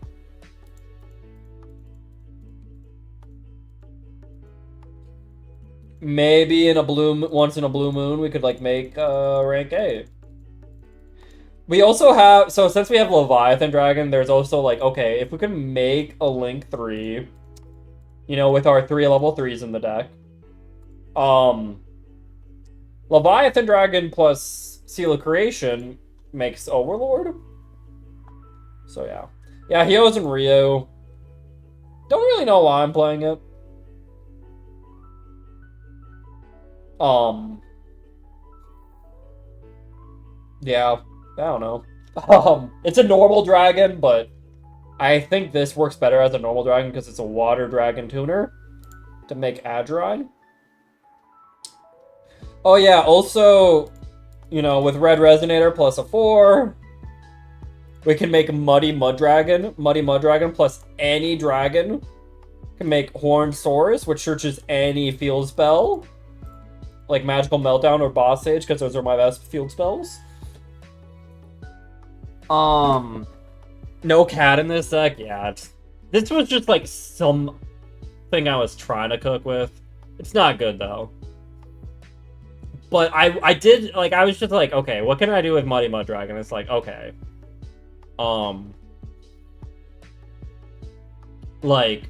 maybe once in a blue moon, we could, like, make, rank 8. We also have, so since we have Leviathan Dragon, there's also like, okay, if we can make a Link 3, you know, with our 3 level 3s in the deck, Leviathan Dragon plus Seal of Creation makes Overlord. So yeah. Yeah, Hio's and Rio. Don't really know why I'm playing it. Yeah, I don't know. It's a normal dragon, but I think this works better as a normal dragon because it's a water dragon tuner to make Adride. Oh yeah, also, you know, with Red Resonator plus a 4, we can make Muddy Mud Dragon. Muddy Mud Dragon plus any dragon. Can make Horned Saurus, which searches any field spell. Like Magical Meltdown or Boss Sage, because those are my best field spells. No cat in this deck? Yeah. This was just like something I was trying to cook with. It's not good though. But I did, like, I was just like, okay, what can I do with Muddy Mud Dragon? It's like, okay. Like,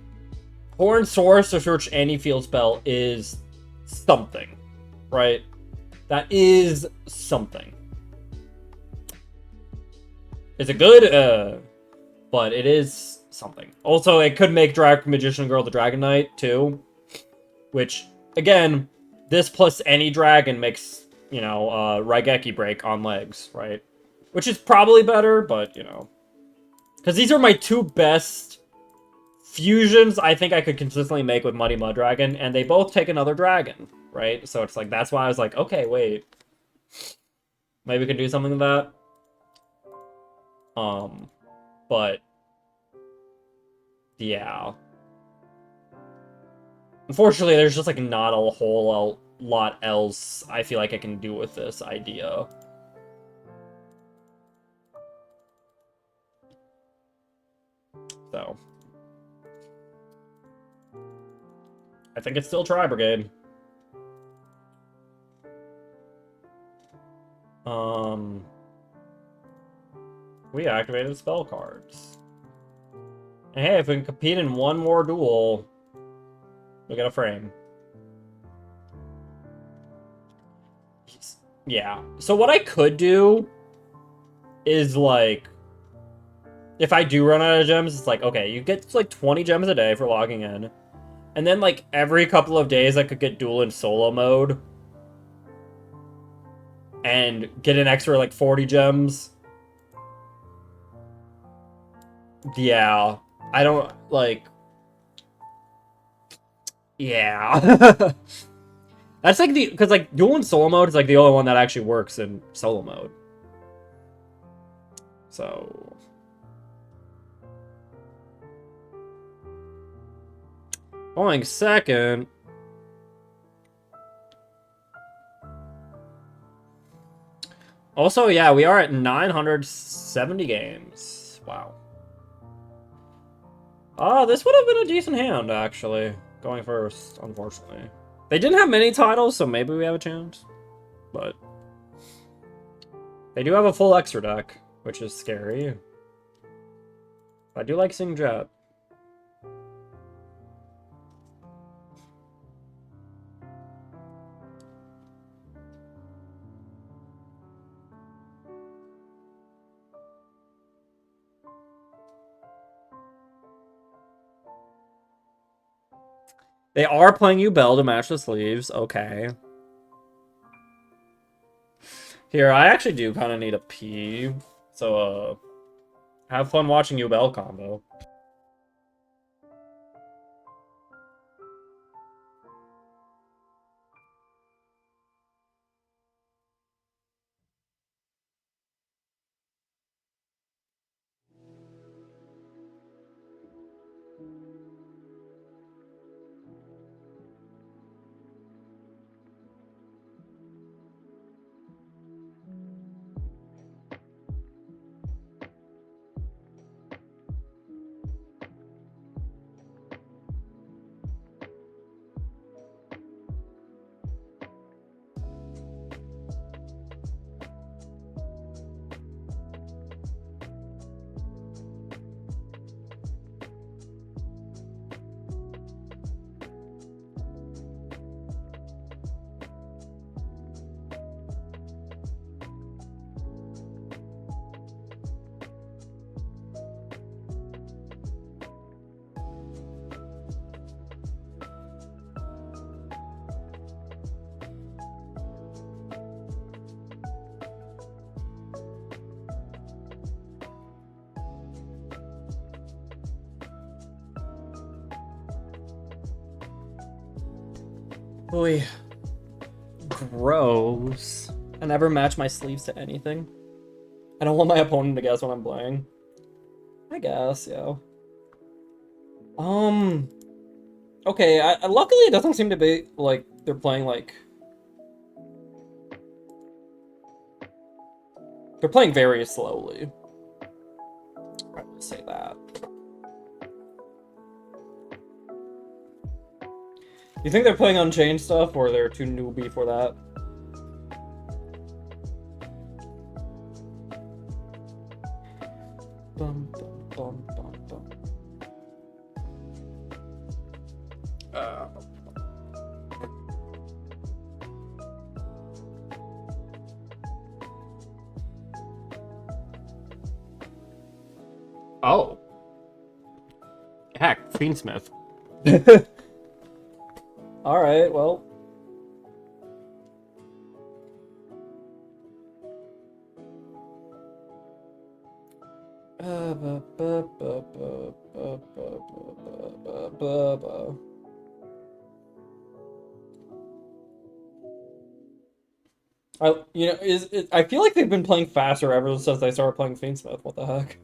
Horned Source to search any field spell is something, right? That is something. Is it good? But it is something. Also, it could make Drag Magician Girl the Dragon Knight, too. Which, again, this plus any dragon makes, you know, Raigeki break on legs, right? Which is probably better, but, you know. Because these are my 2 best fusions I think I could consistently make with Muddy Mud Dragon, and they both take another dragon, right? So it's like, that's why I was like, okay, wait. Maybe we can do something with that. But yeah. Unfortunately, there's just like not a whole lot else I feel like I can do with this idea. So I think it's still Tri-Brigade. We activated spell cards. And hey, if we can compete in one more duel, we get a frame. Yeah. So what I could do is, like, if I do run out of gems, it's like, okay, you get like 20 gems a day for logging in. And then, like, every couple of days I could get duel in solo mode. And get an extra, like, 40 gems. Yeah. I don't, like... Yeah. That's, like, the... Because, like, duel in solo mode is, like, the only one that actually works in solo mode. So... Going second... Also, yeah, we are at 970 games. Wow. This would have been a decent hand, actually. Going first, unfortunately. They didn't have many titles, so maybe we have a chance. But... they do have a full extra deck, which is scary. I do like seeing Jet. They are playing Yubel to match the sleeves. Okay. Here, I actually do kind of need a pee. So, have fun watching Yubel combo. Boy. Gross. I never match my sleeves to anything. I don't want my opponent to guess what I'm playing. I guess, yeah. Okay, luckily it doesn't seem to be, like, they're playing, like... They're playing very slowly. I would say that. You think they're playing Unchained stuff, or they're too newbie for that? Bum, bum, bum, bum, bum. Oh. Heck, Fiendsmith. Alright, well. I feel like they've been playing faster ever since they started playing Fiendsmith. What the heck?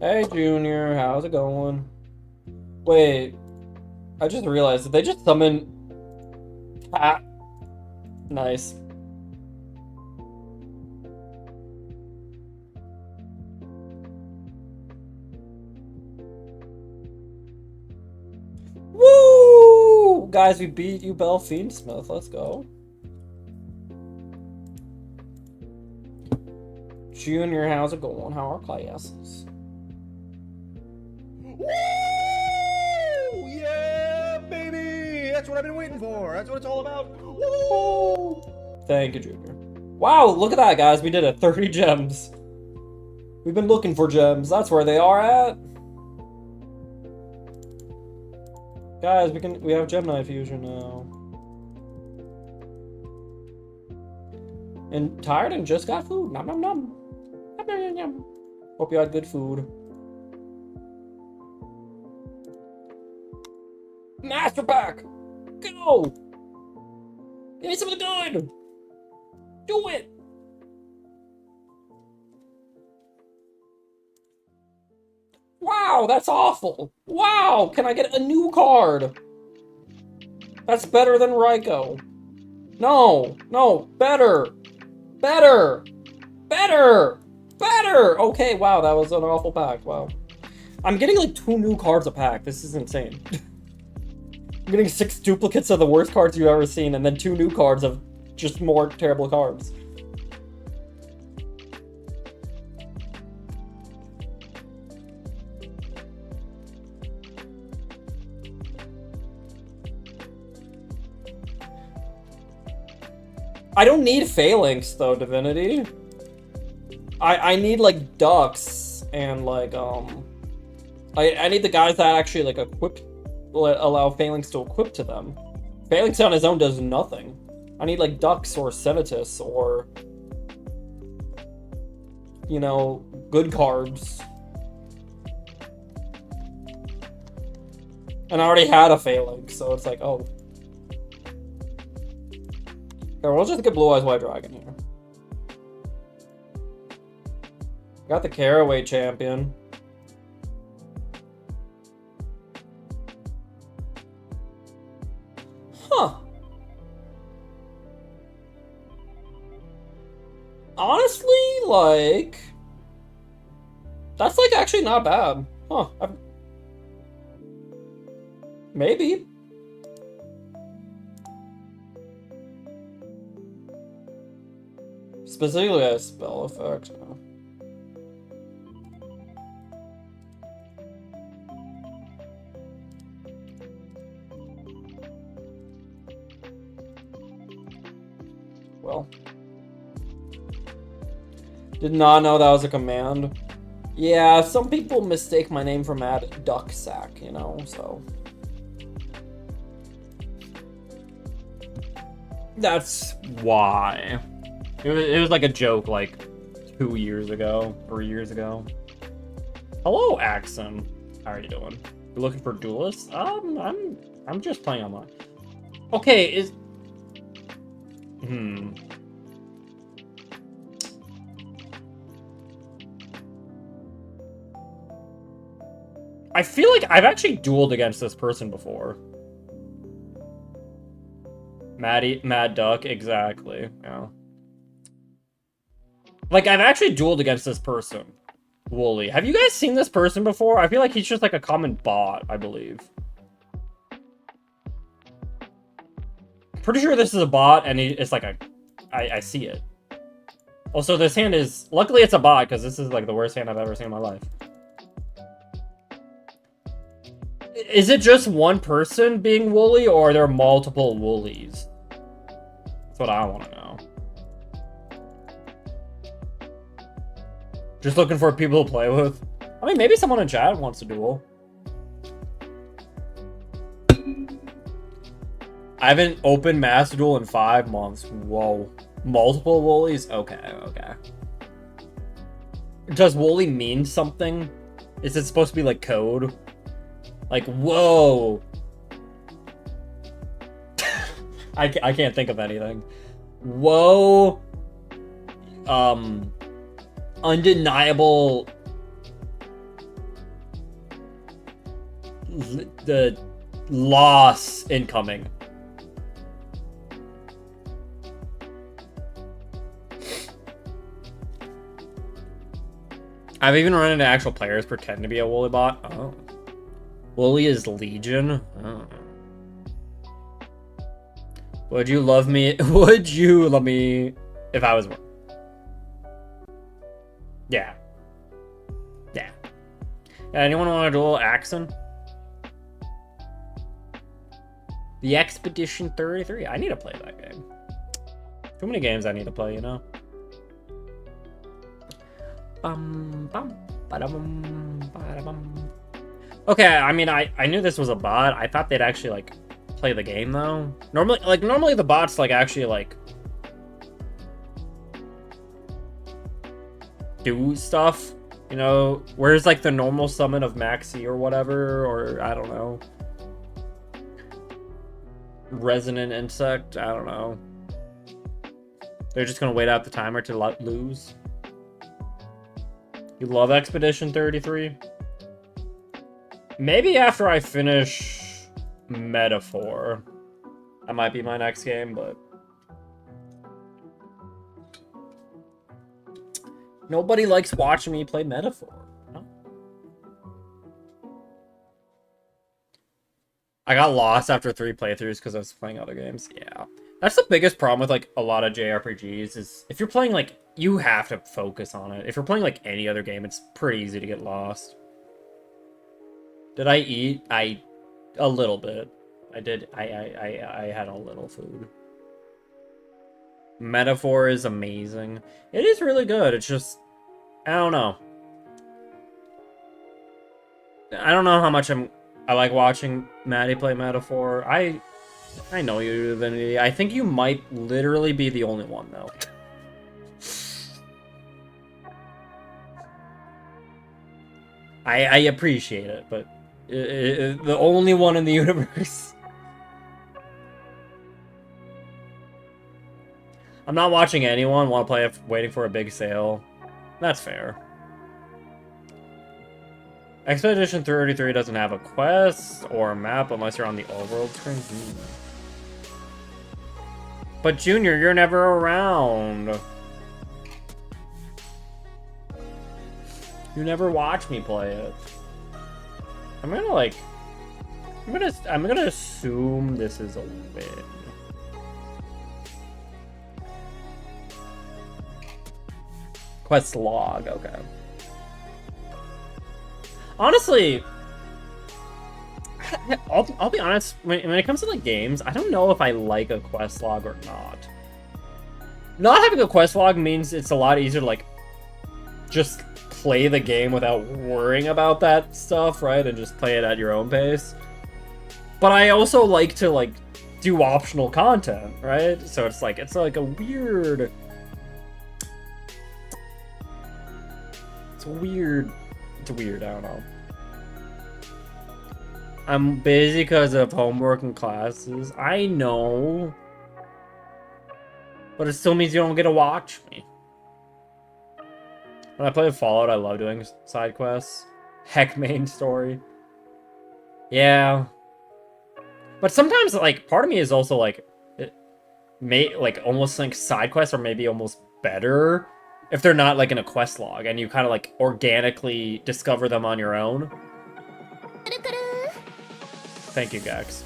Hey, Junior, how's it going? Wait, I just realized, did they just summon... Ah. Nice. Woo! Guys, we beat you, Bell Fiendsmith. Let's go. Junior, how's it going? How are classes? Woo! Yeah, baby! That's what I've been waiting for. That's what it's all about. Woo! Thank you, Junior. Wow, look at that, guys. We did it. 30 gems. We've been looking for gems. That's where they are at. Guys, we have Gemini fusion now. And tired and just got food. Nom nom nom. Nom nom nom nom. Hope you had good food. Master Pack! Go! Give me some of the good! Do it! Wow, that's awful! Wow, can I get a new card? That's better than Raikou. No, no, better! Better! Better! Better! Okay, wow, that was an awful pack, wow. I'm getting like 2 new cards a pack, this is insane. I'm getting 6 duplicates of the worst cards you've ever seen, and then 2 new cards of just more terrible cards. I don't need Phalanx though, Divinity. I need like ducks and like I need the guys that actually like allow Phalanx to equip to them. Phalanx on his own does nothing. I need like ducks or Senatus or, you know, good cards. And I already had a Phalanx, so it's like, oh. Okay, we'll just get Blue Eyes White Dragon here. Got the Caraway champion. Huh. Honestly, like... That's, like, actually not bad. Huh. Maybe. Specifically a spell effect. Well. Did not know that was a command. Yeah, some people mistake my name for Mad Ducksack, you know, so. That's why. It was like a joke like 2 years ago, 3 years ago. Hello, Axon. How are you doing? You looking for duelists? I'm just playing online. Okay, is I feel like I've actually dueled against this person before. Mad Duck, exactly. Yeah. Like, I've actually dueled against this person. Wooly. Have you guys seen this person before? I feel like he's just like a common bot, I believe. Pretty sure this is a bot, and it's like a... I see it. Also, this hand is... Luckily, it's a bot, because this is like the worst hand I've ever seen in my life. Is it just one person being woolly, or are there multiple woolies? That's what I want to know. Just looking for people to play with. I mean, maybe someone in chat wants to duel. I haven't opened Master Duel in 5 months. Whoa. Multiple woolies? Okay, okay. Does woolly mean something? Is it supposed to be like code? Like, whoa. I can't think of anything. Whoa. Undeniable. The loss incoming. I've even run into actual players pretend to be a woolly bot. Oh. Woolly is Legion? Oh. Would you love me? Would you love me if I was... Yeah. Yeah. Anyone want to duel Axon? The Expedition 33. I need to play that game. Too many games I need to play, you know? Okay, I mean, I knew this was a bot. I thought they'd actually, like, play the game, though. Normally the bots, like, actually, like, do stuff, you know? Where's, like, the normal summon of Maxi or whatever, or, I don't know. Resonant Insect, I don't know. They're just gonna wait out the timer to lose. You love Expedition 33? Maybe after I finish Metaphor. That might be my next game, but... Nobody likes watching me play Metaphor. No? I got lost after 3 playthroughs because I was playing other games. Yeah. That's the biggest problem with, like, a lot of JRPGs is if you're playing, like, you have to focus on it. If you're playing, like, any other game, it's pretty easy to get lost. Did I eat? A little bit. I did. I had a little food. Metaphor is amazing. It is really good. It's just, I don't know. I don't know how much I like watching Maddie play Metaphor. I know you, Divinity. I think you might literally be the only one, though. I appreciate it, but the only one in the universe. I'm not watching anyone want to play it waiting for a big sale. That's fair. Expedition 33 doesn't have a quest or a map unless you're on the overworld screen. But Junior, you're never around. You never watch me play it. I'm gonna assume this is a win. Quest log, okay. Honestly, I'll be honest, when it comes to like games, I don't know if I like a quest log or not. Not having a quest log means it's a lot easier to like just play the game without worrying about that stuff, right? And just play it at your own pace. But I also like to, like, do optional content, right? So it's like a weird... It's weird, I don't know. I'm busy because of homework and classes. I know. But it still means you don't get to watch me. When I play Fallout, I love doing side quests. Heck, main story. Yeah. But sometimes, like, part of me is also, like, almost think side quests are maybe almost better if they're not, like, in a quest log, and you kind of, like, organically discover them on your own. Thank you, Gex.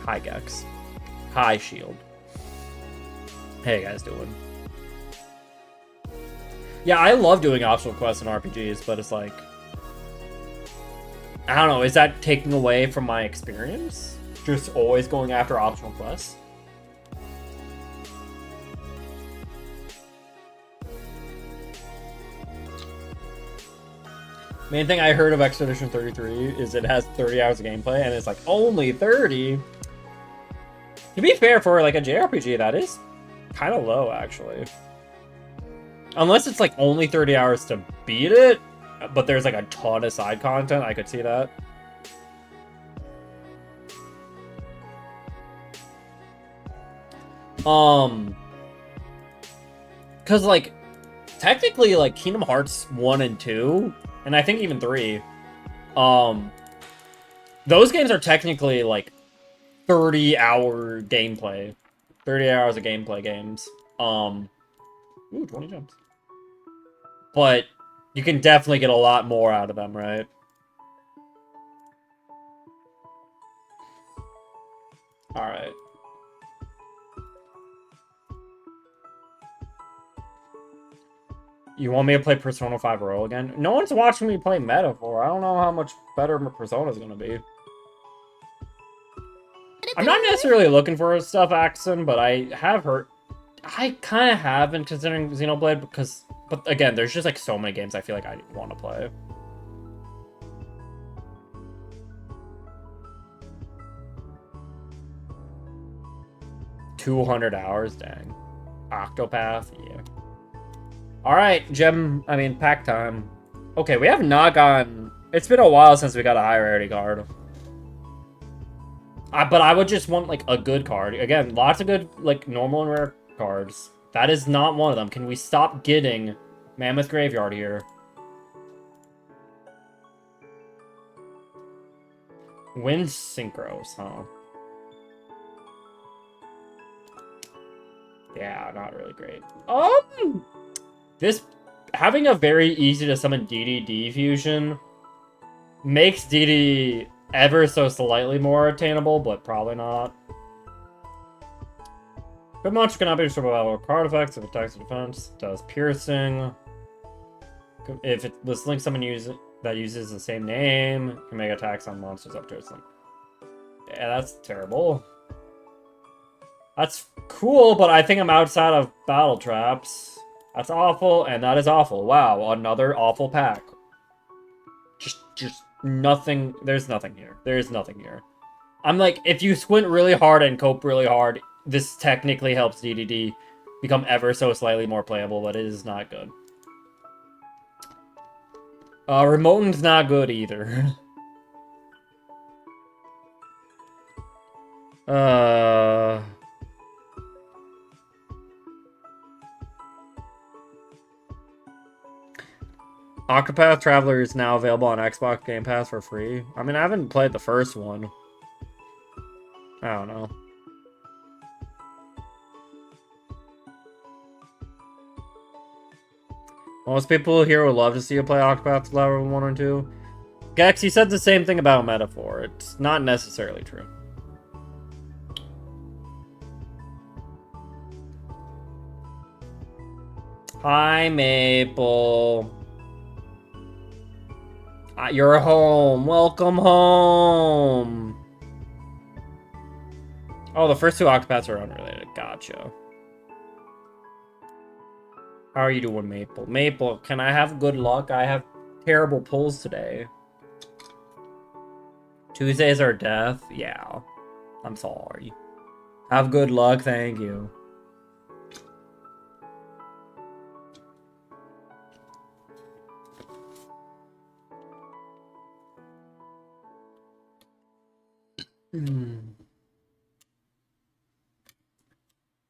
Hi, Gex. Hi, Shield. How you guys doing? Yeah, I love doing optional quests in RPGs, but it's like... I don't know, is that taking away from my experience? Just always going after optional quests? Main thing I heard of Expedition 33 is it has 30 hours of gameplay, and it's like, only 30? To be fair, for like a JRPG, that is kind of low, actually. Unless it's like only 30 hours to beat it, but there's like a ton of side content, I could see that. Cause like, technically like Kingdom Hearts 1 and 2, and I think even 3, those games are technically like 30-hour gameplay. 30 hours of gameplay games. Ooh, 20 jumps. But you can definitely get a lot more out of them, right? Alright. You want me to play Persona 5 Royal again? No one's watching me play Metaphor. I don't know how much better Persona's gonna be. I'm not necessarily looking for stuff, Axon, but I have heard... I kind of have been considering Xenoblade because... But again, there's just like so many games I feel like I want to play. $200 hours, dang. Octopath, yeah. Alright, pack time. Okay, we have not gotten... It's been a while since we got a high rarity card. But I would just want, like, a good card. Again, lots of good, like, normal and rare cards. That is not one of them. Can we stop getting Mammoth Graveyard here? Wind Synchros, huh? Yeah, not really great. This... Having a very easy to summon DDD fusion makes DD ever so slightly more attainable, but probably not. Good monster cannot be destroyed by card effects if attacks or defense. Does piercing. If it was linked someone that uses the same name, can make attacks on monsters up to its limit. Yeah, that's terrible. That's cool, but I think I'm outside of battle traps. That's awful, and that is awful. Wow, another awful pack. Just nothing. There's nothing here. There's nothing here. I'm like, if you squint really hard and cope really hard, this technically helps DDD become ever so slightly more playable, but it is not good. Remoten's not good either. Octopath Traveler is now available on Xbox Game Pass for free. I mean, I haven't played the first one. I don't know. Most people here would love to see you play Octopath Traveler 1 or 2. Gex, you said the same thing about Metaphor. It's not necessarily true. Hi, Maple. You're home. Welcome home. Oh, the first two Octopaths are unrelated. Gotcha. How are you doing, Maple? Maple, can I have good luck? I have terrible pulls today. Tuesdays are death? Yeah. I'm sorry. Have good luck, thank you.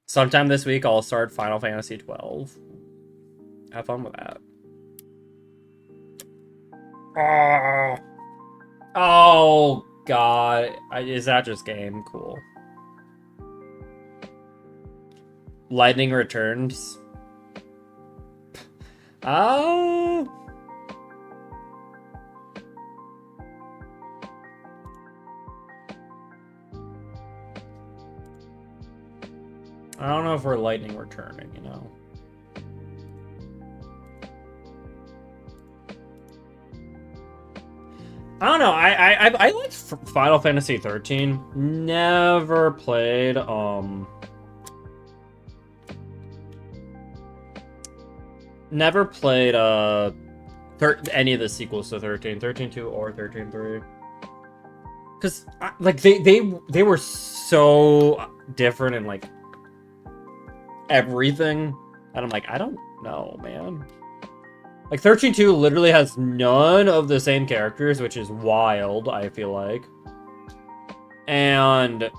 Sometime this week, I'll start Final Fantasy 12. Have fun with that. Oh, God. Is that just game? Cool. Lightning Returns. Oh. I don't know if we're lightning returning, you know. I don't know. I liked Final Fantasy 13. Never played never played any of the sequels to 13, 13.2 or 13.3. Cuz like they were so different in like everything, and I'm like, I don't know, man. Like 13.2 literally has none of the same characters, which is wild, I feel like. And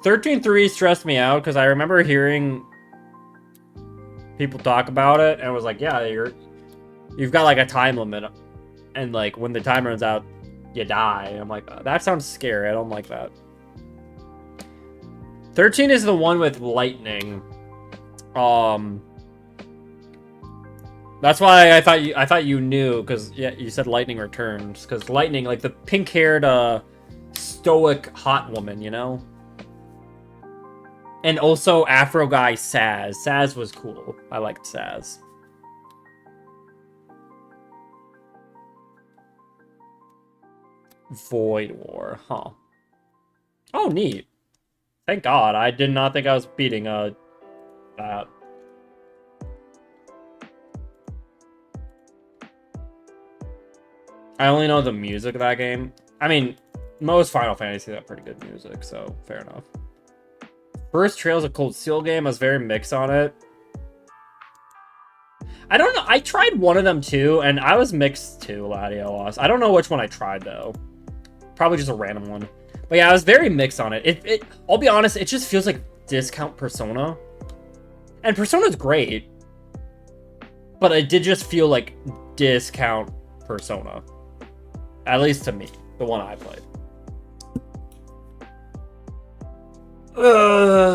13.3 stressed me out because I remember hearing people talk about it and was like, yeah, you've got like a time limit, and like when the time runs out, you die. I'm like, that sounds scary. I don't like that. 13 is the one with lightning. That's why I thought you knew, because yeah, you said lightning returns, because lightning, like the pink-haired stoic hot woman, you know. And also Afro guy Saz. Saz was cool. I liked Saz. Void War, huh? Oh, neat. Thank God. I did not think I was beating that. I only know the music of that game. I mean, most Final Fantasy have pretty good music, so fair enough. First Trails of Cold Steel game, I was very mixed on it. I don't know. I tried one of them too, and I was mixed too, Latios. I don't know which one I tried though. Probably just a random one. But yeah, I was very mixed on it. I'll be honest, it just feels like discount Persona. And Persona's great. But it did just feel like discount Persona. At least to me, the one I played.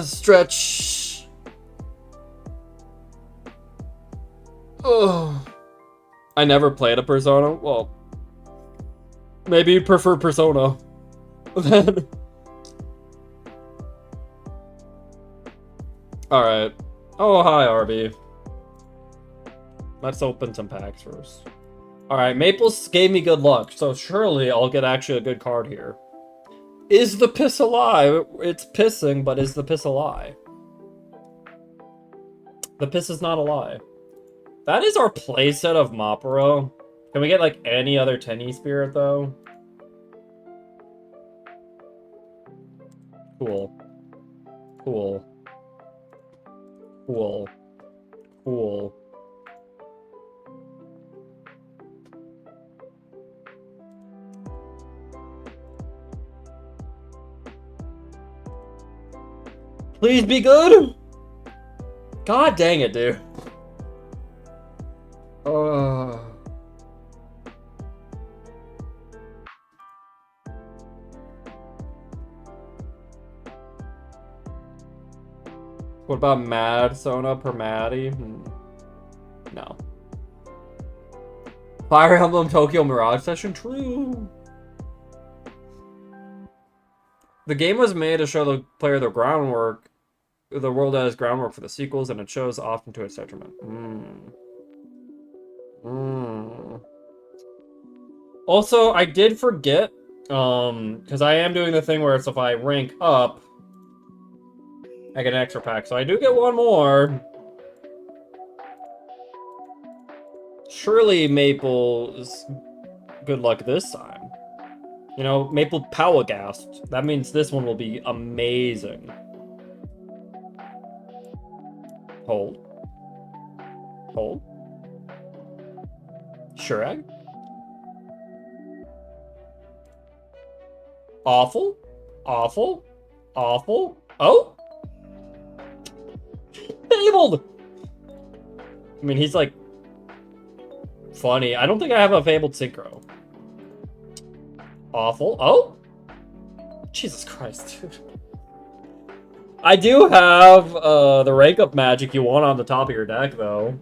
Stretch. Oh. I never played a Persona. Well, maybe you prefer Persona. Then. Alright. Oh, hi, RB. Let's open some packs first. Alright, Maples gave me good luck, so surely I'll get actually a good card here. Is the piss a lie? It's pissing, but is the piss a lie? The piss is not a lie. That is our playset of Mapuro. Can we get, like, any other Tenny Spirit, though? Cool. Cool. Cool. Cool. Please be good! God dang it, dude. What about Mad Sona per Maddie? No. Fire Emblem Tokyo Mirage Session? True. The game was made to show the player the groundwork. The world has groundwork for the sequels, and it shows often to its detriment. Also, I did forget, because I am doing the thing where it's if I rank up, I get an extra pack, so I do get one more. Surely Maple's good luck this time. You know, Maple Power Gas. That means this one will be amazing. Hold. Hold. Sure egg. Awful. Awful. Awful. Oh! Fabled! I mean, he's like... funny. I don't think I have a Fabled Synchro. Awful. Oh! Jesus Christ, dude. I do have the rank up magic you want on the top of your deck, though.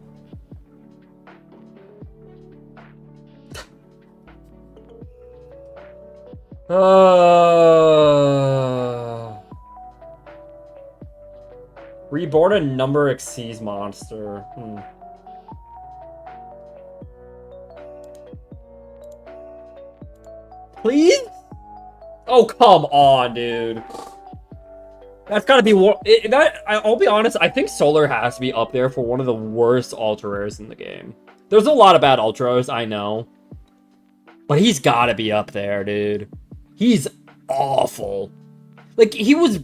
Reborn a number exceeds monster. Please? Oh, come on, dude. That's gotta be one. I'll be honest, I think Solar has to be up there for one of the worst ultra rares in the game. There's a lot of bad ultras, I know. But he's gotta be up there, dude. He's awful. Like, he was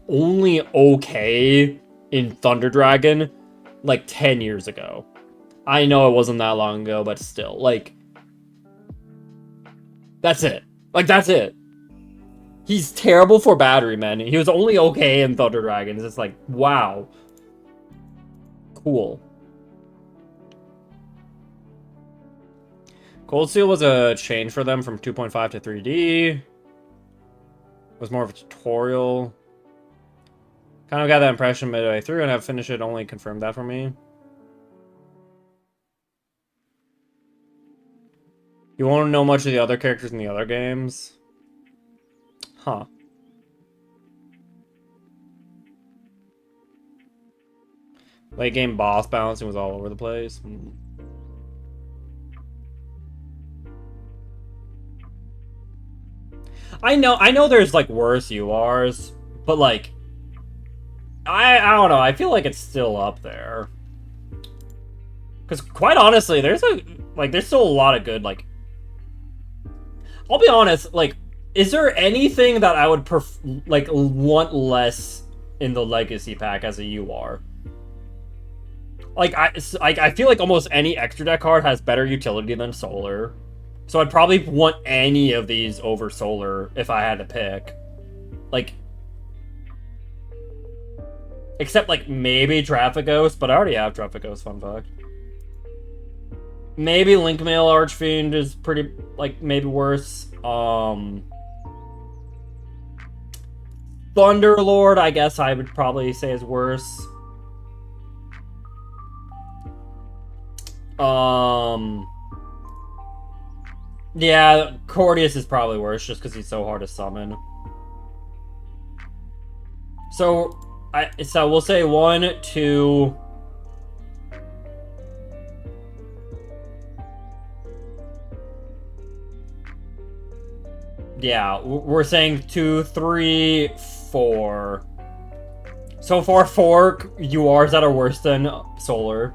only okay in Thunder Dragon, like, 10 years ago. I know it wasn't that long ago, but still, like... That's it. Like, that's it. He's terrible for battery, man. He was only okay in Thunder Dragons. It's like, wow. Cool. Cold Steel was a change for them from 2.5 to 3D. It was more of a tutorial. Kind of got that impression midway through, and have finished it only confirmed that for me. You won't know much of the other characters in the other games? Huh. Late game boss balancing was all over the place. I know there's like worse URs, but like I don't know, I feel like it's still up there. Cause quite honestly, there's still a lot of good, like, I'll be honest, like, is there anything that I would want less in the Legacy pack as a UR? Like, I feel like almost any extra deck card has better utility than Solar. So I'd probably want any of these over Solar if I had to pick. Like, except, like, maybe Traffic Ghost, but I already have Traffic Ghost, fun fact. Maybe Link Mail Archfiend is pretty, like, maybe worse. Thunderlord, I guess I would probably say is worse. Yeah, Cordius is probably worse just because he's so hard to summon. So we'll say 1, 2. Yeah, we're saying 2, 3, 4. So far, 4 URs that are worse than Solar.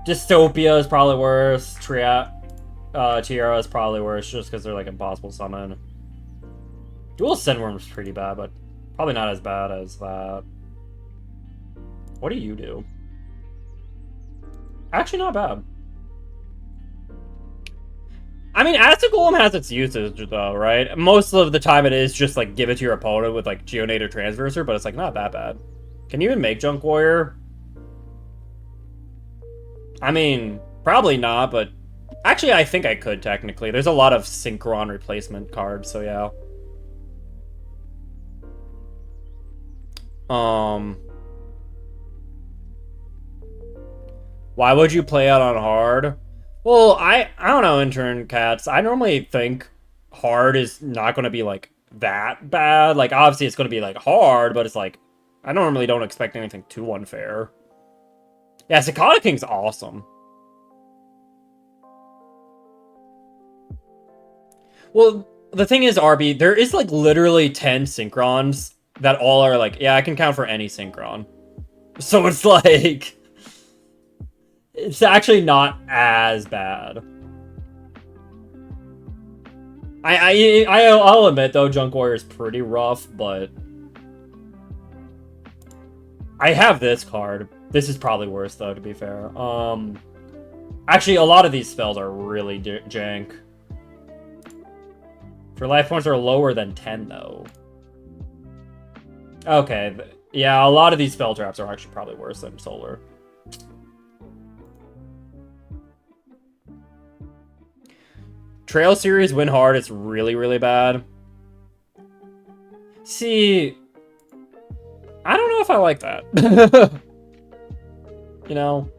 Dystopia is probably worse. Tiara is probably worse just because they're like impossible summon. Dual Sandworm's pretty bad, but probably not as bad as that. What do you do? Actually, not bad. I mean, Acid Golem has its uses, though, right? Most of the time it is just, like, give it to your opponent with, like, Geonator Transverser, but it's, like, not that bad. Can you even make Junk Warrior? I mean, probably not, but... Actually, I think I could, technically. There's a lot of Synchron replacement cards, so yeah. Why would you play out on hard? Well, I don't know, Intern Cats. I normally think hard is not going to be, like, that bad. Like, obviously it's going to be, like, hard, but it's, like, I normally don't expect anything too unfair. Yeah, Cicada King's awesome. Well, the thing is, RB, there is, like, literally 10 Synchrons that all are like, yeah, I can count for any synchron. So it's like, it's actually not as bad. I'll admit though, Junk Warrior is pretty rough, but I have this card. This is probably worse though, to be fair. Actually, a lot of these spells are really jank. For life points are lower than 10 though. Okay, yeah, a lot of these spell traps are actually probably worse than Solar. Trail series win hard, it's really, really bad. See, I don't know if I like that. You know?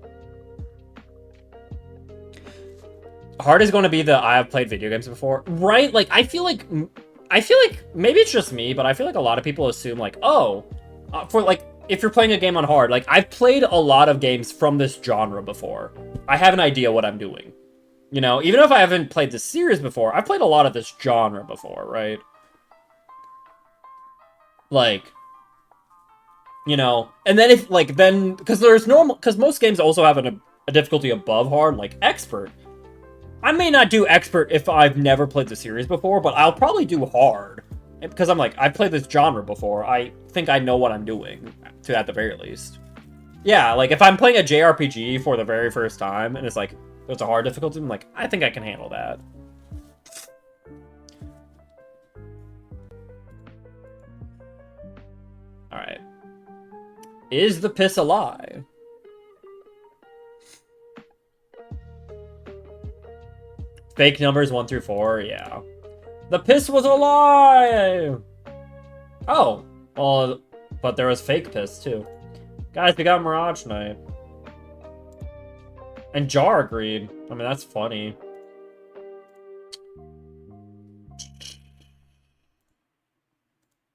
Hard is going to be the I have played video games before, right? Like, I feel like maybe it's just me, but I feel like a lot of people assume like, oh, for like, if you're playing a game on hard, like I've played a lot of games from this genre before. I have an idea what I'm doing. You know, even if I haven't played this series before, I've played a lot of this genre before, right? Like, you know, and then if like, then, because most games also have a difficulty above hard, like expert. I may not do expert if I've never played the series before, but I'll probably do hard. Because I'm like, I've played this genre before. I think I know what I'm doing, at the very least. Yeah, like, if I'm playing a JRPG for the very first time, and it's like, there's a hard difficulty, I'm like, I think I can handle that. Alright. Is the piss a lie? Fake numbers 1 through 4, yeah. The piss was a lie! Oh, well, but there was fake piss, too. Guys, we got Mirage Knight. And Jar agreed. I mean, that's funny.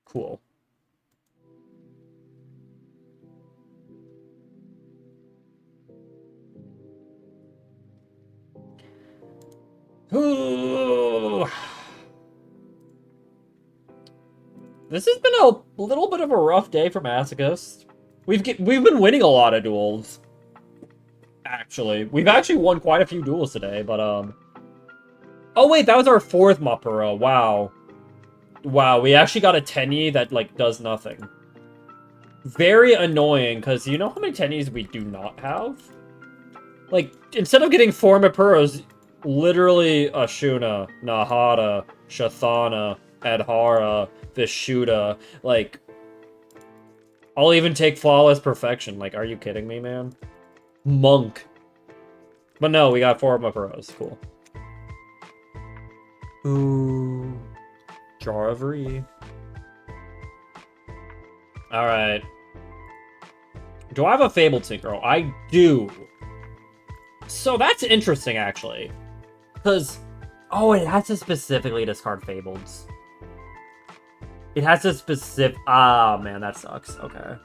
Cool. Ooh. This has been a little bit of a rough day for Mashochist. We've been winning a lot of duels. Actually, we've actually won quite a few duels today, but oh wait, that was our 4th Mapura. Wow. Wow, we actually got a Tenyi that like does nothing. Very annoying, because you know how many Tenyis we do not have? Like, instead of getting 4 Mapuras, literally Ashuna, Nahata, Shathana, Adhara, Vishuddha, like, I'll even take Flawless Perfection. Like, are you kidding me, man? Monk. But no, we got 4 Mapuras. Cool. Ooh. Jar of Re. Alright. Do I have a Fabled Synchro? I do. So that's interesting, actually. Because, oh, it has to specifically discard Fableds. It has to specific... Ah, man, that sucks. Okay.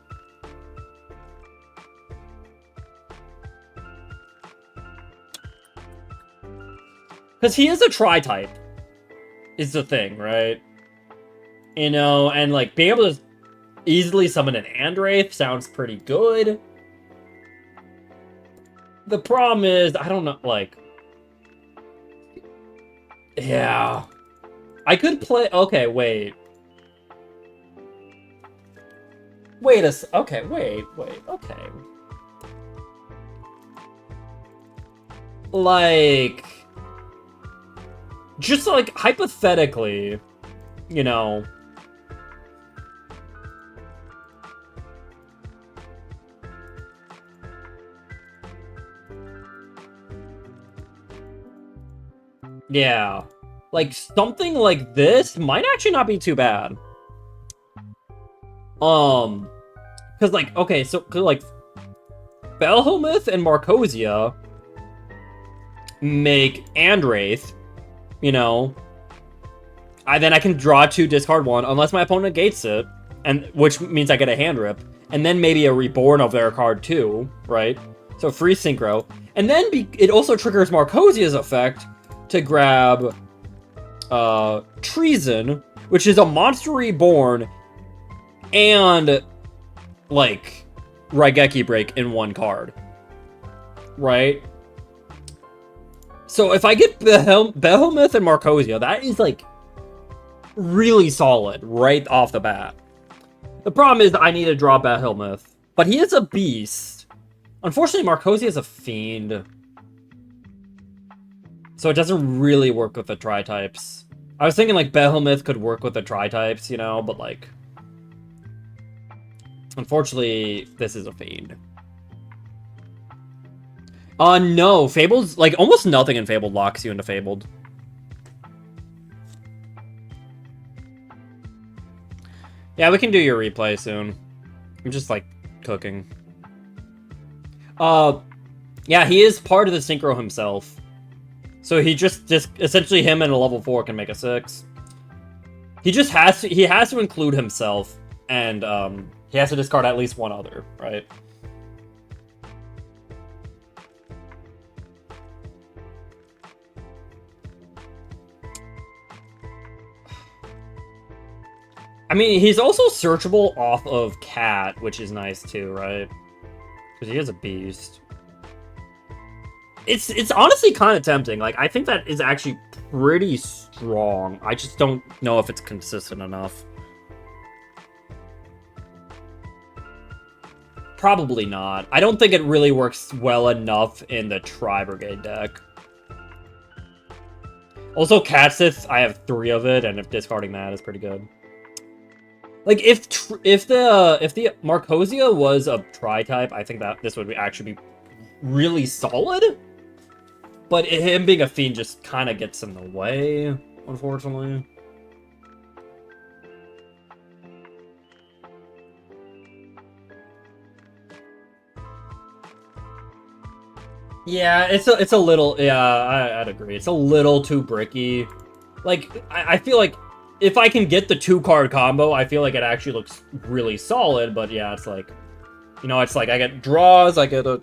Because he is a Tri-type. Is the thing, right? You know, and, like, being able to easily summon an Andraith sounds pretty good. The problem is, I don't know, like... Yeah. I could play... Okay, wait. Okay, wait, okay. Like... Just, like, hypothetically, you know... Yeah. Like, something like this might actually not be too bad. Because, like, okay, so, like, Belhelmith and Marcosia make Andraith, you know. Then I can draw 2, discard 1, unless my opponent negates it, and which means I get a hand rip, and then maybe a Reborn of their card too, right? So free Synchro. And then it also triggers Marcosia's effect to grab Treason, which is a monster reborn and, like, Raigeki Break in one card. Right? So if I get Behemoth and Marcosia, that is, like, really solid right off the bat. The problem is I need to draw Behemoth, but he is a beast. Unfortunately, Marcosia is a fiend. So it doesn't really work with the tri-types. I was thinking, like, Behemoth could work with the tri-types, you know, but, like... Unfortunately, this is a fiend. No. Fabled's, like, almost nothing in Fabled locks you into Fabled. Yeah, we can do your replay soon. I'm just, like, cooking. Yeah, he is part of the Synchro himself. So he just essentially him and a level 4 can make a 6. He just has to include himself, and, he has to discard at least one other, right? I mean, he's also searchable off of Cat, which is nice too, right? Because he is a beast. It's honestly kind of tempting. Like, I think that is actually pretty strong. I just don't know if it's consistent enough. Probably not. I don't think it really works well enough in the Tri-Brigade deck. Also, Catsith, I have 3 of it, and if discarding that is pretty good. Like, if the Marcosia was a Tri-type, I think that this would actually be really solid. But him being a fiend just kind of gets in the way, unfortunately. Yeah, it's a little, yeah, I'd agree. It's a little too bricky. Like, I feel like if I can get the 2-card combo, I feel like it actually looks really solid, but yeah, it's like, you know, it's like I get draws, I get a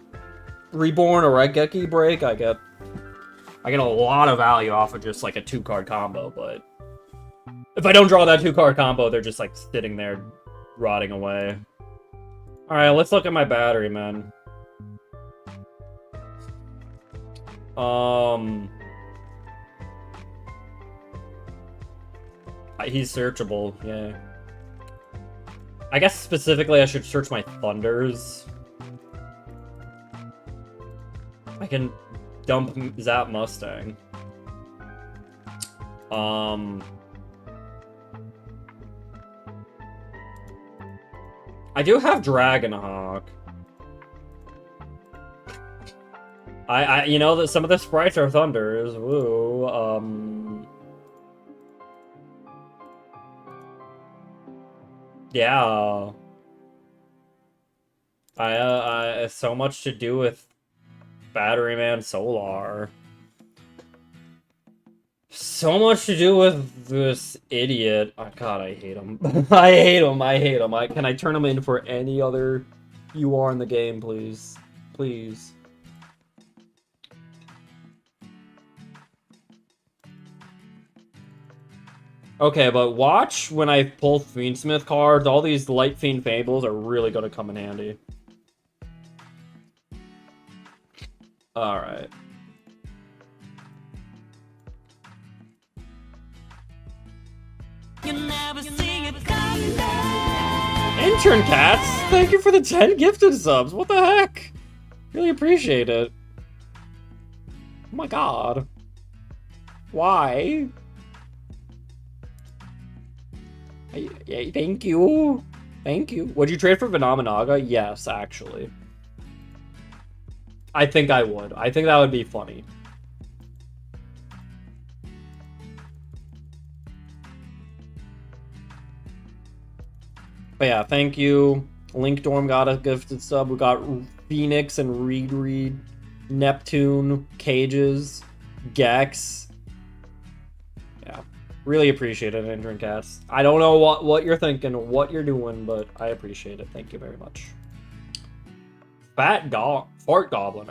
Reborn, a Raigeki Break, I get a lot of value off of just like a 2-card combo, but if I don't draw that 2-card combo, they're just like sitting there rotting away. Alright, let's look at my battery, man. He's searchable, yeah. I guess specifically I should search my Thunders. I can dump Zap Mustang. I do have Dragonhawk. You know that some of the sprites are Thunders. Woo. Yeah. So much to do with Batteryman Solar. So much to do with this idiot. Oh, God, I hate him. I hate him. Can I turn him in for any other UR in the game, please? Please. Okay, but watch when I pull Fiendsmith cards. All these Light Fiend Fables are really going to come in handy. Alright. Intern Cats, thank you for the 10 gifted subs. What the heck? Really appreciate it. Oh my god. Why? Thank you. Thank you. Would you trade for Venomenaga? Yes, actually. I think I would. I think that would be funny. But yeah, thank you. Link Dorm got a gifted sub. We got Phoenix and Reed, Neptune, Cages, Gex. Yeah, really appreciate it, Intern Cats. I don't know what you're thinking, what you're doing, but I appreciate it. Thank you very much. Fart Goblin.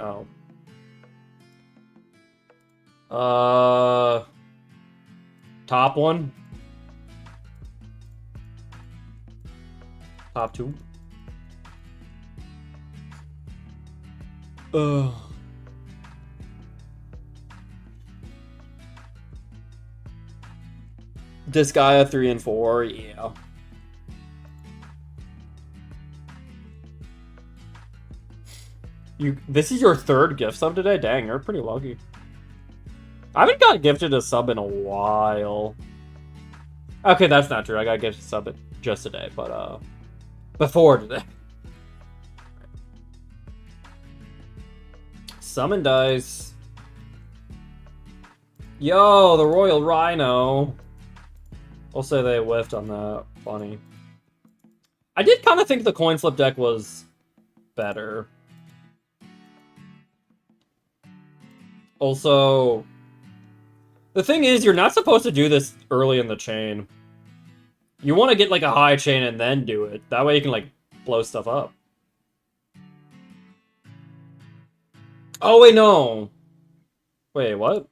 Oh. Top one. Top 2. Ugh. Disgaea 3 and 4, yeah. This is your 3rd gift sub today? Dang, you're pretty lucky. I haven't got gifted a sub in a while. Okay, that's not true. I got gifted a sub just today, but before today. Summon dice. Yo, the Royal Rhino. I'll say they whiffed on that. Funny. I did kind of think the coin flip deck was better. Also, the thing is, you're not supposed to do this early in the chain. You want to get like a high chain and then do it. That way you can like blow stuff up. Oh wait, no. Wait, what?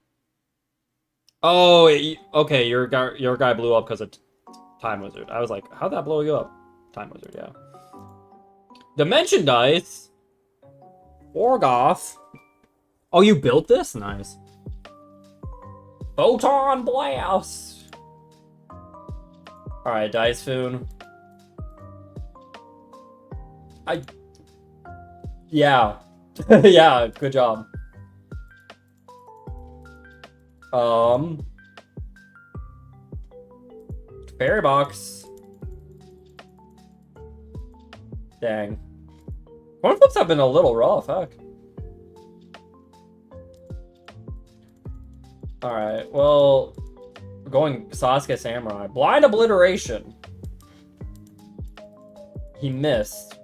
Oh, okay. Your guy blew up because of Time Wizard. I was like, how'd that blow you up? Time Wizard, yeah. Dimension dice. Orgoth. Oh, you built this? Nice. Photon Blast. Alright, Dice Foon. Yeah. Yeah, good job. Fairy Box. Dang. Coin flips have been a little rough, heck. Alright, well, we're going Sasuke Samurai. Blind Obliteration. He missed.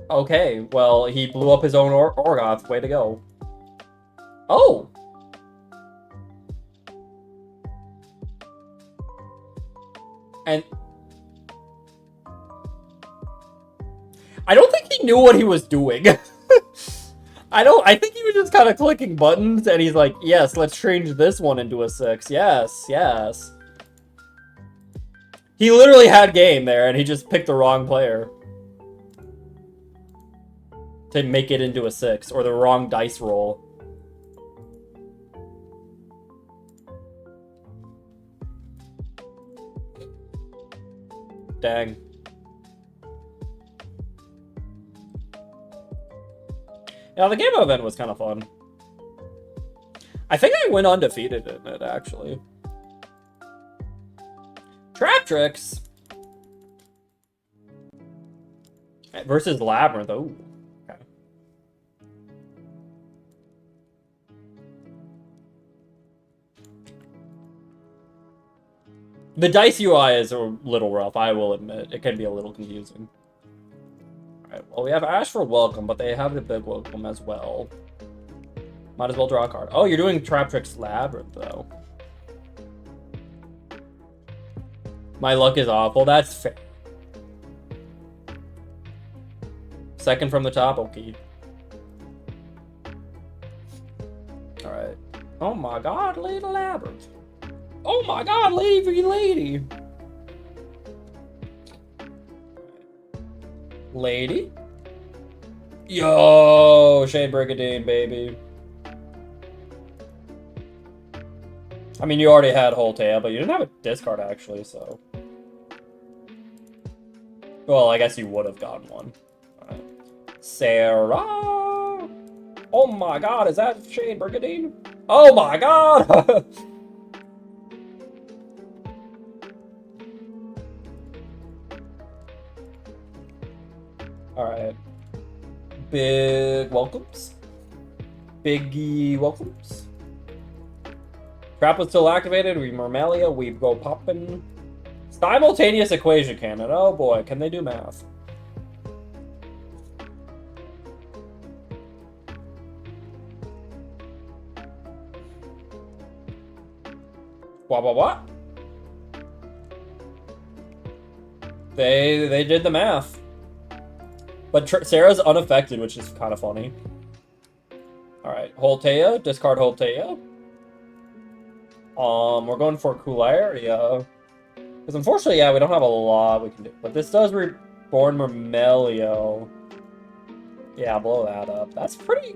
Okay, well, he blew up his own Orgoth. Way to go. Oh! And I don't think he knew what he was doing. I think he was just kind of clicking buttons, and he's like, yes, let's change this one into a 6. Yes, yes. He literally had game there, and he just picked the wrong player to make it into a 6, or the wrong dice roll. Dang. Yeah, the game event was kind of fun. I think I went undefeated in it, actually. Trap Tricks! Versus Labyrinth. Ooh. Okay. The dice UI is a little rough, I will admit. It can be a little confusing. Alright, well, we have Ashford Welcome, but they have the big welcome as well. Might as well draw a card. Oh, you're doing Trap Tricks Labyrinth, though. My luck is awful. That's fair. Second from the top, okay. Alright. Oh my god, Lady Labyrinth. Oh my god, lady. Lady? Yo, Tri-brigading, baby. I mean, you already had Holtea, but you didn't have a discard, actually, so... Well, I guess you would have gotten one. Alright. Sarah! Oh my god, is that Tri-brigading? Oh my god! Alright. Big welcomes. Biggie welcomes. Trap was still activated. We Mermalia. We go poppin'. Simultaneous equation cannon. Oh boy, can they do math? What? They did the math. But Sarah's unaffected, which is kind of funny. Alright, Holtea. Discard Holtea. We're going for Coolaria. Because unfortunately, yeah, we don't have a lot we can do. But this does reborn Mermelio. Yeah, blow that up. That's pretty...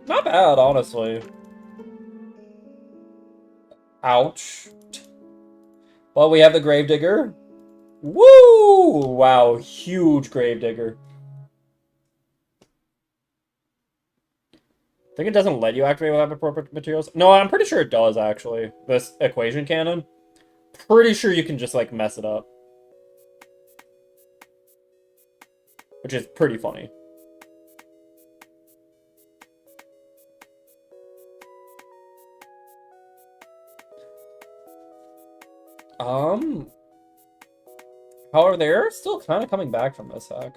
not bad, honestly. Ouch. Well, we have the Gravedigger. Woo! Wow, huge Gravedigger. I think it doesn't let you activate without appropriate materials. No, I'm pretty sure it does, actually. This equation cannon. Pretty sure you can just, like, mess it up. Which is pretty funny. However, they're still kind of coming back from this hack.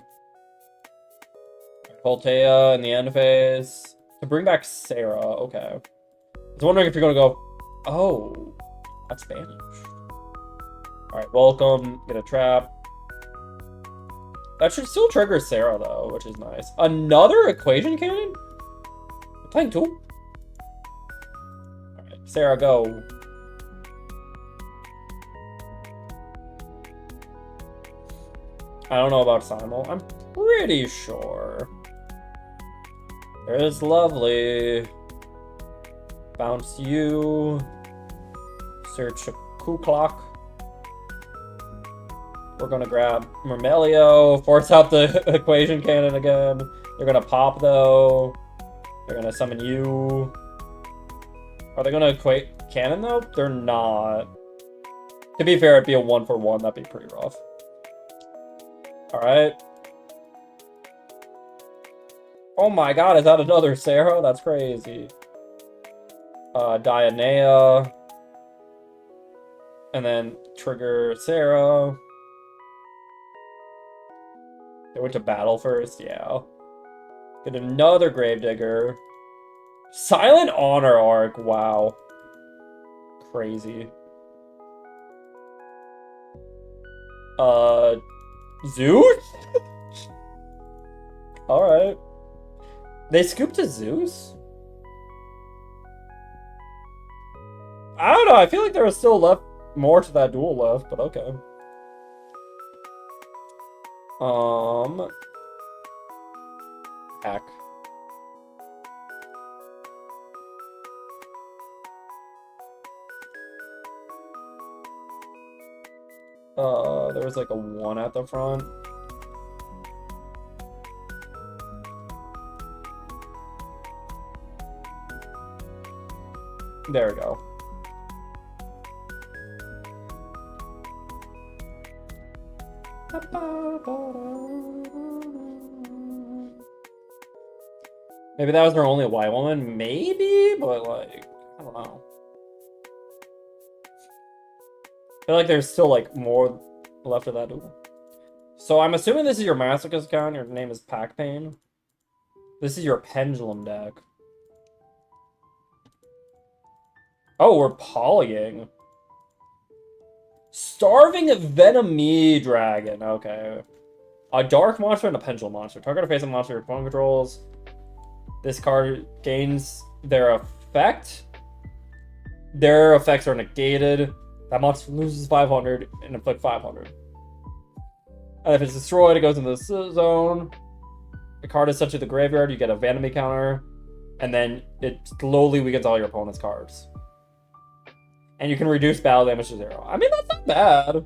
Voltea in the end phase. To bring back Sarah, okay. I was wondering if you're gonna go... oh, that's Spanish. Alright, welcome. Get a trap. That should still trigger Sarah, though, which is nice. Another equation cannon? We're playing two? Alright, Sarah, go. I don't know about Simul. I'm pretty sure. There's lovely. Bounce you. Search a coup clock. We're gonna grab Mermelio. Force out the equation cannon again. They're gonna pop though. They're gonna summon you. Are they gonna equate cannon though? They're not. To be fair, it'd be a 1-for-1. That'd be pretty rough. Alright. Oh my god, is that another Sarah? That's crazy. Dianea. And then trigger Sarah. They went to battle first, yeah. Get another Gravedigger. Silent Honor arc, wow. Crazy. Zeus? Alright. They scooped to Zeus? I don't know, I feel like there was still more to that duel left, but okay. Hack. There was like a 1 at the front. There we go. Maybe that was her only white woman? Maybe? But, like, I don't know. I feel like there's still, like, more left of that duel. So I'm assuming this is your Mashochist account. Your name is Pack Pain. This is your Pendulum deck. Oh, we're polying. Starving Venomee Dragon. Okay. A Dark Monster and a Pendulum Monster. Target or face a monster your opponent controls. This card gains their effect. Their effects are negated. That monster loses 500 and inflict 500. And if it's destroyed, it goes into the zone. The card is sent to the graveyard. You get a Venomee counter. And then it slowly weakens all your opponent's cards. And you can reduce battle damage to 0. I mean, that's not bad.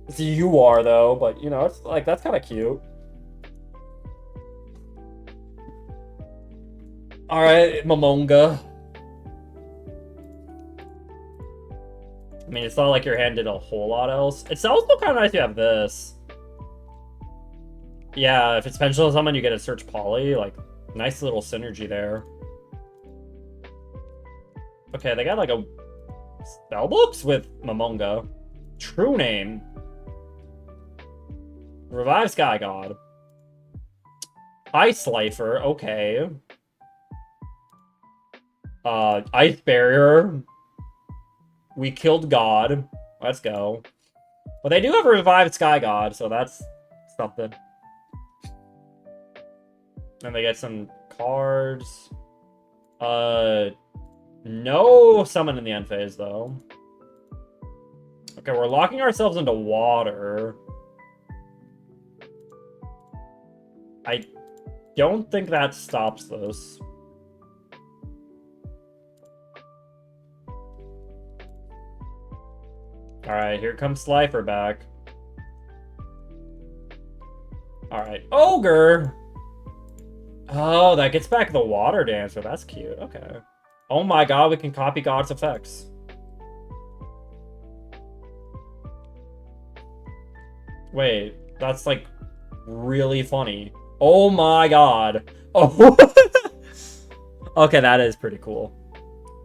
It's a UR though, but you know, it's like, that's kind of cute. Alright, Momonga. I mean, it's not like your hand did a whole lot else. It's also kind of nice to have this. Yeah, if it's Pendulum Summon, you get a Search Poly. Like, nice little synergy there. Okay, they got like a spellbooks with Momonga. True name. Revive Sky God. Ice Lifer, okay. Ice Barrier. We killed God. Let's go. But they do have a revived Sky God, so that's something. And they get some cards. No summon in the end phase, though. Okay, we're locking ourselves into water. I don't think that stops this. Alright, here comes Slifer back. Alright, Ogre! Oh, that gets back the water dancer. That's cute. Okay. Oh my god, we can copy God's effects. Wait, that's like really funny. Oh my god. Oh. Okay, that is pretty cool.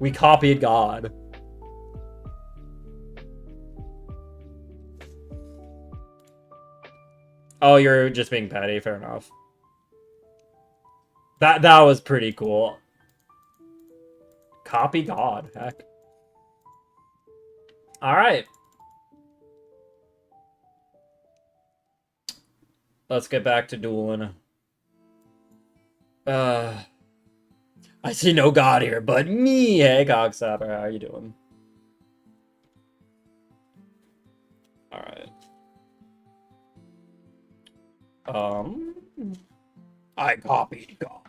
We copied God. Oh, you're just being petty. Fair enough. That was pretty cool. Copy God. Heck. All right. Let's get back to dueling. I see no God here but me. Hey, Cogsapper, how are you doing? All right. I copied God.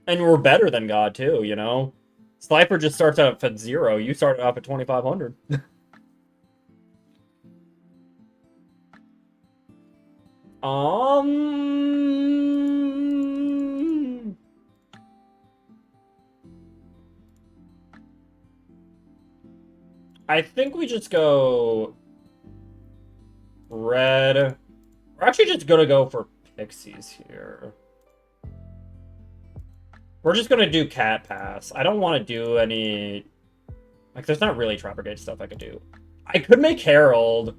And we're better than God, too, you know? Slifer just starts off at 0. You started off at 2,500. I think we just go red. We're actually just gonna go for pixies here. We're just gonna do cat pass. I don't want to do any... Like, there's not really Tri-brigade stuff I could do. I could make Herald,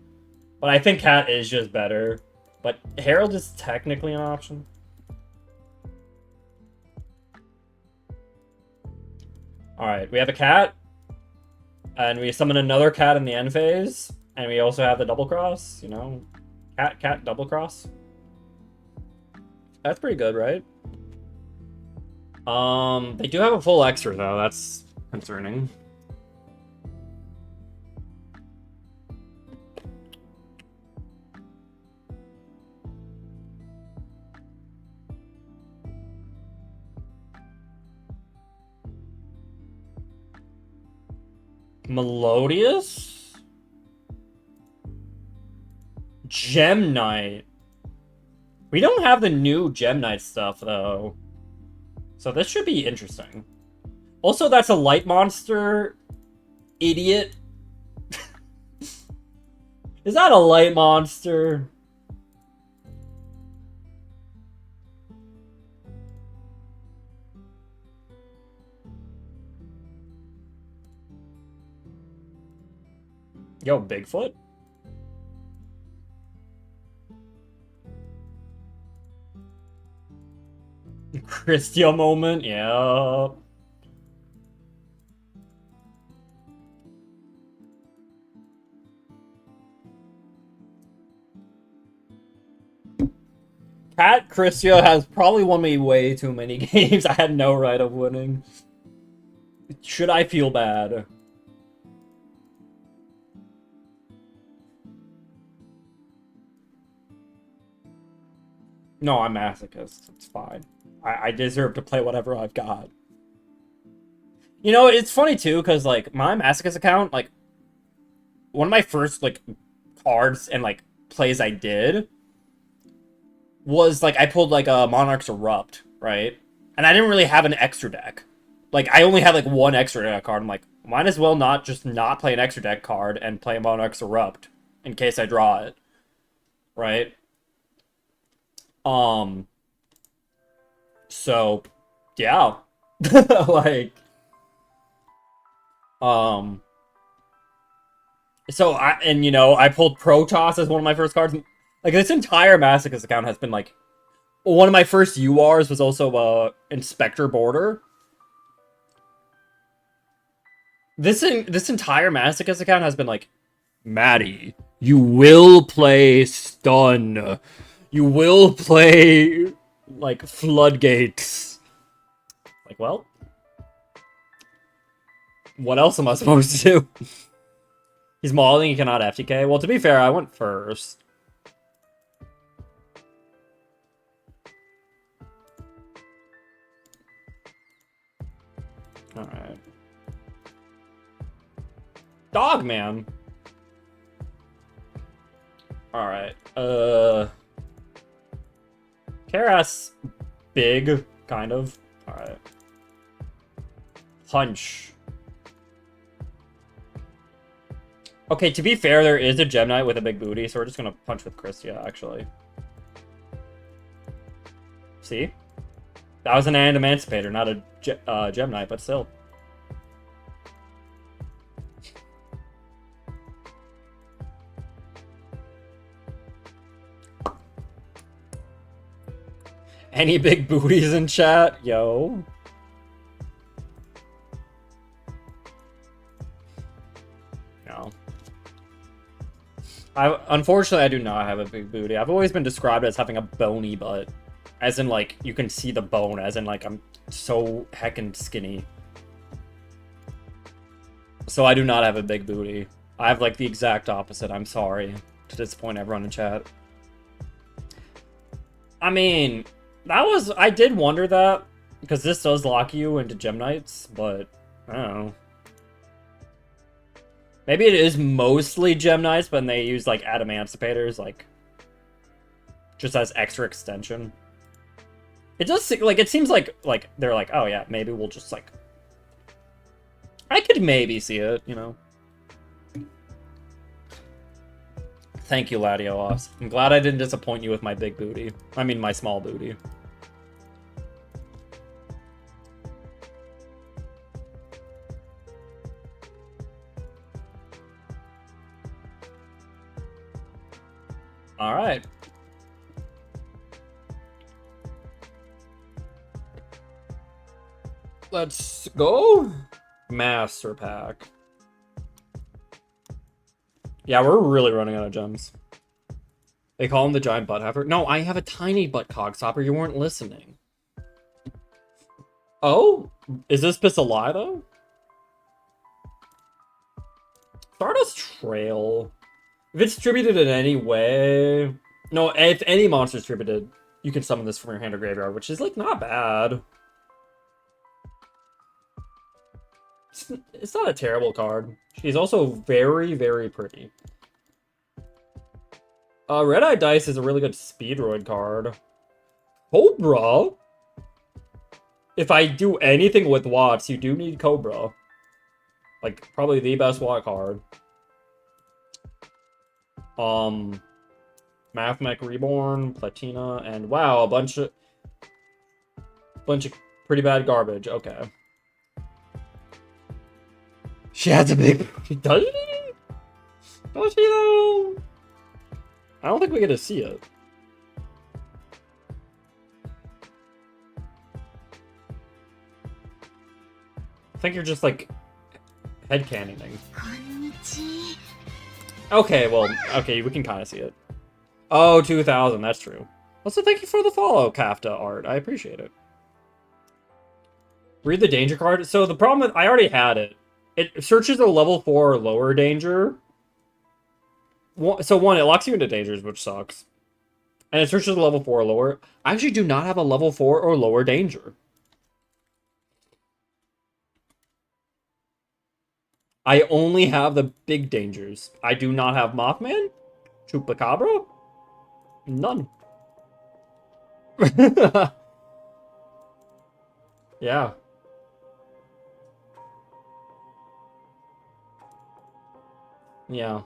but I think cat is just better. But Herald is technically an option. Alright, we have a cat. And we summon another cat in the end phase. And we also have the double cross, you know? Cat, double cross. That's pretty good, right? They do have a full extra, though. That's concerning. Melodious? Gem Knight. We don't have the new Gem Knight stuff, though. So this should be interesting. Also, that's a light monster. Idiot. Is that a light monster? Yo, Bigfoot? Christia moment, yeah. Cat Christia has probably won me way too many games. I had no right of winning. Should I feel bad? No, I'm Masochist. It's fine. I deserve to play whatever I've got. You know, it's funny too, because like my Masochist account, like one of my first like cards and like plays I did was like I pulled like a Monarch's Erupt, right? And I didn't really have an extra deck. Like I only had like one extra deck card. I'm like, might as well not just not play an extra deck card and play a Monarch's Erupt in case I draw it. Right? So yeah. Like so I pulled Protoss as one of my first cards. Like this entire Masochist account has been like one of my first URs was also Inspector Border. This entire Masochist account has been like, Maddie, you will play Stun. You will play like Floodgates. Like, well, What else am I supposed to do? He's mauling, he cannot FTK. Well, to be fair, I went first. Alright. Dog man. Alright. Karas big, kind of. Alright. Punch. Okay, to be fair, there is a Gem Knight with a big booty, so we're just gonna punch with Christia, actually. See? That was an Emancipator, not a Gem Knight, but still. Any big booties in chat? Yo. No. Unfortunately, I do not have a big booty. I've always been described as having a bony butt. As in, like, you can see the bone. As in, like, I'm so heckin' skinny. So I do not have a big booty. I have, like, the exact opposite. I'm sorry to disappoint everyone in chat. I mean, I did wonder that. Because this does lock you into Gem Knights, but I don't know. Maybe it is mostly Gem Knights, but they use, like, Emancipators, like, just as extra extension. It does, like, it seems like they're like, oh yeah, maybe we'll just, like... I could maybe see it, you know? Thank you, Latios. I'm glad I didn't disappoint you with my big booty. I mean, my small booty. Alright. Let's go. Master Pack. Yeah, we're really running out of gems. They call him the giant butt heifer. No, I have a tiny butt cogstopper. You weren't listening. Oh? Is this piss a lie, though? Stardust Trail. If it's distributed in any way... No, if any monster's distributed, you can summon this from your hand or graveyard, which is, like, not bad. It's not a terrible card. She's also very, very pretty. Red Eye Dice is a really good Speedroid card. Cobra? If I do anything with Watts, you do need Cobra. Like, probably the best Watt card. Mathmech Reborn, Platina, and wow, a bunch of pretty bad garbage. Okay. She has a big... Does she? Does she, though? I don't think we get to see it. I think you're just, like, headcanoning. Okay, well, okay, we can kind of see it. Oh, 2000, that's true. Also, thank you for the follow, Kafta Art. I appreciate it. Read the danger card. So the problem with... I already had it. It searches a level 4 or lower danger. So one, it locks you into dangers, which sucks. And it searches a level 4 or lower. I actually do not have a level 4 or lower danger. I only have the big dangers. I do not have Mothman, Chupacabra, none. Yeah. Yeah.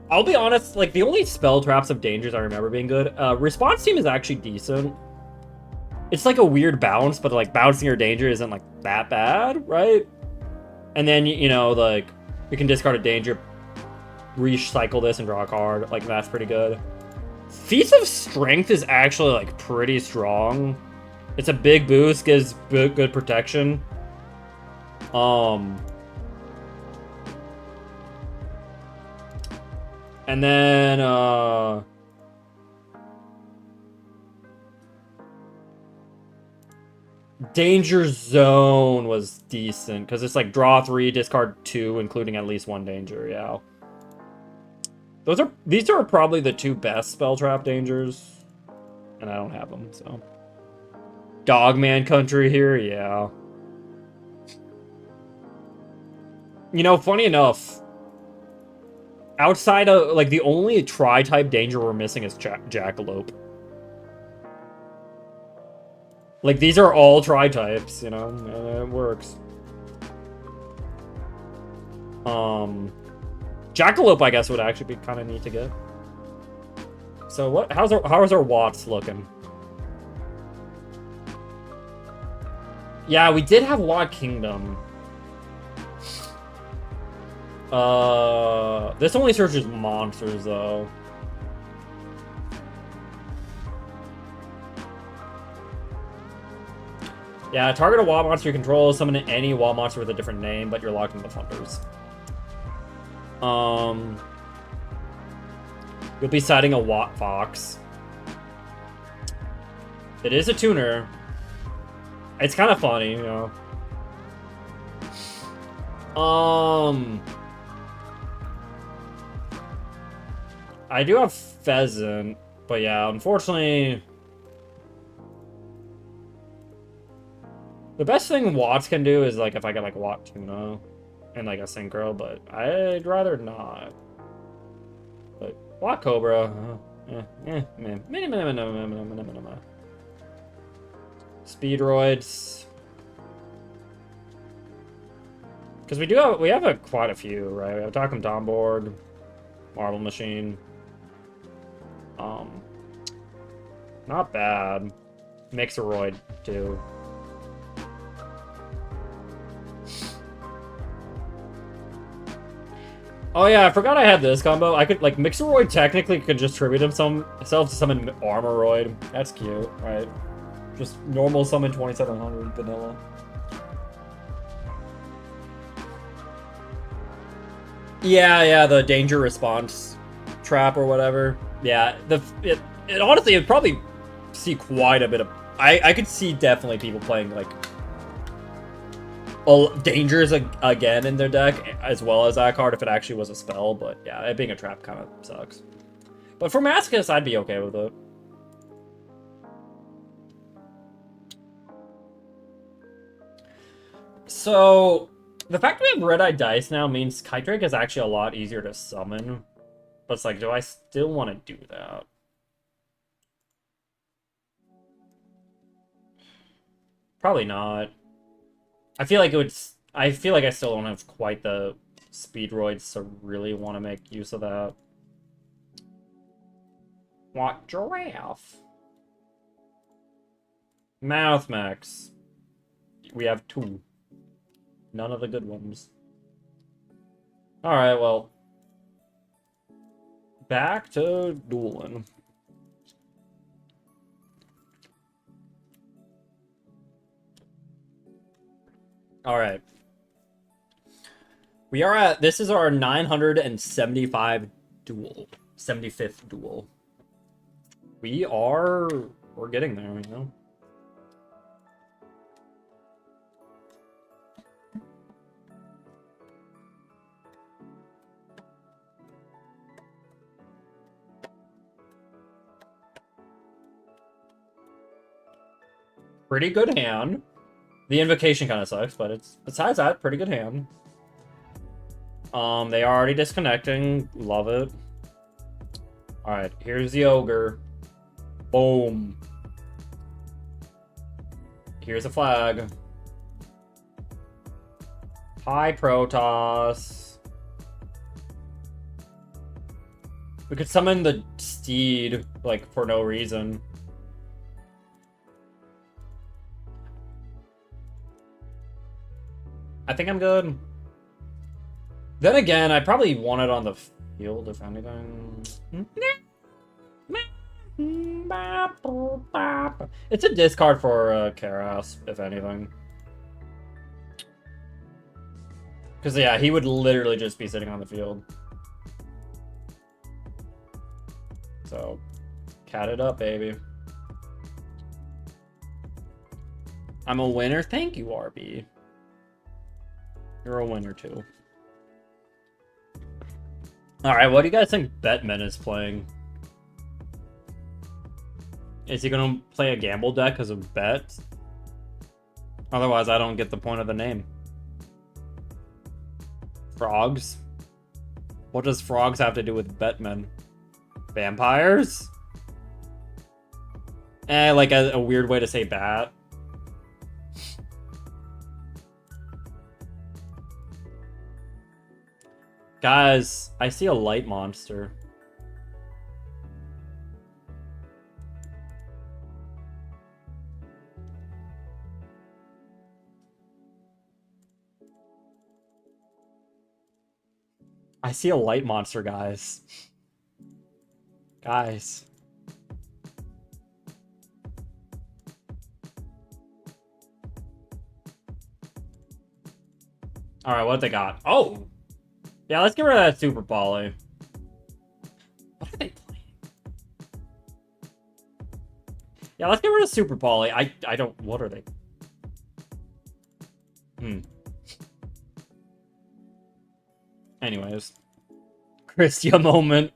I'll be honest, like, the only spell traps of dangers I remember being good, response team is actually decent. It's like a weird bounce, but like bouncing your danger isn't like that bad, right? And then, you know, like, you can discard a danger, recycle this and draw a card. Like, that's pretty good. Feats of Strength is actually, like, pretty strong. It's a big boost, gives good protection. And then, Danger Zone was decent, because it's like draw 3, discard 2, including at least 1 danger, yeah. These are probably the 2 best spell trap dangers. And I don't have them, so. Dogman Country here, yeah. You know, funny enough, outside of, like, the only tri-type danger we're missing is Jackalope. Like, these are all tri-types, you know, and it works. Jackalope, I guess, would actually be kind of neat to get. So how's our Watts looking? Yeah, we did have Watt Kingdom. This only searches monsters, though. Yeah, target a Watt monster you control, summon any Watt monster with a different name, but you're locked into the Thunders. You'll be sighting a Watt Fox. It is a tuner. It's kind of funny, you know. I do have Pheasant, but yeah, unfortunately, the best thing Watts can do is like if I get like Watt Tuna and like a Synchro, but I'd rather not. But Watt Cobra, man. Speedroids. Because we have quite a few, right? We have Talcum Tomboard, Marble Machine. Not bad. Mixeroid too. Oh yeah, I forgot I had this combo. I could, like, Mixeroid technically could just tribute himself to summon Armoroid. That's cute, right? Just normal summon 2700 vanilla. Yeah, the danger response trap or whatever. Yeah, it honestly, it'd probably see quite a bit of... I could see definitely people playing, like, dangers again in their deck, as well as that card if it actually was a spell, but yeah, it being a trap kind of sucks. But for Mashochist, I'd be okay with it. So, the fact we have red-eye dice now means Kite Drake is actually a lot easier to summon. But it's like, do I still want to do that? Probably not. I feel like I still don't have quite the Speedroids to really want to make use of that. What giraffe? Mouth Max. We have 2. None of the good ones. Alright, well. Back to dueling. Alright. We are at... This is our 975 duel. 75th duel. We're getting there, you know? Pretty good hand. The invocation kind of sucks, but it's, besides that, pretty good hand. They are already disconnecting. Love it. Alright, here's the ogre. Boom. Here's a flag. Hi, Protoss. We could summon the steed, like, for no reason. I think I'm good. Then again, I probably want it on the field, if anything. It's a discard for Karas, if anything. Because, yeah, he would literally just be sitting on the field. So, cat it up, baby. I'm a winner. Thank you, RB. You're a winner, too. Alright, what do you guys think Batman is playing? Is he gonna play a gamble deck because of bet? Otherwise, I don't get the point of the name. Frogs? What does frogs have to do with Batman? Vampires? Like a weird way to say bat. Guys, I see a light monster. I see a light monster, guys. Guys. Alright, what they got? Oh! Yeah, let's get rid of that Super Poly. What are they playing? Yeah, let's get rid of Super Poly. I don't... What are they? Anyways. Christia moment.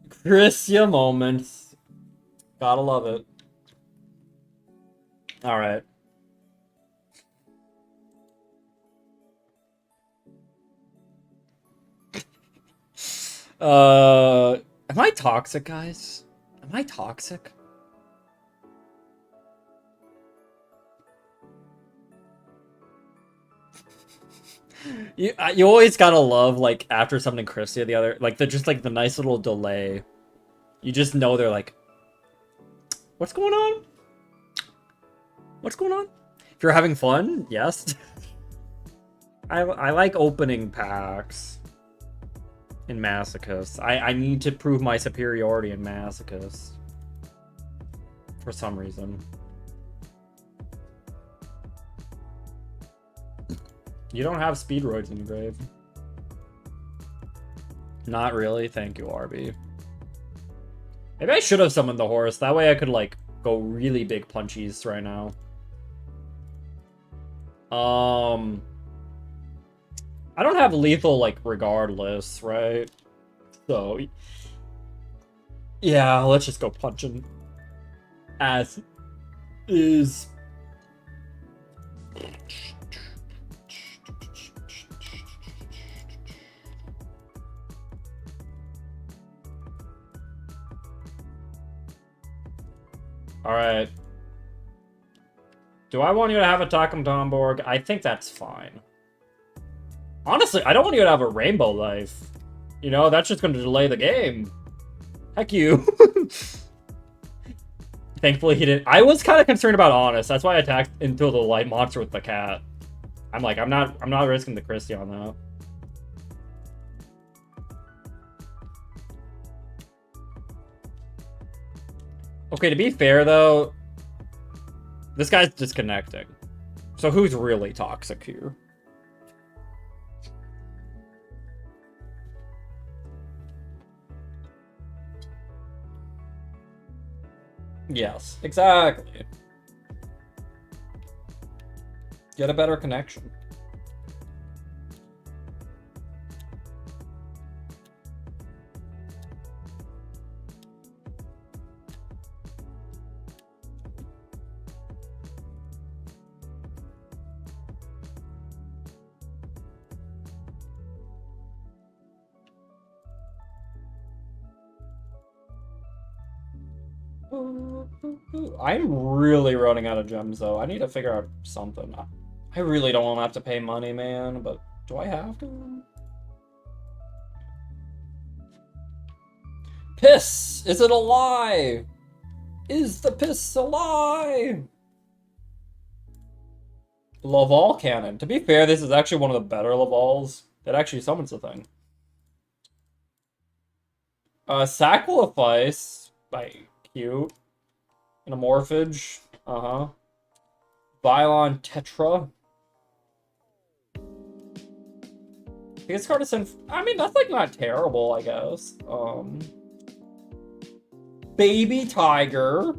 Christia moments. Gotta love it. Alright. Am I toxic, guys? Am I toxic? You always gotta love, like, after something Christia the other, like, the nice little delay. You just know they're like, what's going on? What's going on? If you're having fun, yes. I like opening packs in Mashochist. I need to prove my superiority in Mashochist. For some reason. You don't have speedroids in the grave. Not really. Thank you, RB. Maybe I should have summoned the horse. That way I could, like, go really big punchies right now. I don't have lethal, like, regardless, right? So, yeah, let's just go punching. As is. Alright. Do I want you to have a Takum Tomborg? I think that's fine. Honestly, I don't want you to have a Rainbow Life. You know, that's just going to delay the game. Heck you. Thankfully he didn't. I was kind of concerned about Honest. That's why I attacked into the light monster with the cat. I'm like, I'm not risking the Christie on that. Okay, to be fair though, this guy's disconnecting. So who's really toxic here? Yes, exactly. Get a better connection. I'm really running out of gems, though. I need to figure out something. I really don't want to have to pay money, man, but do I have to? Piss! Is it a lie? Is the piss a lie? Laval Cannon. To be fair, this is actually one of the better Lavals. It actually summons the thing. Sacrifice. Cute. An Amorphage. Uh-huh. Bylon Tetra. This card is I mean, that's like not terrible, I guess. Baby Tiger.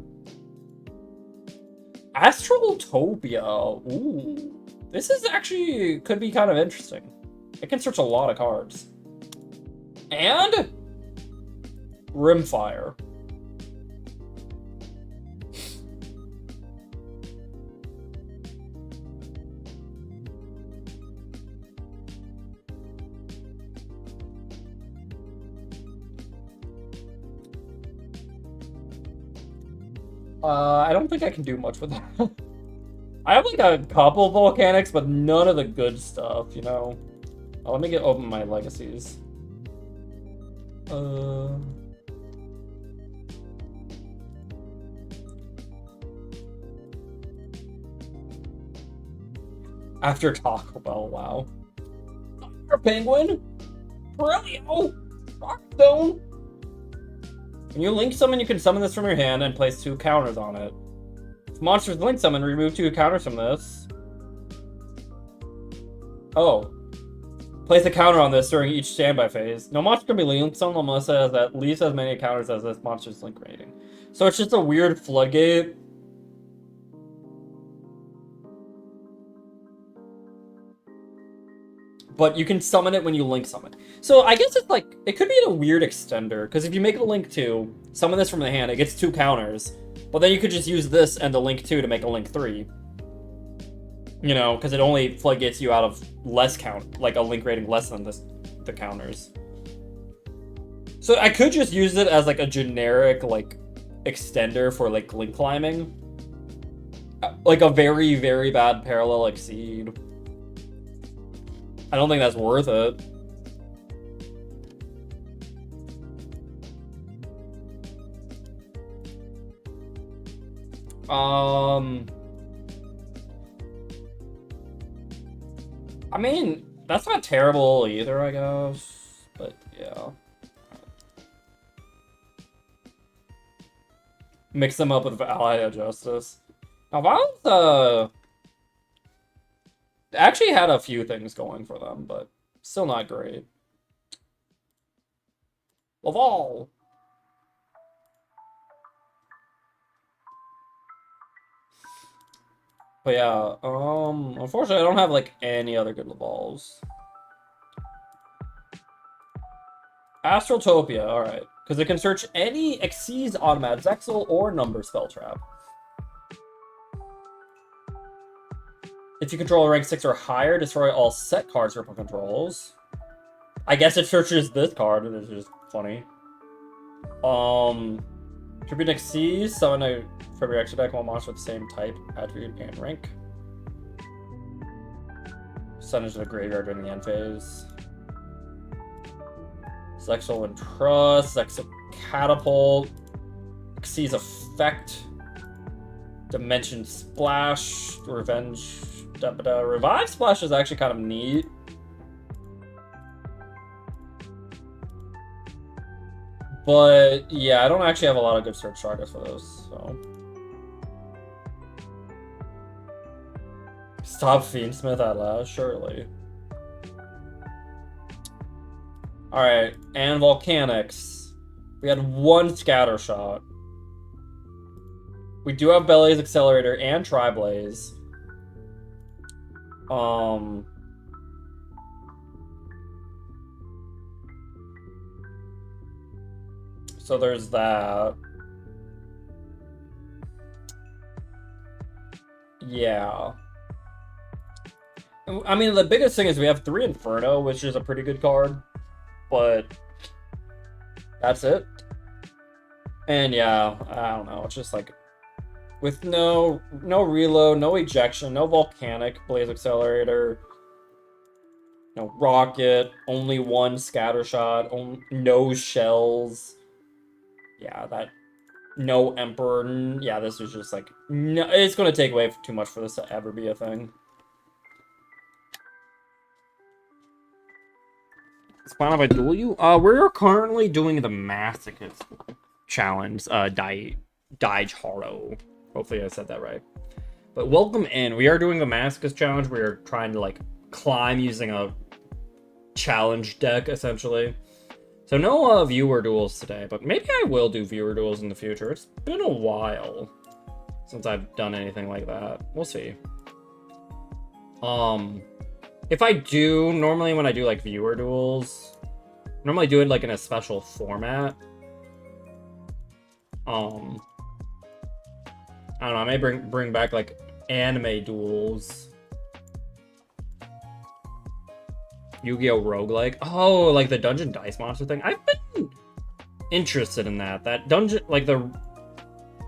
Astraltopia. Ooh. This is actually, could be kind of interesting. It can search a lot of cards. And Rimfire. I don't think I can do much with that. I have like a couple volcanics, but none of the good stuff, you know? Oh, let me open my legacies. After Taco Bell, wow. Penguin, Pirelio, Rockstone. When you link summon, you can summon this from your hand and place 2 counters on it. If monsters link summon, remove 2 counters from this. Oh. Place a counter on this during each standby phase. No monster can be link summoned unless it has at least as many counters as this monster's link rating. So it's just a weird floodgate. But you can summon it when you link summon. So I guess it's like, it could be a weird extender, because if you make it a link 2, summon this from the hand, it gets 2 counters. But then you could just use this and the link 2 to make a link 3. You know, because it only floodgates you out of less count, like a link rating less than the counters. So I could just use it as like a generic like extender for like link climbing. Like a very, very bad parallel exceed. I don't think that's worth it. I mean, that's not terrible either, I guess. But yeah. Mix them up with Ally of Justice. Now, Violence, actually had a few things going for them, but still not great. Laval. But yeah, unfortunately I don't have like any other good Lavals. Astraltopia, alright. Because it can search any Exceeds, Automat, Zexal, or Number Spell Trap. If you control a rank 6 or higher, destroy all set cards Ripple controls. I guess it searches this card, which is funny. Tribute Exceeds, summon a from your extra deck one monster with the same type, attribute, and rank. Send it to the graveyard during the end phase. Zexal and Trust, Zexal Catapult, Exceeds Effect, Dimension Splash, Revenge, Revive Splash is actually kind of neat. But yeah, I don't actually have a lot of good search targets for those, so. Stop Fiendsmith at last, surely. Alright, and Volcanics. We had 1 Scatter Shot. We do have Belly's Accelerator and Tri-Blaze. So there's that. Yeah. I mean, the biggest thing is we have 3 Inferno, which is a pretty good card. But that's it. And yeah, I don't know. It's just like with no reload, no ejection, no volcanic blaze accelerator, no rocket, only 1 scatter shot, no shells. Yeah, that no emperor. Yeah, this is just like no. It's gonna take away too much for this to ever be a thing. It's fine if I duel you. We're currently doing the Mashochist challenge. Dai Haro. Hopefully I said that right. But welcome in. We are doing the Mashochist challenge. We are trying to like climb using a challenge deck essentially. So no viewer duels today, but maybe I will do viewer duels in the future. It's been a while since I've done anything like that. We'll see. If I do, normally when I do like viewer duels, normally do it like in a special format. I don't know, I may bring back like anime duels. Yu-Gi-Oh! Roguelike. Oh, like the Dungeon Dice Monster thing. I've been interested in that. That dungeon, like the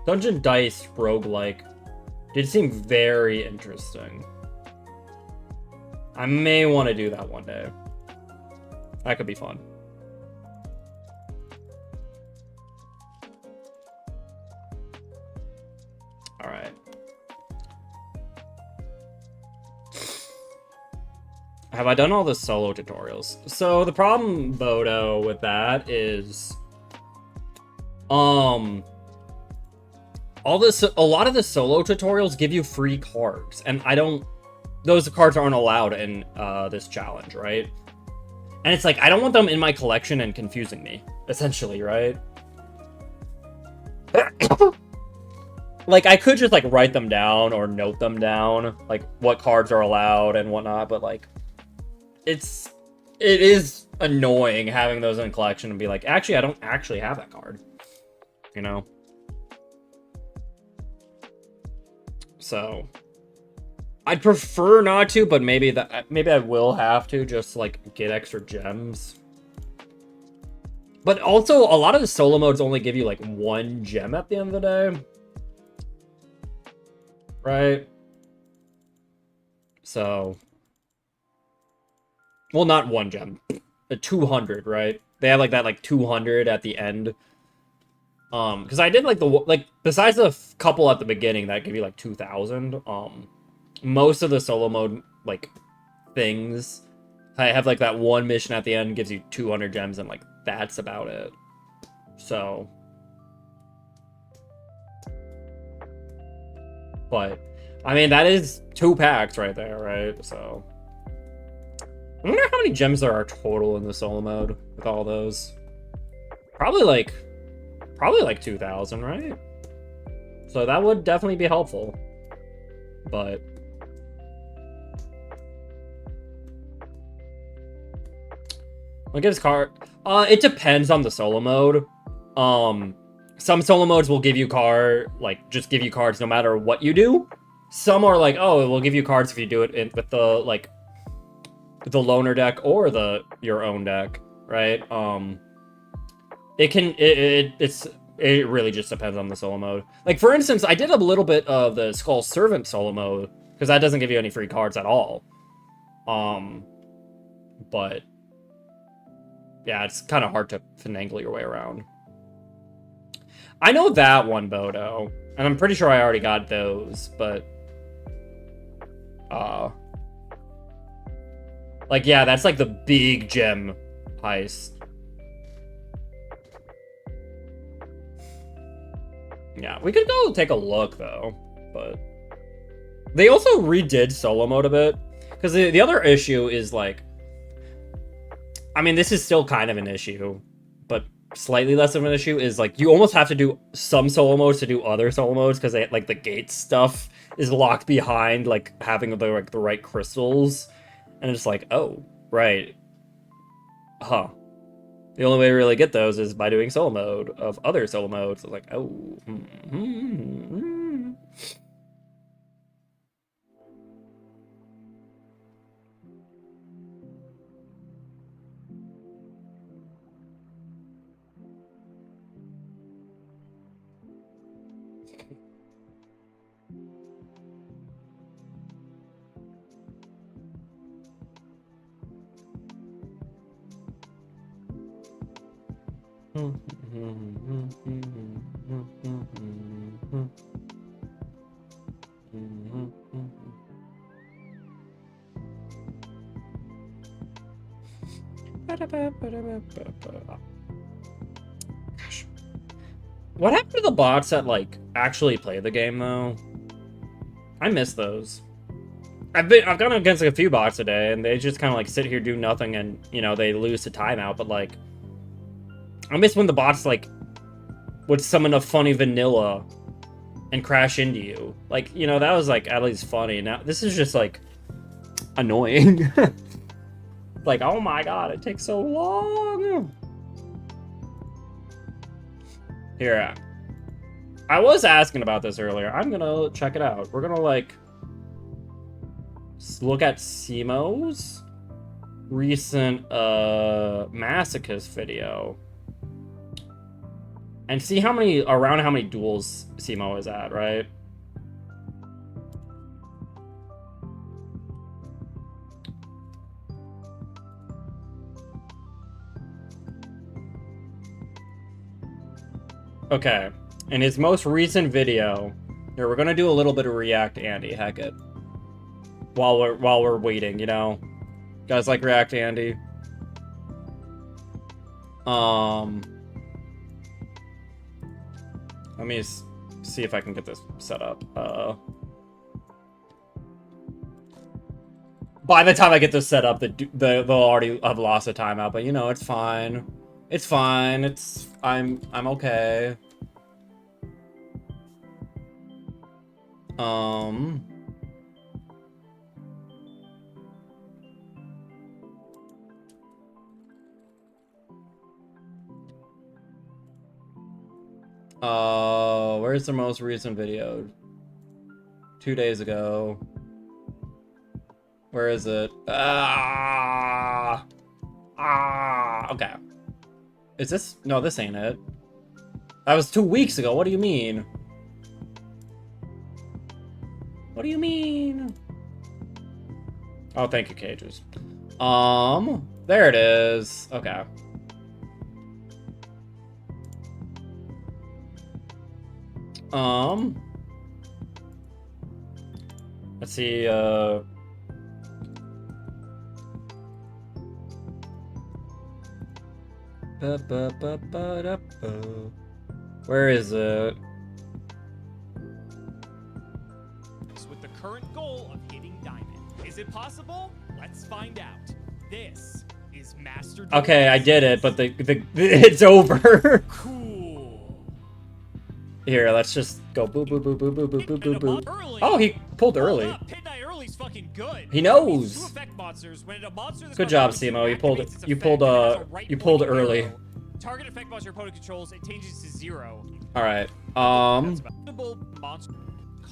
Dungeon Dice roguelike did seem very interesting. I may want to do that one day. That could be fun. Alright. Have I done all the solo tutorials? So the problem, Bodo, with that is... a lot of the solo tutorials give you free cards, and those cards aren't allowed in this challenge, right? And it's like, I don't want them in my collection and confusing me, essentially, right? Like, I could just, like, write them down or note them down, like, what cards are allowed and whatnot, but, like, it is annoying having those in collection and be like, actually, I don't actually have that card, you know? So, I'd prefer not to, but maybe I will have to just like get extra gems. But also, a lot of the solo modes only give you like 1 gem at the end of the day, right? So, well, not 1 gem, 200, right? They have like that like 200 at the end. Because I did like besides the couple at the beginning that give you like 2,000, most of the solo mode like things, I have like that 1 mission at the end gives you 200 gems, and like that's about it. So, but I mean that is 2 packs right there, right? So, I wonder how many gems there are total in the solo mode with all those. Probably like 2,000, right? So that would definitely be helpful. But look at his card. It depends on the solo mode. Some solo modes will give you just give you cards no matter what you do. Some are like, oh, it will give you cards if you do it with the loner deck or your own deck, right? It really just depends on the solo mode. Like, for instance, I did a little bit of the Skull Servant solo mode, because that doesn't give you any free cards at all. But yeah, it's kind of hard to finagle your way around. I know that one, Bodo, and I'm pretty sure I already got those, but like, yeah, that's like the big gem heist. Yeah, we could go take a look, though, but they also redid solo mode a bit, because the other issue is, like, I mean, this is still kind of an issue, but slightly less of an issue is, like, you almost have to do some solo modes to do other solo modes, because, like, the gate stuff is locked behind, like, having the right crystals, and it's like, oh, right, huh. The only way to really get those is by doing solo mode of other solo modes. It's like, oh. Gosh. What happened to the bots that, like, actually play the game, though? I miss those. I've gone against a few bots today, and they just kind of, like, sit here, do nothing, and, you know, they lose to timeout, but, like, I miss when the bots, like, would summon a funny vanilla and crash into you. Like, you know, that was like at least funny. Now this is just like annoying. Like, oh my god, it takes so long. Here, I was asking about this earlier. I'm gonna check it out. We're gonna like look at Simo's recent Masochist video and see how many duels Simo is at, right? Okay, in his most recent video, here we're gonna do a little bit of React Andy, heck it. While we're waiting, you know? Guys like React Andy? Let me see if I can get this set up. By the time I get this set up, they'll already have lost a timeout, but you know, it's fine. It's fine. I'm okay. Where's the most recent video? 2 days ago. Where is it? Okay. Is this? No, this ain't it. That was 2 weeks ago. What do you mean? What do you mean? Oh, thank you, Cages. There it is. Okay. Let's see, where is it? With the current goal of hitting diamond. Is it possible? Let's find out. This is Master. Okay, I did it, but it's over. Cool. Here, let's just go boop boop boop boop boop boop boop boop boop. Early. Oh, he pulled early. Midnight early's fucking good. He knows. Two effect monsters. When a monster Good job, Simo. You pulled early. Target effect monster your opponent controls, it changes to 0. All right. Monster.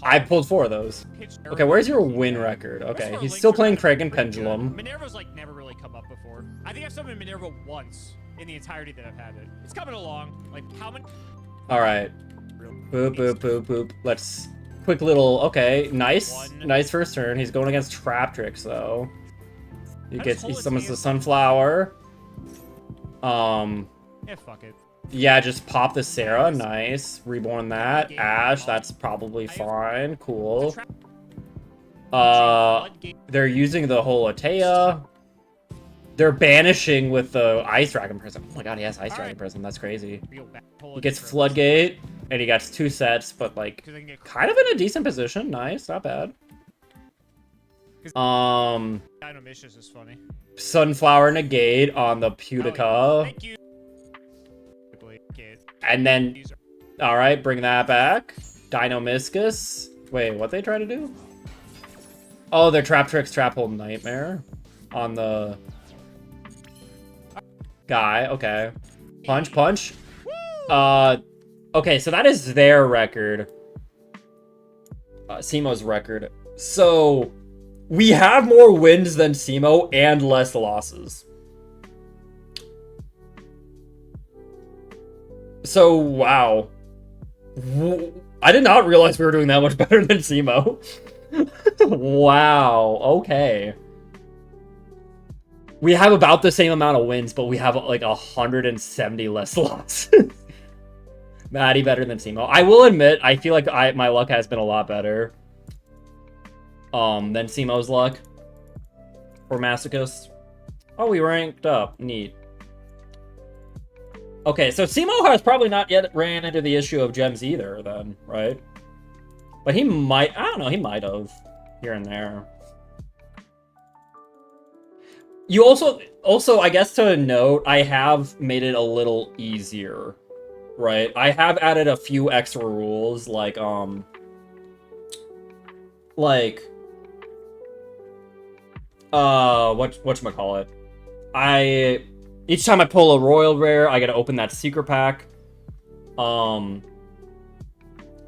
I pulled 4 of those. Okay, where's your win record? Okay, he's still playing Craig and Pendulum. Minerva's like never really come up before. I think I've summoned Minerva once in the entirety that I've had it. It's coming along. Like how many? All right. Boop boop boop boop. Let's quick little. Okay, nice first turn. He's going against Trap Tricks though. He summons the Sunflower. Yeah, fuck it. Yeah, just pop the Sarah. Nice. Reborn that. Ash, that's probably fine. Cool. They're using the whole Atea. They're banishing with the Ice Dragon Prism. Oh my god, he has Ice Dragon Prism. That's crazy. He gets Floodgate, and he got 2 sets, but like, kind of in a decent position. Nice, not bad. Mashochist is funny. Sunflower Negate on the Pudica. Thank you. And then, all right, bring that back. Dinomischus. Wait, what they try to do? Oh, they're Trap Tricks, Trap Hole Nightmare on the guy. Okay, punch, punch. Okay, so that is their record. Simo's record. So we have more wins than Simo and less losses. So, wow. I did not realize we were doing that much better than Simo. Wow, okay. We have about the same amount of wins, but we have like 170 less losses. Maddie better than Simo. I will admit, I feel like my luck has been a lot better than Simo's luck. Or Masochist. Oh, we ranked up. Neat. Okay, so Simo has probably not yet ran into the issue of gems either, then, right? But he might, I don't know, he might have, here and there. You also, I guess to note, I have made it a little easier, right? I have added a few extra rules, like whatchamacallit? Each time I pull a royal rare, I gotta open that secret pack.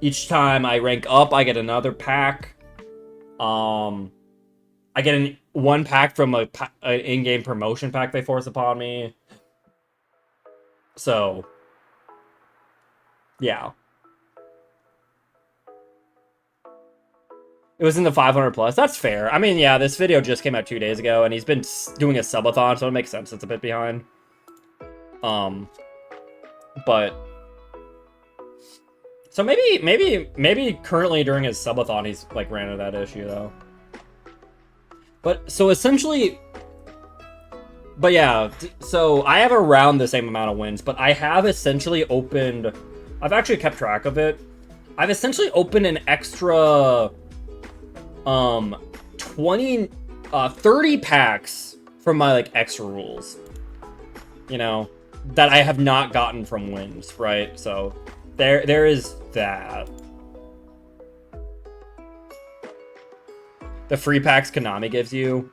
Each time I rank up, I get another pack. I get one pack from an in-game promotion pack they force upon me. So, yeah. It was in the 500 plus. That's fair. I mean, yeah, this video just came out 2 days ago, and he's been doing a subathon, so it makes sense. It's a bit behind. But so maybe currently during his subathon he's like ran into that issue though. But so essentially, but yeah, so I have around the same amount of wins, but I have essentially opened. I've actually kept track of it. I've essentially opened an extra 30 packs from my like extra rules, you know, that I have not gotten from wins, right? So there is that. The free packs Konami gives you.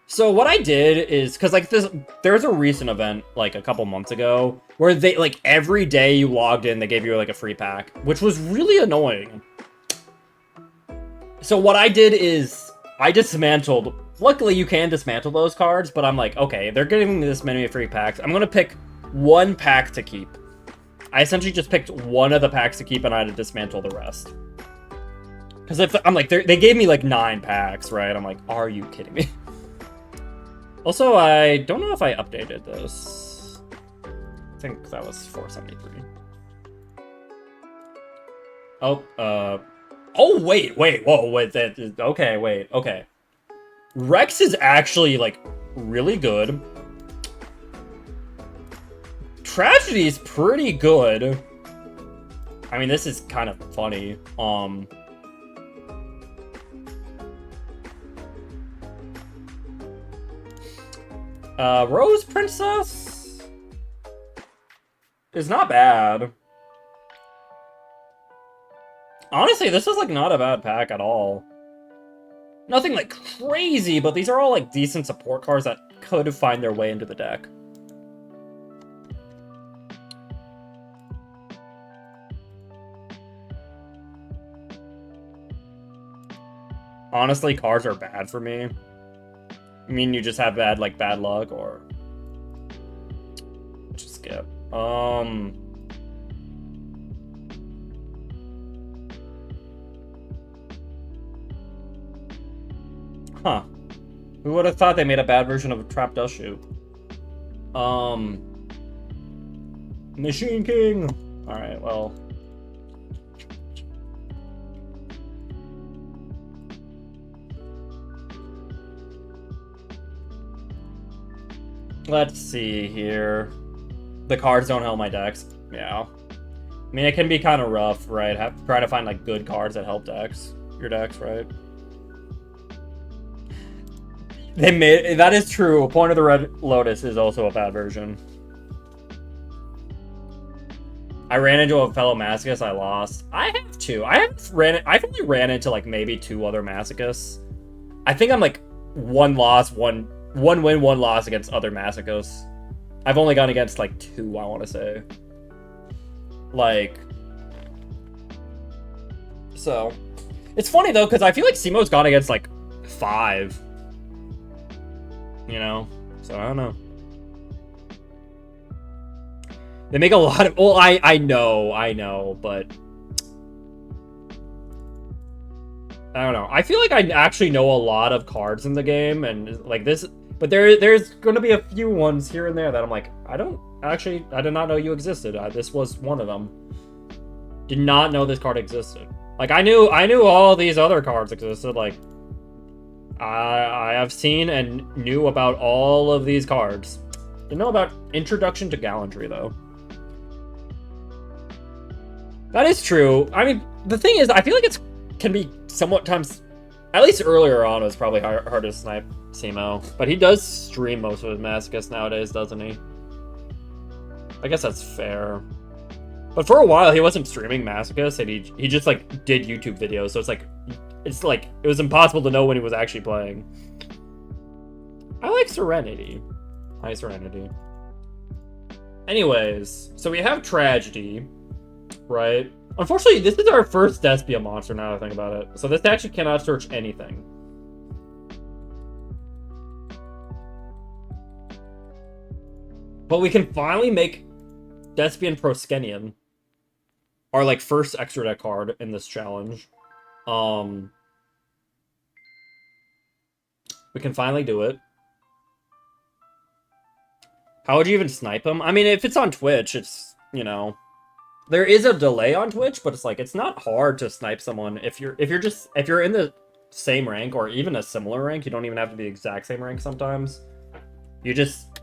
So what I did is, because like there's a recent event like a couple months ago where they like every day you logged in they gave you like a free pack, which was really annoying. So what I did is I dismantled. Luckily you can dismantle those cards, but I'm like, okay, they're giving me this many free packs. I'm gonna pick one pack to keep. I essentially just picked one of the packs to keep and I had to dismantle the rest. Because if I'm like, they gave me like 9 packs, right? I'm like, are you kidding me? Also, I don't know if I updated this. I think that was 473. Oh, wait, whoa, wait, okay, wait, okay. Rex is actually, like, really good. Tragedy is pretty good. I mean, this is kind of funny. Rose Princess is not bad. Honestly, this is like not a bad pack at all. Nothing like crazy, but these are all like decent support cards that could find their way into the deck. Honestly, cards are bad for me. I mean, you just have bad luck, or just skip. Huh. Who would have thought they made a bad version of a Trap Dust Shoot? Machine King! Alright, well. Let's see here. The cards don't help my decks. Yeah. I mean, it can be kind of rough, right? Try to find like good cards that help your decks, right? That is true. Point of the Red Lotus is also a bad version. I ran into a fellow Masochist. I lost. I have two. I've only ran into like maybe 2 other Masochists. I think I'm like 1 loss, one win, 1 loss against other Masochists. I've only gone against like 2, I want to say. Like, so it's funny though, because I feel like Simo's gone against like 5. You know, so I don't know. They make a lot of. Well, I know, but I don't know. I feel like I actually know a lot of cards in the game, and like this. But there's going to be a few ones here and there that I'm like, I did not know you existed. This was one of them. Did not know this card existed. Like I knew all these other cards existed. Like I have seen and knew about all of these cards. Didn't know about Introduction to Gallantry though. That is true. I mean, the thing is, I feel like can be somewhat times. At least earlier on, it was probably hard to snipe Simo. But he does stream most of his Masochists nowadays, doesn't he? I guess that's fair. But for a while, he wasn't streaming Mashochist, and he just, like, did YouTube videos, so it's like, it was impossible to know when he was actually playing. I like Serenity. Hi, Serenity. Anyways, so we have Tragedy, right? Unfortunately, this is our first Despia monster, now that I think about it. So this actually cannot search anything. But we can finally make Despian Proskenian our, like, first extra deck card in this challenge. We can finally do it. How would you even snipe him? I mean, if it's on Twitch, it's, you know, there is a delay on Twitch, but it's like, it's not hard to snipe someone if you're in the same rank or even a similar rank. You don't even have to be the exact same rank sometimes. You just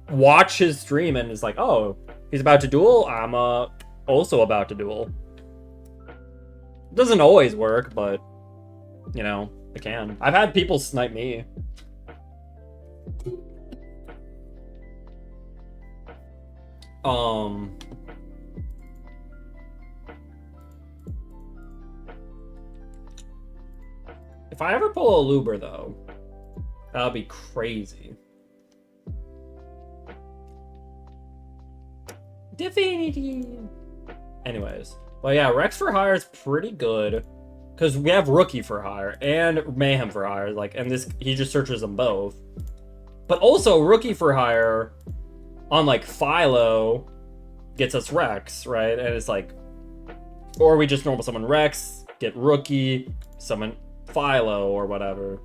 watch his stream and it's like, oh, he's about to duel, I'm also about to duel. It doesn't always work, but you know, it can. I've had people snipe me. If I ever pull a Luber though, that'll be crazy. Divinity. Anyways, well, yeah, Rex for Hire is pretty good because we have Rookie for Hire and Mayhem for Hire, like, and this he just searches them both. But also Rookie for Hire on like Philo gets us Rex, right? And it's like, or we just normal summon Rex, get Rookie, summon Philo or whatever.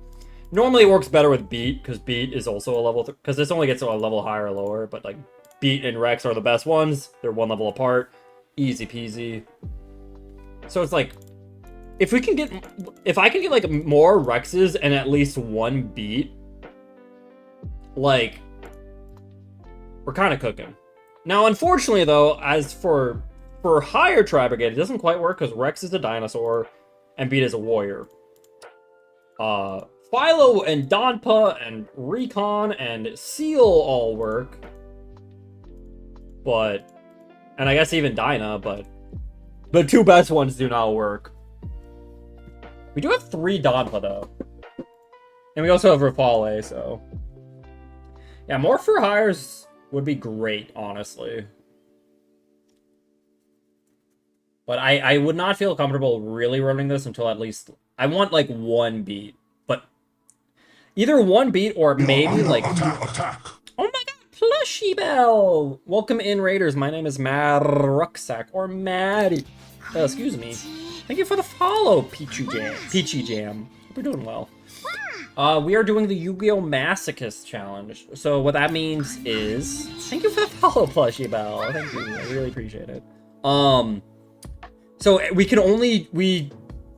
Normally it works better with Beat because Beat is also a level, because this only gets to a level higher or lower, but like Beat and Rex are the best ones. They're one level apart. Easy peasy. So it's like, if I can get like more Rexes and at least one Beat, like, we're kind of cooking. Now, unfortunately though, as for higher Tri-Brigade, it doesn't quite work because Rex is a dinosaur and Beat is a warrior. Philo and Donpa and Recon and Seal all work. But, and I guess even Dinah, but the two best ones do not work. We do have 3 Donpa though. And we also have Rafale, so. Yeah, more for hires would be great, honestly. But I would not feel comfortable really running this until at least, I want like 1 beat. But either 1 beat or maybe like, Attack. oh my god, Plushy Bell! Welcome in, Raiders. My name is Mad Rucksack, or Maddie. Excuse me. Thank you for the follow, Peachy Jam. Hope you're doing well. We are doing the Yu-Gi-Oh! Mashochist challenge. So what that means is, thank you for the follow, Plushy Bell. Thank you, I really appreciate it. So we can only,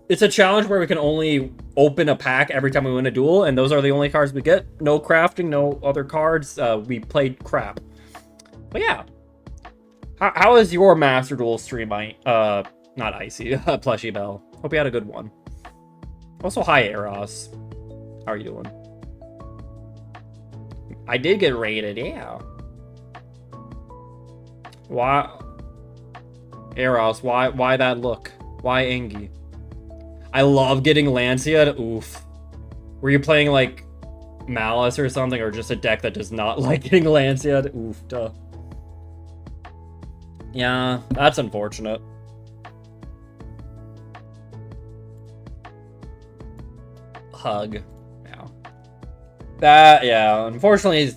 it's a challenge where we can only open a pack every time we win a duel, and those are the only cards we get. No crafting, no other cards. We played crap. But yeah. How is your Master Duel stream, not Icy, Plushy Bell? Hope you had a good one. Also, hi, Eros. How are you doing? I did get raided, yeah. Why? Eros, why that look? Why Engi? I love getting Lancia. Oof. Were you playing like Malice or something, or just a deck that does not like getting Lancia? Oof, duh. Yeah, that's unfortunate. Hug. Yeah. That, yeah, unfortunately,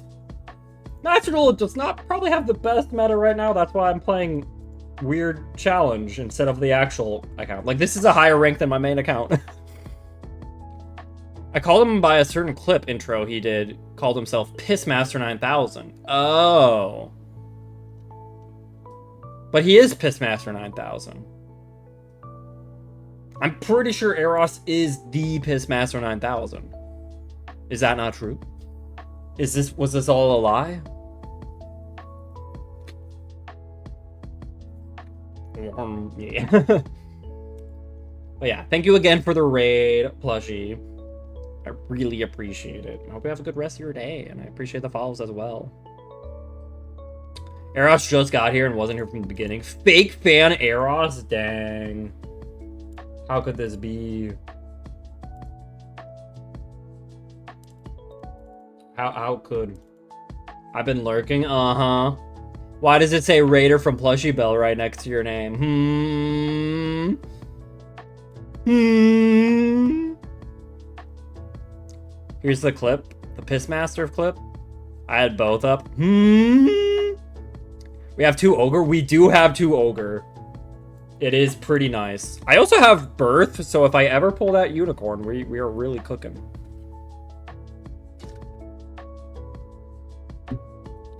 Master Duel does not probably have the best meta right now. That's why I'm playing Weird Challenge instead of the actual account. Like, this is a higher rank than my main account. I called him by a certain clip intro he did, called himself Pissmaster 9000. Oh. But he is Pissmaster 9000. I'm pretty sure Eros is the Pissmaster 9000. Is that not true? Was this all a lie? Yeah. But yeah, thank you again for the raid, Plushie. I really appreciate it. I hope you have a good rest of your day, and I appreciate the follows as well. Eros just got here and wasn't here from the beginning. Fake fan Eros? Dang. How could this be? How could? I've been lurking? Uh-huh. Why does it say Raider from Plushy Bell right next to your name? Here's the clip. The Pissmaster clip. I had both up. We have 2 Ogre? We do have 2 Ogre. It is pretty nice. I also have Birth, so if I ever pull that Unicorn, we are really cooking.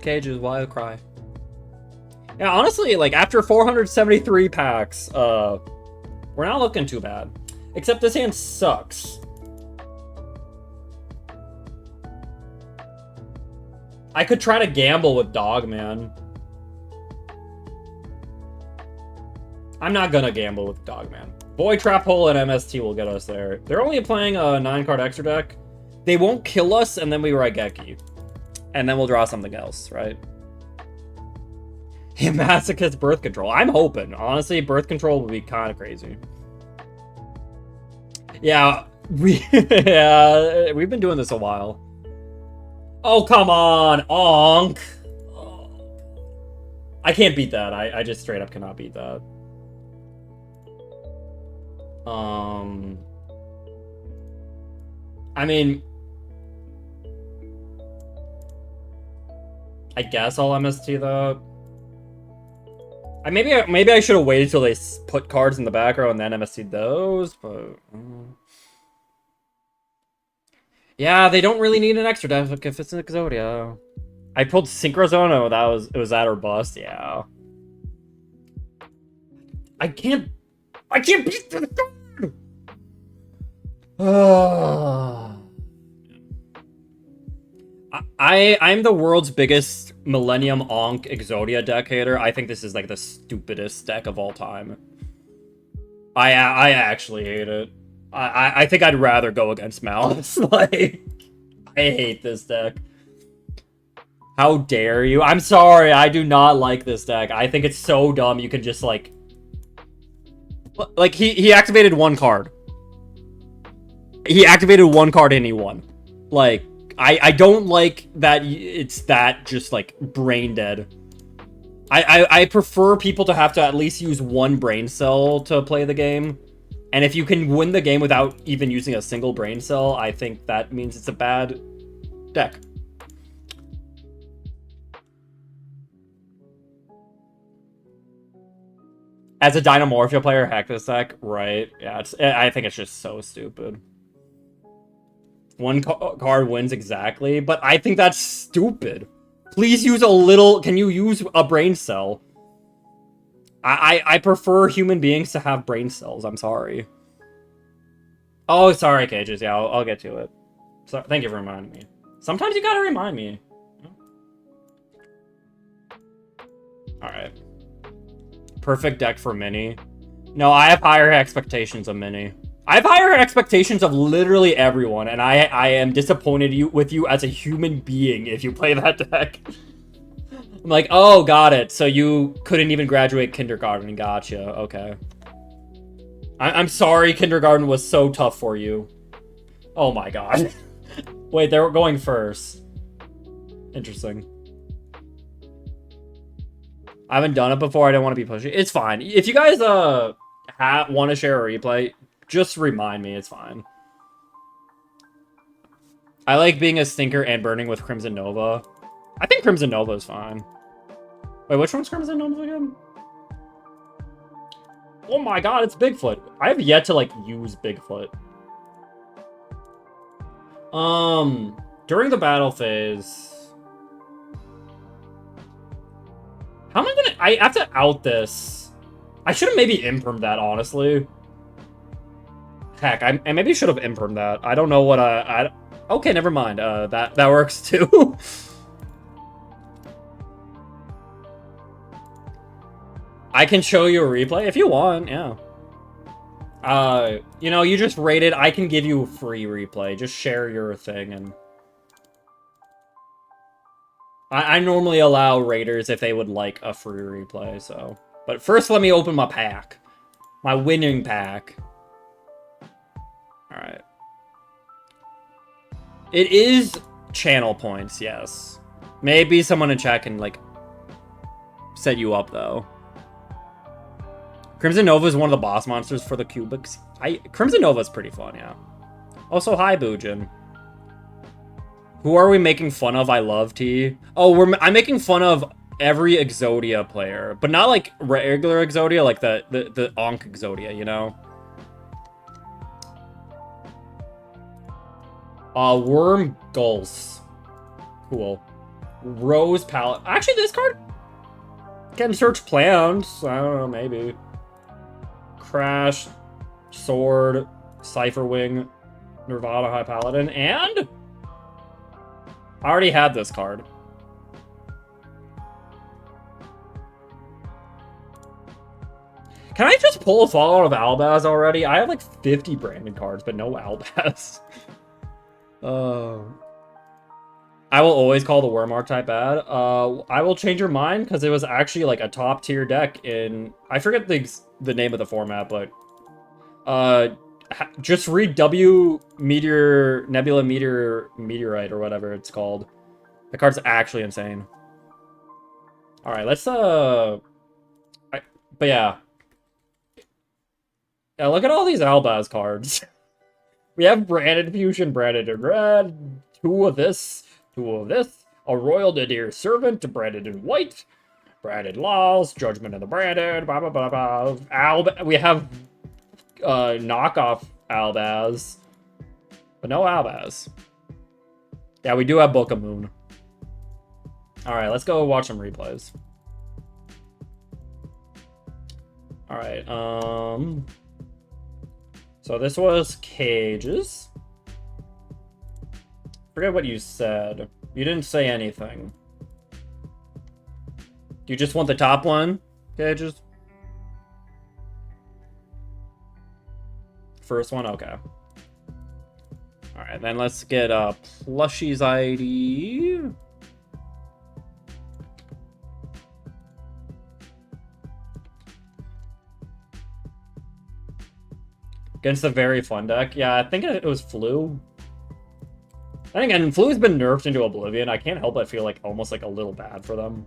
Cage's Wild Cry. Yeah, honestly, like, after 473 packs, we're not looking too bad. Except this hand sucks. I could try to gamble with Dogman. I'm not gonna gamble with Dogman. Boy Trap Hole and MST will get us there. They're only playing a 9-card extra deck. They won't kill us, and then we Raigeki. And then we'll draw something else, right? Masochist Birth Control. I'm hoping. Honestly, Birth Control would be kind of crazy. Yeah, yeah, we've been doing this a while. Oh, come on, Onk. Oh. I can't beat that. I just straight up cannot beat that. I mean, I guess I'll MST though. Maybe I should have waited till they put cards in the back row and then MST'd those, but yeah, they don't really need an extra deck if it's an Exodia. I pulled Synchrozono. It was that or bust. Yeah. I can't beat the card. I'm the world's biggest Millennium Onk Exodia deck hater. I think this is like the stupidest deck of all time. I actually hate it. I think I'd rather go against Malice. Like, I hate this deck. How dare you? I'm sorry, I do not like this deck. I think it's so dumb you can just like he activated 1 card. He activated 1 card and he won. Like, I don't like that it's that just like brain dead. I prefer people to have to at least use 1 brain cell to play the game. And if you can win the game without even using a single brain cell, I think that means it's a bad deck. As a Dynamorphia player, heck this deck, right? Yeah, I think it's just so stupid. 1 card wins exactly, but I think that's stupid. Please use a little... Can you use a brain cell? I prefer human beings to have brain cells. I'm sorry. Oh, sorry, Cages. Yeah, I'll get to it. So, thank you for reminding me. Sometimes you gotta remind me. Alright. Perfect deck for Mini. No, I have higher expectations of Mini. I have higher expectations of literally everyone, and I am disappointed with you as a human being if you play that deck. I'm like, oh, got it. So you couldn't even graduate kindergarten. Gotcha. Okay. I'm sorry kindergarten was so tough for you. Oh my god. Wait, they were going first. Interesting. I haven't done it before. I don't want to be pushy. It's fine. If you guys want to share a replay, just remind me. It's fine. I like being a stinker and burning with Crimson Nova. I think Crimson Nova is fine. Wait, which one's Crimson Nova again? Oh my god, it's Bigfoot. I have yet to, like, use Bigfoot. During the battle phase... How am I gonna... I have to out this. I should have maybe impermed that, honestly. Heck, I maybe should have impermed that. I don't know what I... Okay, never mind. That works too. I can show you a replay if you want, yeah. You know, you just rated. I can give you a free replay. Just share your thing and... I normally allow raiders if they would like a free replay, so. But first, let me open my pack. My winning pack. Alright. It is channel points, yes. Maybe someone in chat can, like, set you up, though. Crimson Nova is one of the boss monsters for the cubics. Crimson Nova is pretty fun, yeah. Also, hi, Boojin. Who are we making fun of? I love T. Oh, I'm making fun of every Exodia player, but not like regular Exodia, like the Onk Exodia, you know? Worm Gulls. Cool. Rose Palette. Actually, this card can search plans. I don't know, maybe. Crash, Sword, Cypherwing, Nirvana High Paladin, and I already had this card. Can I just pull a Fallout of Albaz already? I have like 50 branded cards, but no Albaz. I will always call the Worm archetype bad. I will change your mind because it was actually like a top tier deck in... I forget the name of the format, but... just read W Meteor Nebula Meteorite or whatever it's called. The card's actually insane. All right, let's but yeah. Yeah, look at all these Albaz cards. We have branded fusion, branded in red, two of this, a royal Nadir servant, branded in white, branded laws, judgment of the branded, blah blah blah blah. We have knockoff Albaz, but no Albaz. Yeah, we do have Book of Moon. All right, let's go watch some replays. All right, so this was Cages. Forget what you said. You didn't say anything. Do you just want the top one, Cages? First one? Okay. Alright, then let's get Plushie's ID. Against the very fun deck. Yeah, I think it was Flu. And again, Flu's been nerfed into oblivion. I can't help but feel like almost like a little bad for them.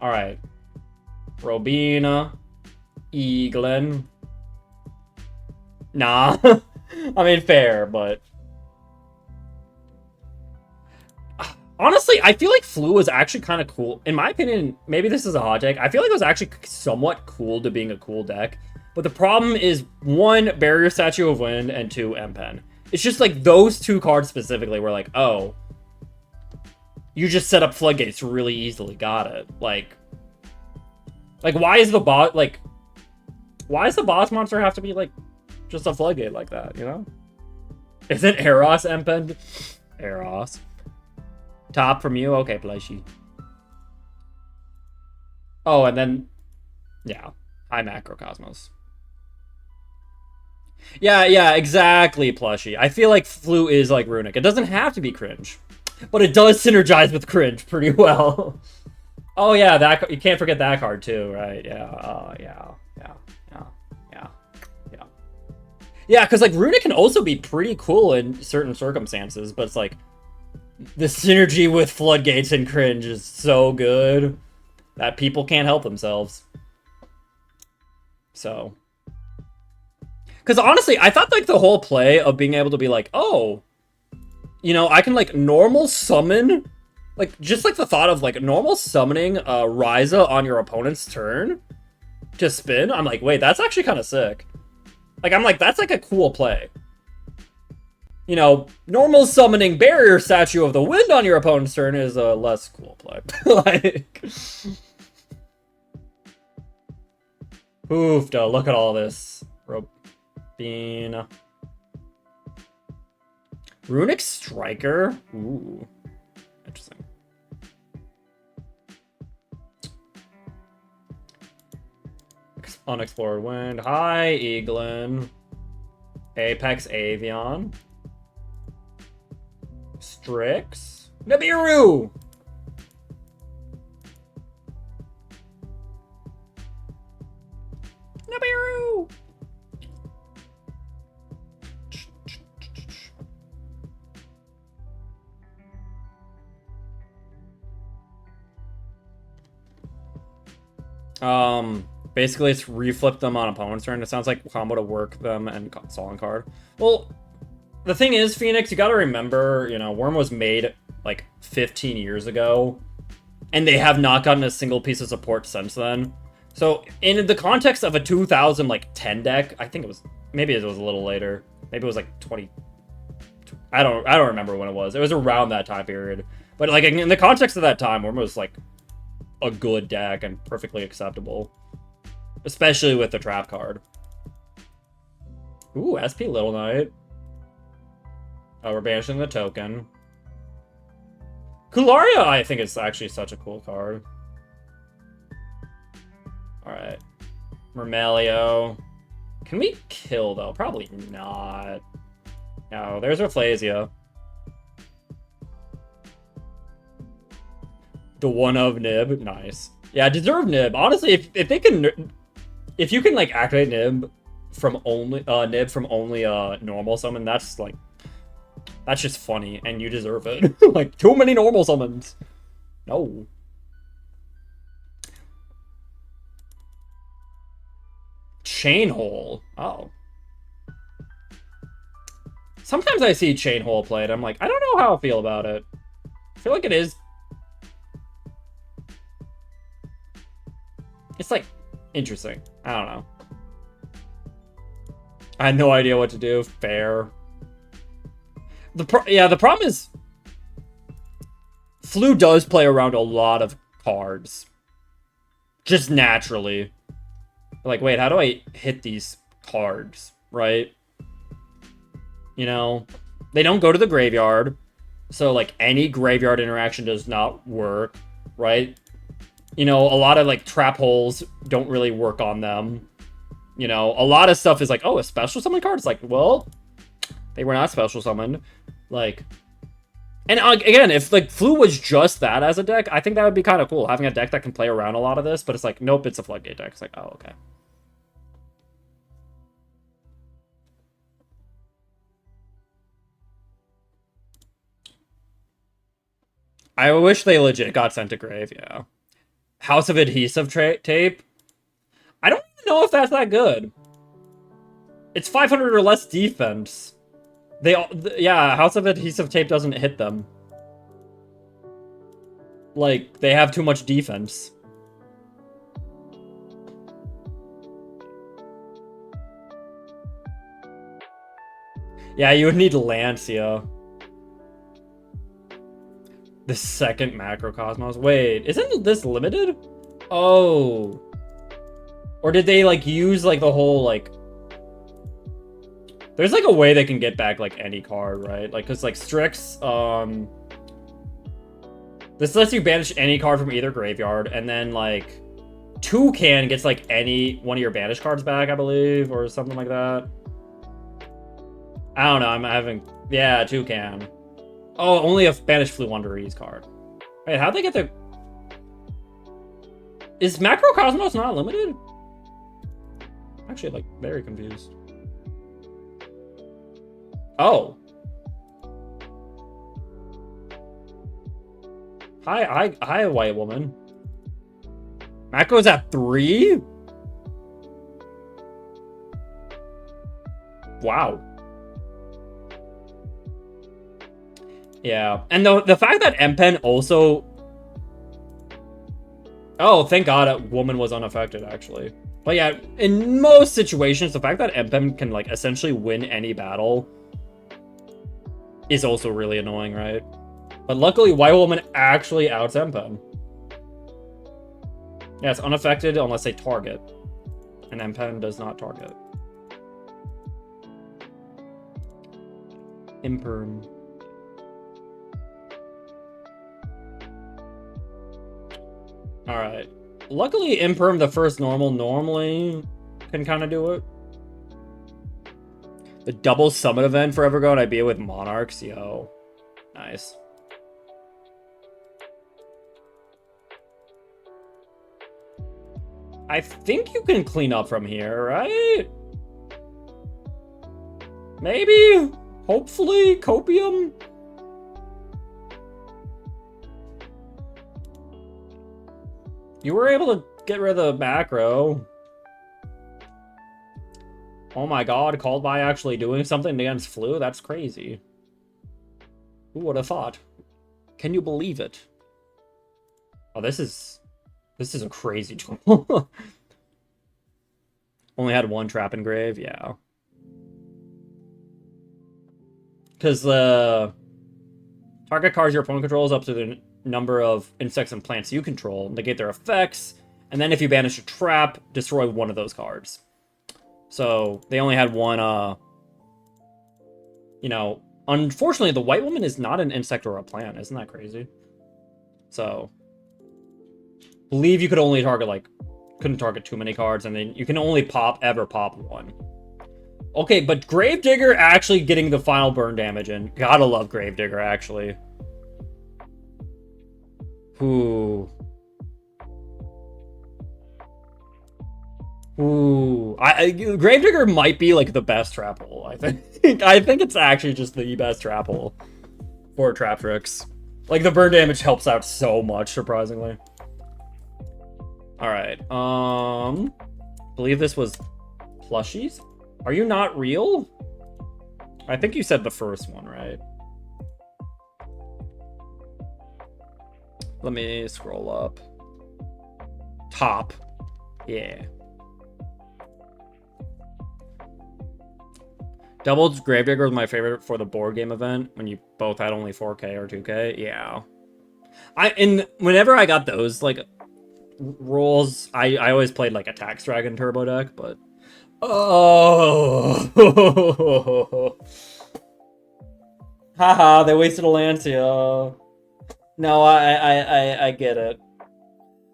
Alright. Robina. Eaglin. Nah. I mean, fair, but... Honestly, I feel like Flu was actually kind of cool. In my opinion, maybe this is a hot take. I feel like it was actually somewhat cool to being a cool deck. But the problem is, one, Barrier Statue of Wind, and two, M-Pen. It's just like those two cards specifically were like, oh, you just set up floodgates really easily. Got it. Like why is the boss, like, why does the boss monster have to be like just a floodgate like that, you know? Isn't Eros M-Pen? Eros. Top from you? Okay, Plushie. Oh, and then, yeah. Hi, Macrocosmos. Yeah, exactly, Plushie. I feel like Flu is like Runic. It doesn't have to be cringe, but it does synergize with cringe pretty well. Oh yeah, that you can't forget that card too, right? Yeah, yeah, because like Runic can also be pretty cool in certain circumstances, but it's like the synergy with Floodgates and cringe is so good that people can't help themselves. So, because honestly, I thought like the whole play of being able to be like, oh, you know, I can like normal summon, like just like the thought of like normal summoning Ryza on your opponent's turn to spin. I'm like, wait, that's actually kind of sick. Like, I'm like, that's like a cool play. You know, normal summoning Barrier Statue of the Wind on your opponent's turn is a less cool play. Like, oof, look at all this. Robina. Runic Striker? Ooh. Interesting. Unexplored Wind. Hi, Eaglin. Apex Avion. Strix. Nibiru! Nibiru! Basically it's reflip them on opponent's turn. It sounds like combo to work them and Solon card. Well, the thing is, Phoenix, you gotta remember, you know, Worm was made like 15 years ago, and they have not gotten a single piece of support since then. So in the context of a 2010 deck, I think it was, maybe it was a little later. Maybe it was like 20. I don't remember when it was. It was around that time period. But like in the context of that time, Worm was like a good deck and perfectly acceptable, especially with the trap card. Ooh, SP Little Knight. Oh, we're banishing the token. Kularia, I think, is actually such a cool card. Alright. Mermelio. Can we kill, though? Probably not. No, there's Rafflesia. The one of Nib. Nice. Yeah, deserve Nib. Honestly, if they can... If you can, like, activate Nib from only... normal summon, that's, like... That's just funny, and you deserve it. Like, too many normal summons. No. Chain Hole. Oh. Sometimes I see Chain Hole played. I'm like, I don't know how I feel about it. I feel like it is... It's, like, interesting. I don't know. I had no idea what to do. Fair. The problem is... Flu does play around a lot of cards. Just naturally. Like, wait, how do I hit these cards, right? You know? They don't go to the graveyard. So, like, any graveyard interaction does not work, right? You know, a lot of, like, trap holes don't really work on them. You know, a lot of stuff is like, oh, a special summon card? It's like, well, they were not special summoned. Like, and again, if, like, Flu was just that as a deck, I think that would be kind of cool. Having a deck that can play around a lot of this, but it's like, nope, it's a Floodgate deck. It's like, oh, okay. I wish they legit got sent to grave, yeah. House of Adhesive Tape? I don't even know if that's that good. It's 500 or less defense. Yeah, House of Adhesive Tape doesn't hit them. Like, they have too much defense. Yeah, you would need Lancia. The second Macrocosmos. Wait, isn't this limited? Oh. Or did they, like, use, like, the whole, like... There's, like, a way they can get back, like, any card, right? Like, because, like, Strix, this lets you banish any card from either graveyard, and then, like, Toucan gets, like, any one of your banished cards back, I believe, or something like that. I don't know, I'm having... Yeah, Toucan. Oh, only a banished Flu Wonderies card. Wait, how'd they get the... Is Macrocosmos not limited? Actually, like, very confused. Oh. Hi, white woman. Macro's at 3? Wow. Yeah, and the fact that M-Pen also... Oh, thank God a woman was unaffected, actually. But yeah, in most situations, the fact that M-Pen can, like, essentially win any battle is also really annoying, right? But luckily, White Woman actually outs M-Pen. Yeah, it's unaffected unless they target. And M-Pen does not target. Imperm. Alright. Luckily, Imperm, the first normal, normally can kind of do it. The double summon event for Evergrowth, I'd be with Monarchs, yo. Nice. I think you can clean up from here, right? Maybe? Hopefully? Copium? You were able to get rid of the macro. Oh my god, called by actually doing something against flu? That's crazy. Who would have thought? Can you believe it? Oh, this is a crazy tool. Only had one trap engrave, yeah. Because the target cards your opponent controls up to the number of insects and plants you control, negate their effects, and then if you banish a trap, destroy one of those cards. So they only had one, you know, unfortunately the white woman is not an insect or a plant. Isn't that crazy? So, believe you could only target, like, couldn't target too many cards, and then you can only ever pop one. Okay, but Gravedigger actually getting the final burn damage in. Gotta love Gravedigger, actually. Ooh. Ooh. Gravedigger might be, like, the best trap hole, I think. I think it's actually just the best trap hole for trap tricks. Like, the burn damage helps out so much, surprisingly. Alright, believe this was plushies? Are you not real? I think you said the first one, right? Let me scroll up. Top. Yeah. Doubled Gravedigger was my favorite for the board game event when you both had only 4K or 2K. Yeah. Whenever I got those, like, rolls, I always played, like, Attack Dragon Turbo deck, but... Oh! Haha, they wasted a Lancia. No, I get it.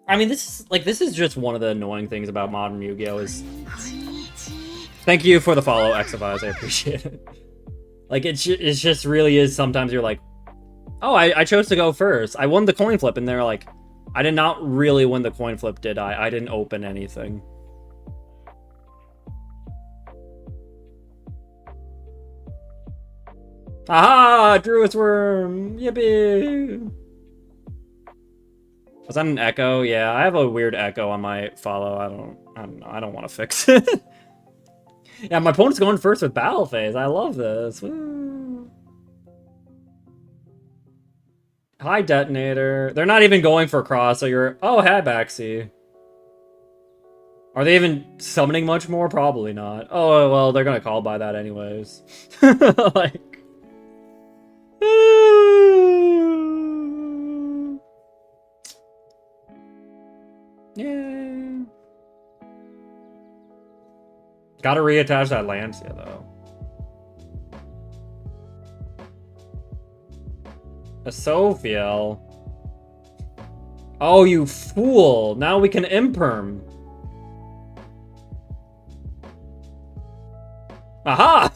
I mean, this is just one of the annoying things about modern Yu-Gi-Oh! Is... Thank you for the follow, Exavize, I appreciate it. Like, it just really is, sometimes you're like, oh, I chose to go first. I won the coin flip, and they're like, I did not really win the coin flip, did I? I didn't open anything. Aha! Druid's Worm! Yippee! Was that an echo? Yeah, I have a weird echo on my follow. I don't want to fix it. Yeah, my opponent's going first with Battle Phase. I love this. Woo. Hi, Detonator. They're not even going for cross, so you're... Oh, hi, Baxi. Are they even summoning much more? Probably not. Oh, well, they're gonna call by that anyways. Like... Yay. Gotta reattach that Lancia, though. A Sophiel. Oh, you fool! Now we can imperm. Aha!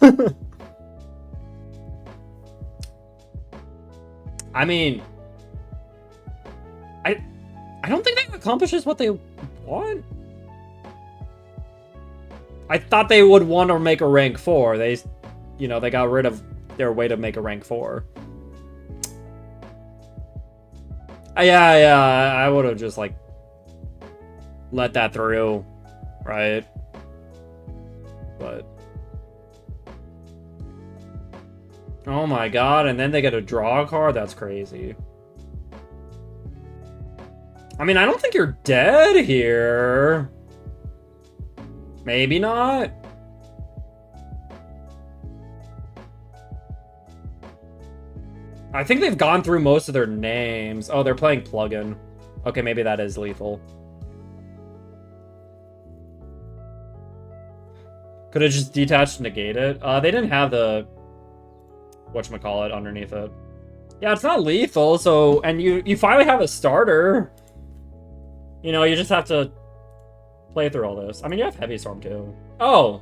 I mean... I don't think that accomplishes what they want. I thought they would want to make a rank 4. They got rid of their way to make a rank 4. Yeah, I would have just, like, let that through, right? But... Oh my god, and then they get to draw a card? That's crazy. I mean, I don't think you're dead here. Maybe not. I think they've gone through most of their names. Oh, they're playing plugin. Okay, maybe that is lethal. Could have just detached negate it. They didn't have the... whatchamacallit underneath it. Yeah, it's not lethal, so... And you finally have a starter. You know, you just have to play through all this. I mean, you have Heavy Storm, too. Oh!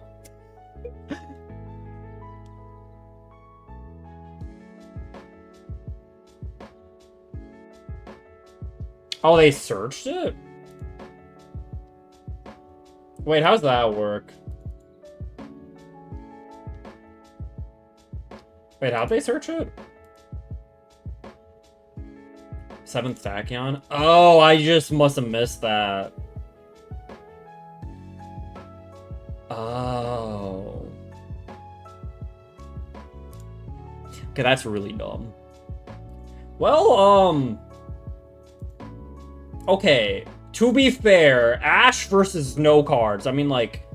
Oh, they searched it? Wait, how's that work? Wait, how'd they search it? 7th Tachyon? Oh, I just must have missed that. Oh. Okay, that's really dumb. Well, okay, to be fair, Ash versus no cards. I mean, like...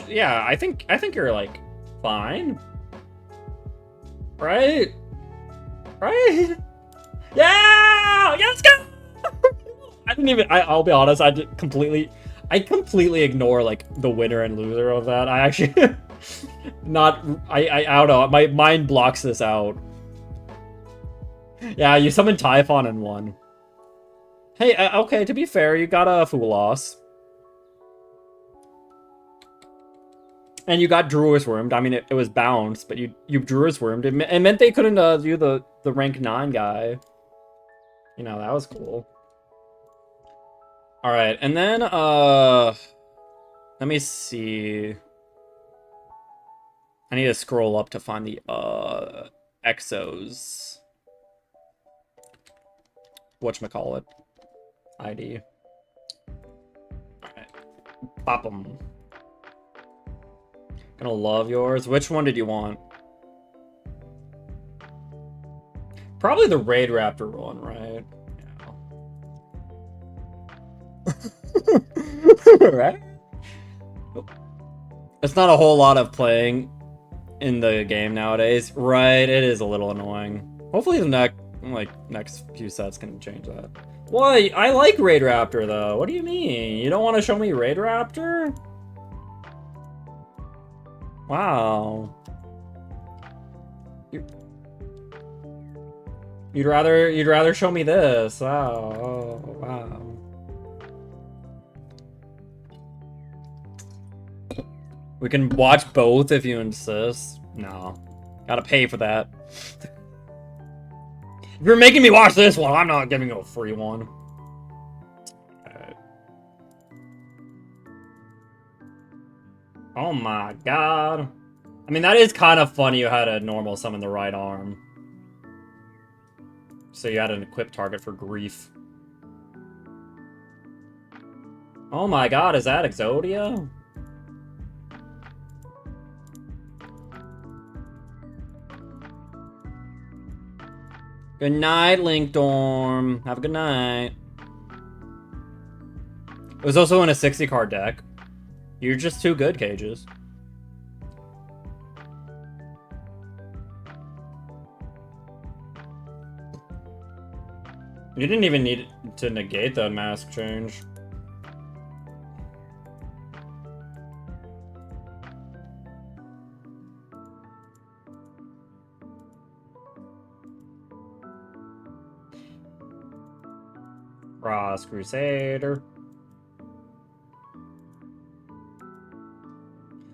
yeah, I think you're, like, fine. Right? Right? Yeah! Let's go! I didn't even, I'll be honest, I completely ignore, like, the winner and loser of that. I actually, I don't know, my mind blocks this out. Yeah, you summoned Typhon and won. Hey, okay, to be fair, you got a Fool Loss. And you got Druid's Wormed. I mean, it was bounced, but you Druid's Wormed. It meant they couldn't do the rank 9 guy. You know, that was cool. Alright, and then, let me see. I need to scroll up to find the, Exos. Whatchamacallit. ID. Alright. Pop 'em. Gonna love yours. Which one did you want? Probably the Raid Raptor one, right? Yeah. Right? It's not a whole lot of playing in the game nowadays. Right, it is a little annoying. Hopefully the next few sets can change that. Why? I like Raid Raptor though. What do you mean? You don't want to show me Raid Raptor? Wow. You'd rather show me this. Wow. Oh, wow. We can watch both if you insist. No. Gotta pay for that. If you're making me watch this one, I'm not giving you a free one. Oh my god. I mean, that is kind of funny you had a normal summon the right arm. So you had an equipped target for grief. Oh my god, is that Exodia? Good night, Linkdorm. Have a good night. It was also in a 60 card deck. You're just too good, Cages. You didn't even need to negate that mask change. Cross Crusader.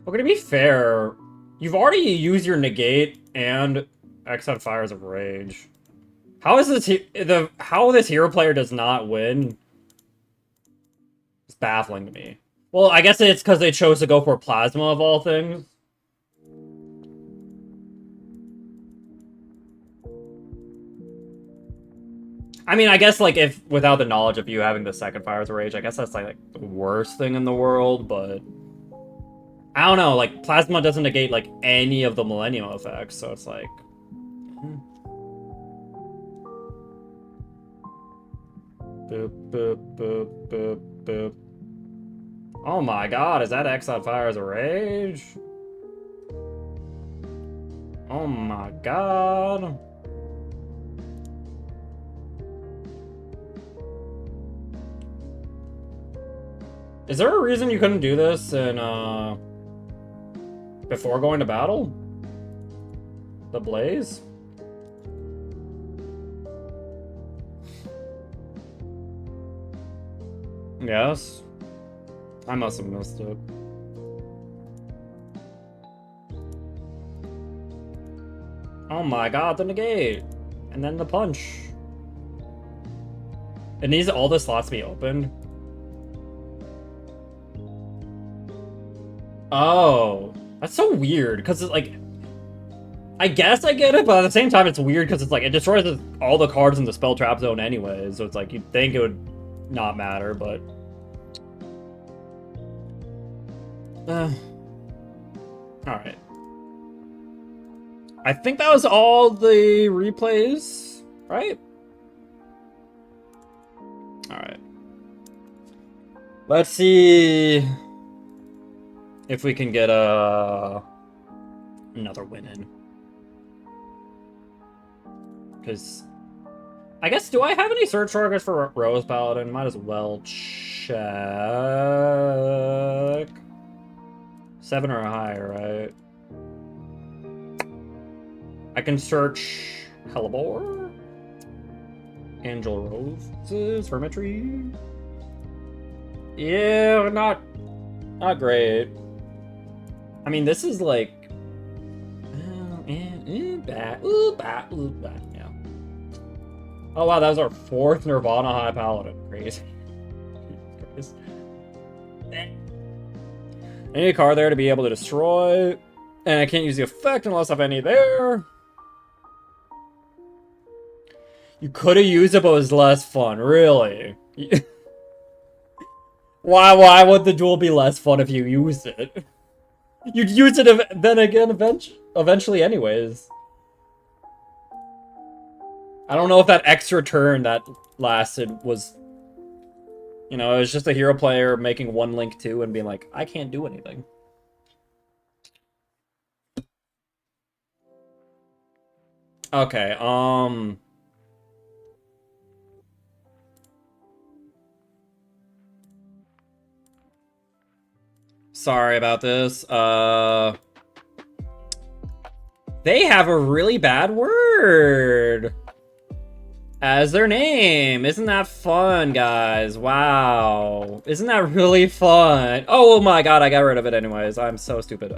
Okay, to be fair, you've already used your negate and X out Fires of Rage. How is this how this hero player does not win? It's baffling to me. Well, I guess it's because they chose to go for Plasma of all things. I mean, I guess, like, if without the knowledge of you having the second Fires of Rage, I guess that's, like the worst thing in the world, but... I don't know, like, Plasma doesn't negate, like, any of the Millennium effects, so it's like... Boop, boop, boop, boop, boop. Oh my god, is that X on Fires of Rage? Oh my god. Is there a reason you couldn't do this in, before going to battle? The Blaze? Yes. I must have missed it. Oh my god, the negate. And then the punch. It needs all the slots to be opened. Oh. That's so weird, because it's like... I guess I get it, but at the same time it's weird because it's like it destroys all the cards in the spell trap zone anyway, so it's like you'd think it would not matter, but... Alright. I think that was all the replays, right? Alright. Let's see if we can get another win in. Because I guess, do I have any search targets for Rose Paladin? Might as well check. 7 or higher, right? I can search Hellebore, Angel Roses, Hermitry. Yeah, not great. I mean, this is like bad. Yeah. Oh wow, that was our 4th Nirvana High Paladin. Crazy. I need a card there to be able to destroy, and I can't use the effect unless I have any there. You could have used it, but it was less fun. Really? Why would the duel be less fun if you used it? You'd use it then again eventually anyways. I don't know if that extra turn that lasted was... You know, it was just a hero player making 1 Link 2 and being like, I can't do anything. Okay, sorry about this. They have a really bad word as their name. Isn't that fun, guys? Wow. Isn't that really fun? Oh my god, I got rid of it anyways. I'm so stupid.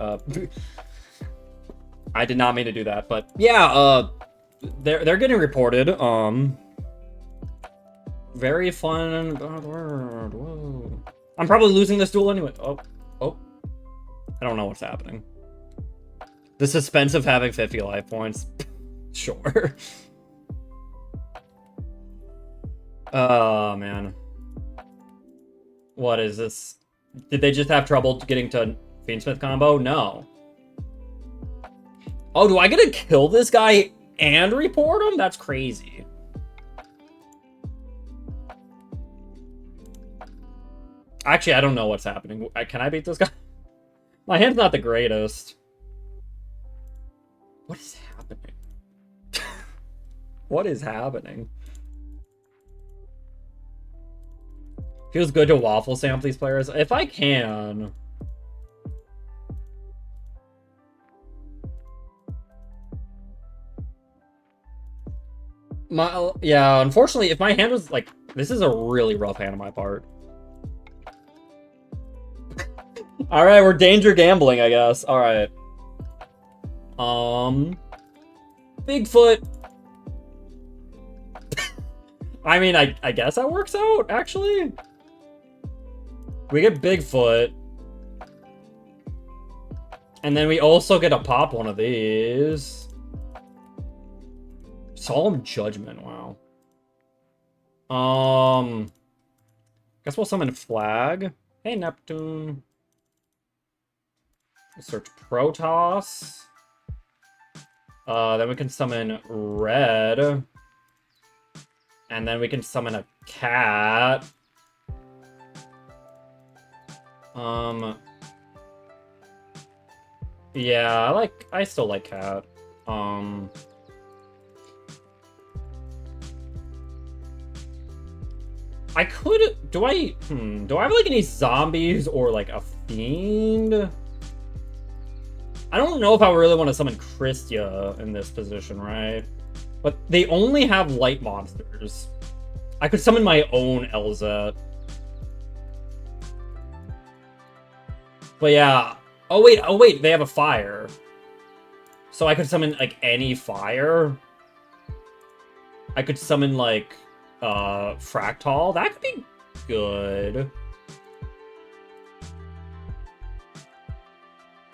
I did not mean to do that, but yeah, they're getting reported. Very fun bad word. Whoa. I'm probably losing this duel anyway. Oh. I don't know what's happening. The suspense of having 50 life points. Sure. Oh, man. What is this? Did they just have trouble getting to Fiendsmith combo? No. Oh, do I get to kill this guy and report him? That's crazy. Actually, I don't know what's happening. Can I beat this guy? My hand's not the greatest. What is happening? What is happening? Feels good to waffle sample these players. If I can. Yeah, unfortunately, if my hand was like... This is a really rough hand on my part. Alright, we're danger gambling, I guess. Alright. Bigfoot. I mean, I guess that works out, actually. We get Bigfoot. And then we also get to pop one of these. Solemn Judgment, wow. Guess we'll summon Flag. Hey, Neptune. We'll search Protoss. Then we can summon Red. And then we can summon a cat. Yeah, I still like cat. I could... Do I have, like, any zombies or, like, a fiend? I don't know if I really want to summon Christia in this position, right? But they only have light monsters. I could summon my own Elzet. But yeah... Oh, wait, they have a fire. So I could summon, like, any fire. I could summon, like, Fractal. That could be good.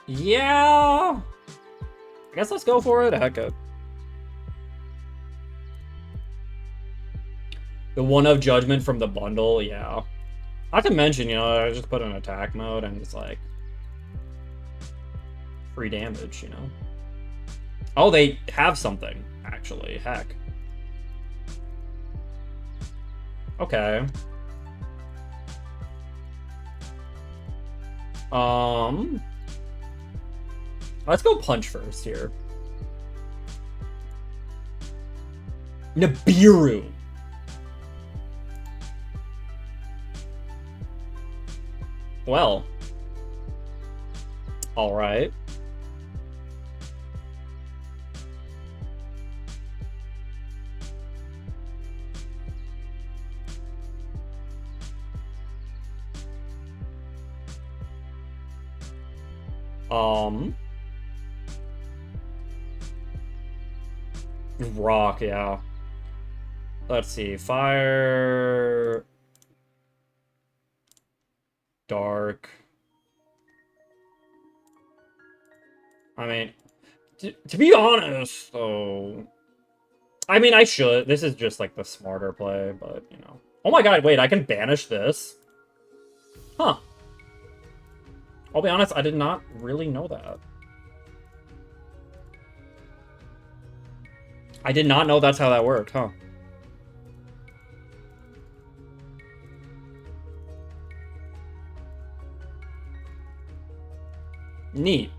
Yeah. I guess let's go for it. Heck it. The one of Judgment from the bundle, yeah. Not to mention, you know, I just put in attack mode and it's like free damage, you know. Oh, they have something, actually. Heck. Okay. Let's go punch first here. Nibiru. Well. All right. Rock, yeah. Let's see. Fire. Dark. I mean, to be honest, though, I mean, I should. This is just like the smarter play, but you know. Oh my god, wait, I can banish this? Huh. I'll be honest, I did not really know that. I did not know that's how that worked, huh? Neat.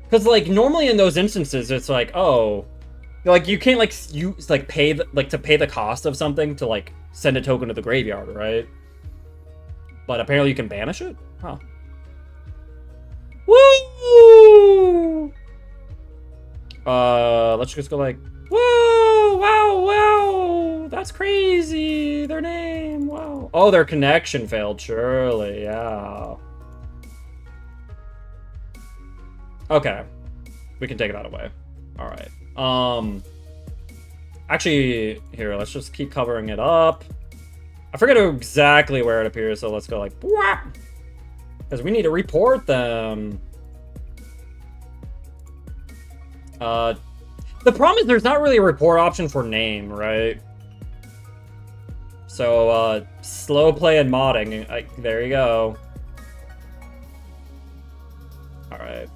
Because, like, normally in those instances, it's like, oh, like, you can't, like, use, like, pay the cost of something to, like, send a token to the graveyard, right? But apparently you can banish it? Huh. Woo! Let's just go like, whoa, wow, wow, that's crazy, their name, wow. Oh, their connection failed, surely, yeah. Okay, we can take that away. All right. Actually, here, let's just keep covering it up. I forget exactly where it appears, so let's go like, because we need to report them. The problem is there's not really a report option for name, right? So, slow play and modding. There you go. Alright.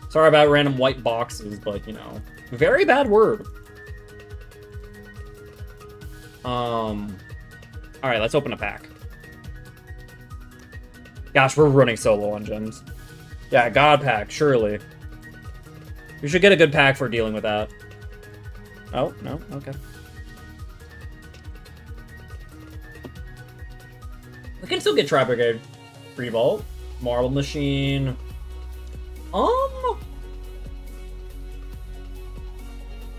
Sorry about random white boxes, but, you know. Very bad word. Alright, let's open a pack. Gosh, we're running so low on gems. Yeah, God pack, surely. We should get a good pack for dealing with that. Oh, no? Okay. We can still get Tri-Brigade. Revolt. Marble Machine.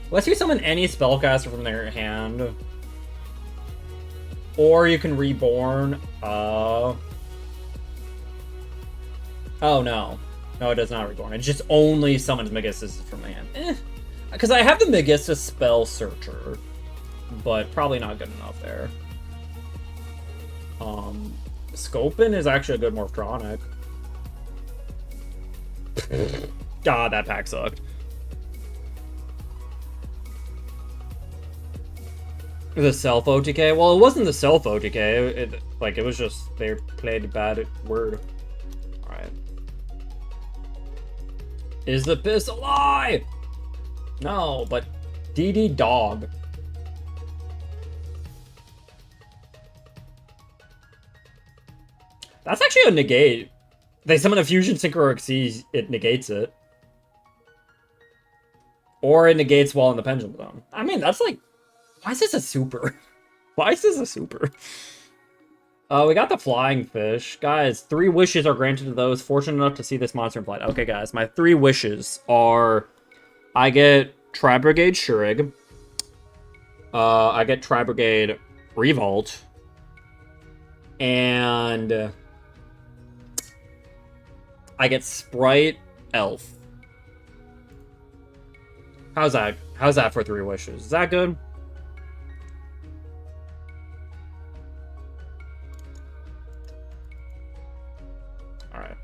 Let's you summon any spellcaster from their hand. Or you can Reborn. Oh, no. No, it does not Reborn. It just only summons Magistus from the hand. Because I have the Magistus Spell Searcher. But probably not good enough there. Scopin is actually a good Morptronic. God, that pack sucked. The self OTK? Well, it wasn't the self OTK. It was just they played a bad word. Alright. Is the piss a lie? No, but DD Dog. That's actually a negate. They summon a Fusion Synchro Exceed, it negates it. Or it negates while in the Pendulum Zone. I mean, that's like... Why is this a super? Why is this a super? We got the Flying Fish. Guys, 3 wishes are granted to those fortunate enough to see this monster in flight. Okay, guys, my 3 wishes are... I get Tri-Brigade Shurig. I get Tri-Brigade Revolt. And... I get Sprite Elf. How's that? How's that for 3 wishes? Is that good? Alright.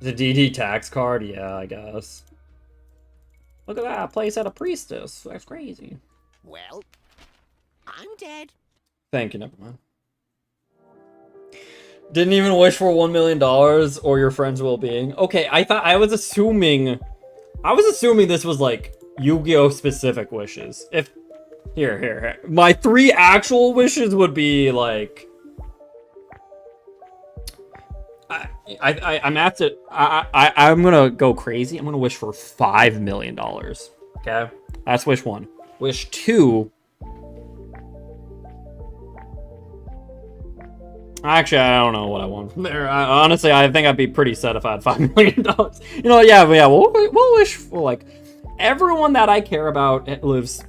Is a DD tax card? Yeah, I guess. Look at that. Place at a priestess. That's crazy. Well, I'm dead. Thank you, never mind. Didn't even wish for $1 million or your friend's well-being. Okay, I was assuming this was like Yu-Gi-Oh specific wishes. If here. My 3 actual wishes would be like I'm gonna go crazy. I'm gonna wish for $5 million. Okay, that's wish 1. Wish 2. Actually, I don't know what I want from there. Honestly, I think I'd be pretty sad if I had $5 million. You know, yeah, we'll wish for like everyone that I care about lives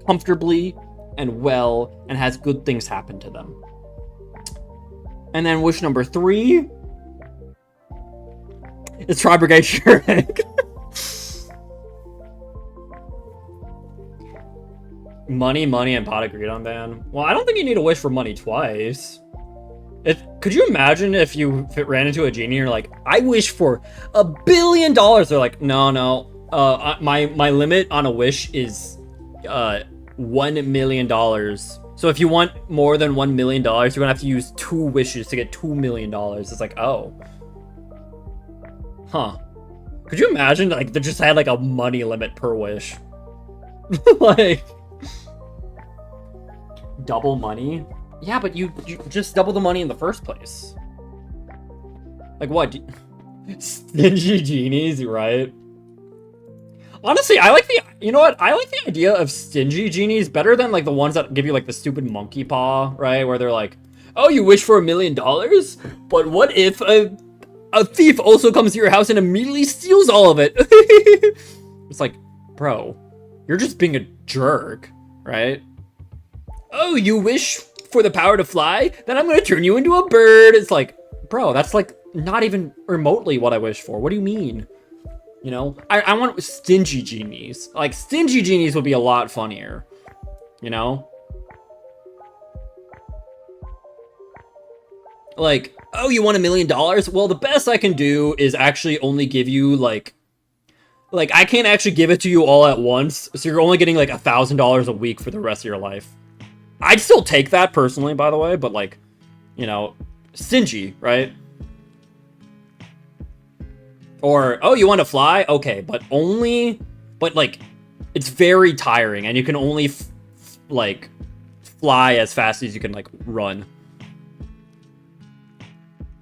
comfortably and well and has good things happen to them. And then wish number 3 is Tri-brigade Shrek. Money, and pot of greed on ban. Well, I don't think you need to wish for money twice. Could you imagine if you ran into a genie and you're like, I wish for $1 billion? They're like, no. My limit on a wish is $1 million. So if you want more than $1 million, you're gonna have to use 2 wishes to get $2 million. It's like, oh. Huh. Could you imagine, like, they just had, like, a money limit per wish? Like... double money? Yeah, but you just double the money in the first place. Like, what? Stingy genies, right? Honestly, I like the... You know what? I like the idea of stingy genies better than, like, the ones that give you, like, the stupid monkey paw, right? Where they're like, oh, you wish for $1 million? But what if a thief also comes to your house and immediately steals all of it? It's like, bro, you're just being a jerk, right? Oh, you wish for the power to fly? Then I'm gonna turn you into a bird. It's like, bro, that's, like, not even remotely what I wish for. What do you mean? You know, I want stingy genies. Like, stingy genies would be a lot funnier. You know? Like, oh, you want $1 million? Well, the best I can do is actually only give you, like, I can't actually give it to you all at once. So you're only getting, like, $1,000 a week for the rest of your life. I'd still take that personally, by the way, but, like, you know, stingy, right? Or, oh, you want to fly? Okay, but like, it's very tiring, and you can only, like, fly as fast as you can, like, run.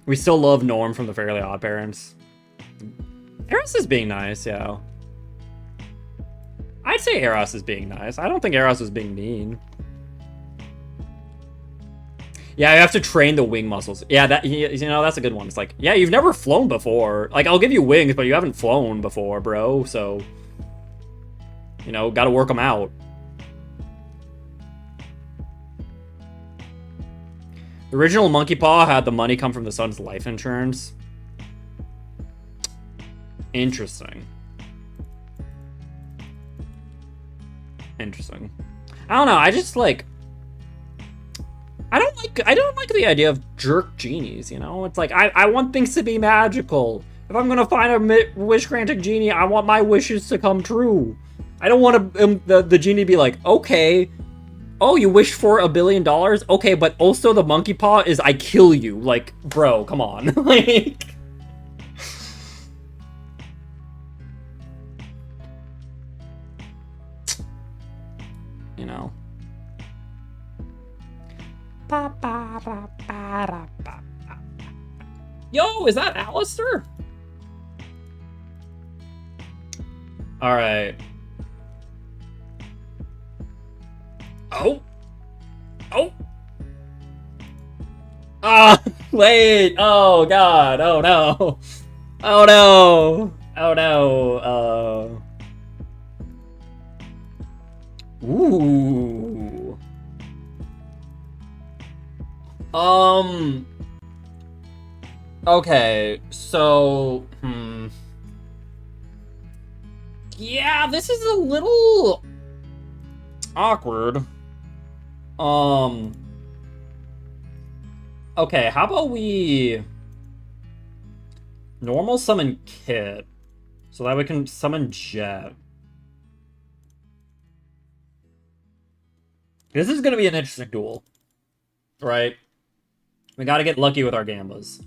We still love Norm from the Fairly Odd Parents. Eros is being nice, yeah. I'd say Eros is being nice. I don't think Eros is being mean. Yeah, you have to train the wing muscles. Yeah, that, you know, that's a good one. It's like, yeah, you've never flown before. Like, I'll give you wings, but you haven't flown before, bro. So, you know, gotta work them out. The original Monkey Paw had the money come from the son's life insurance. Interesting. Interesting. I don't know, I just, like... I don't like the idea of jerk genies, you know? It's like, I want things to be magical. If I'm gonna find a wish-granting genie, I want my wishes to come true. I don't want the genie to be like, okay, oh, you wish for $1 billion? Okay, but also the monkey paw is I kill you. Like, bro, come on. Like... You know? Yo, is that Alistair? Alright. Oh. Oh. Ah, wait. Oh, God. Oh, no. Oh, no. Oh, no. Ooh. Okay, so, yeah, this is a little awkward. Okay, how about we normal summon Kit so that we can summon Jet. This is gonna be an interesting duel, right? We gotta get lucky with our Gambas.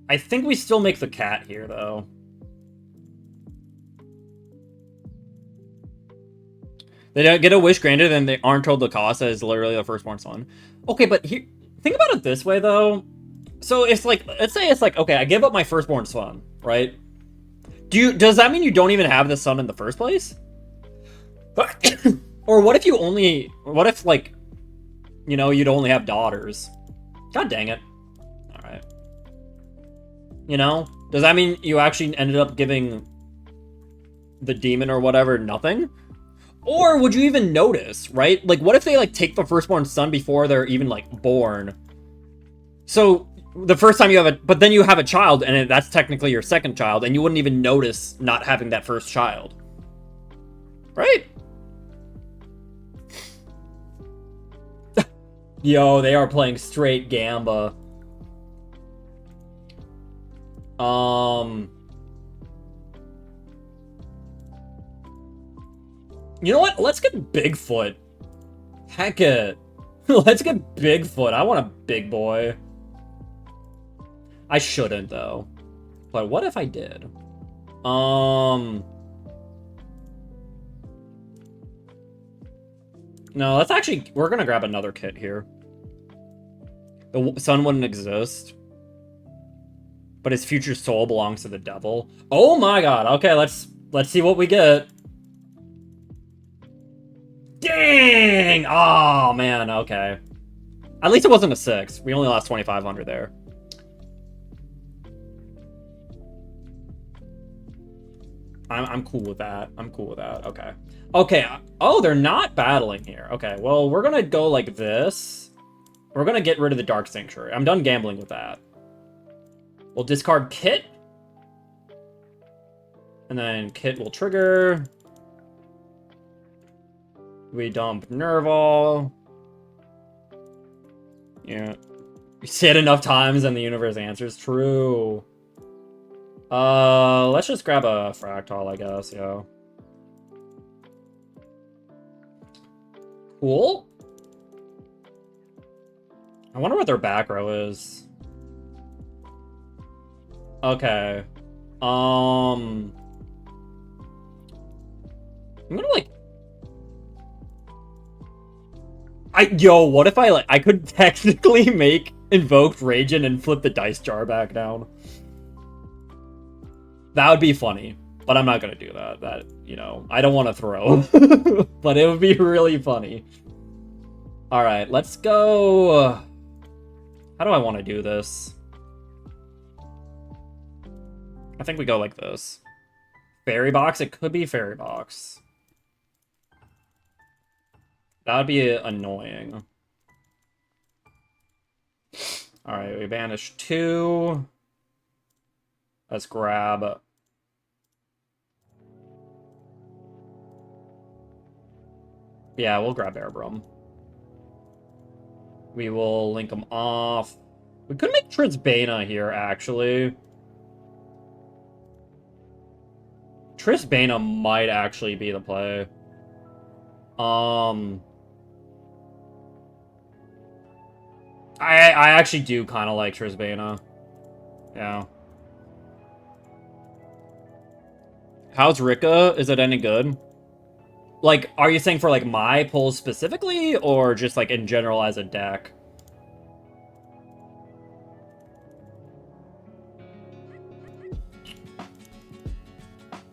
I think we still make the cat here, though. They don't get a wish granted and they aren't told the cost as literally the firstborn son. Okay, but here, think about it this way, though. So it's like, let's say it's like, okay, I give up my firstborn son, right? Does that mean you don't even have the son in the first place? Or what if you only, what if, like, you know, you'd only have daughters? God dang it. Alright. You know? Does that mean you actually ended up giving the demon or whatever nothing? Or would you even notice, right? Like, what if they, like, take the firstborn son before they're even, like, born? So, the first time you have a... But then you have a child, and that's technically your second child, and you wouldn't even notice not having that first child. Right? Yo, they are playing straight Gamba. You know what? Let's get Bigfoot. Heck it. Let's get Bigfoot. I want a big boy. I shouldn't, though. But what if I did? No, let's actually... We're gonna grab another kit here. The sun wouldn't exist. But his future soul belongs to the devil. Oh my god. Okay, let's see what we get. Dang! Oh, man, okay. At least it wasn't a 6. We only lost 2,500 there. I'm cool with that. I'm cool with that. Okay. Okay. Oh, they're not battling here. Okay, well, we're gonna go like this. We're gonna get rid of the Dark Sanctuary. I'm done gambling with that. We'll discard Kit. And then Kit will trigger. We dump Nerval. Yeah. You say it enough times and the universe answers. True. Let's just grab a Fractal, I guess, yeah. Cool. I wonder what their back row is. Okay. I'm gonna, like... Yo, what if I could technically make Invoked Raging and flip the dice jar back down? That would be funny, but I'm not gonna do that. That, you know, I don't want to throw, but it would be really funny. All right, let's go. How do I want to do this? I think we go like this. Fairy box? It could be fairy box. That would be annoying. All right, we banish 2. Let's grab... Yeah, we'll grab Airbrum. We will link them off. We could make Trisbana here, actually. Trisbana might actually be the play. I actually do kind of like Trisbana. Yeah. How's Rika? Is it any good? Like, are you saying for, like, my pulls specifically, or just, like, in general as a deck?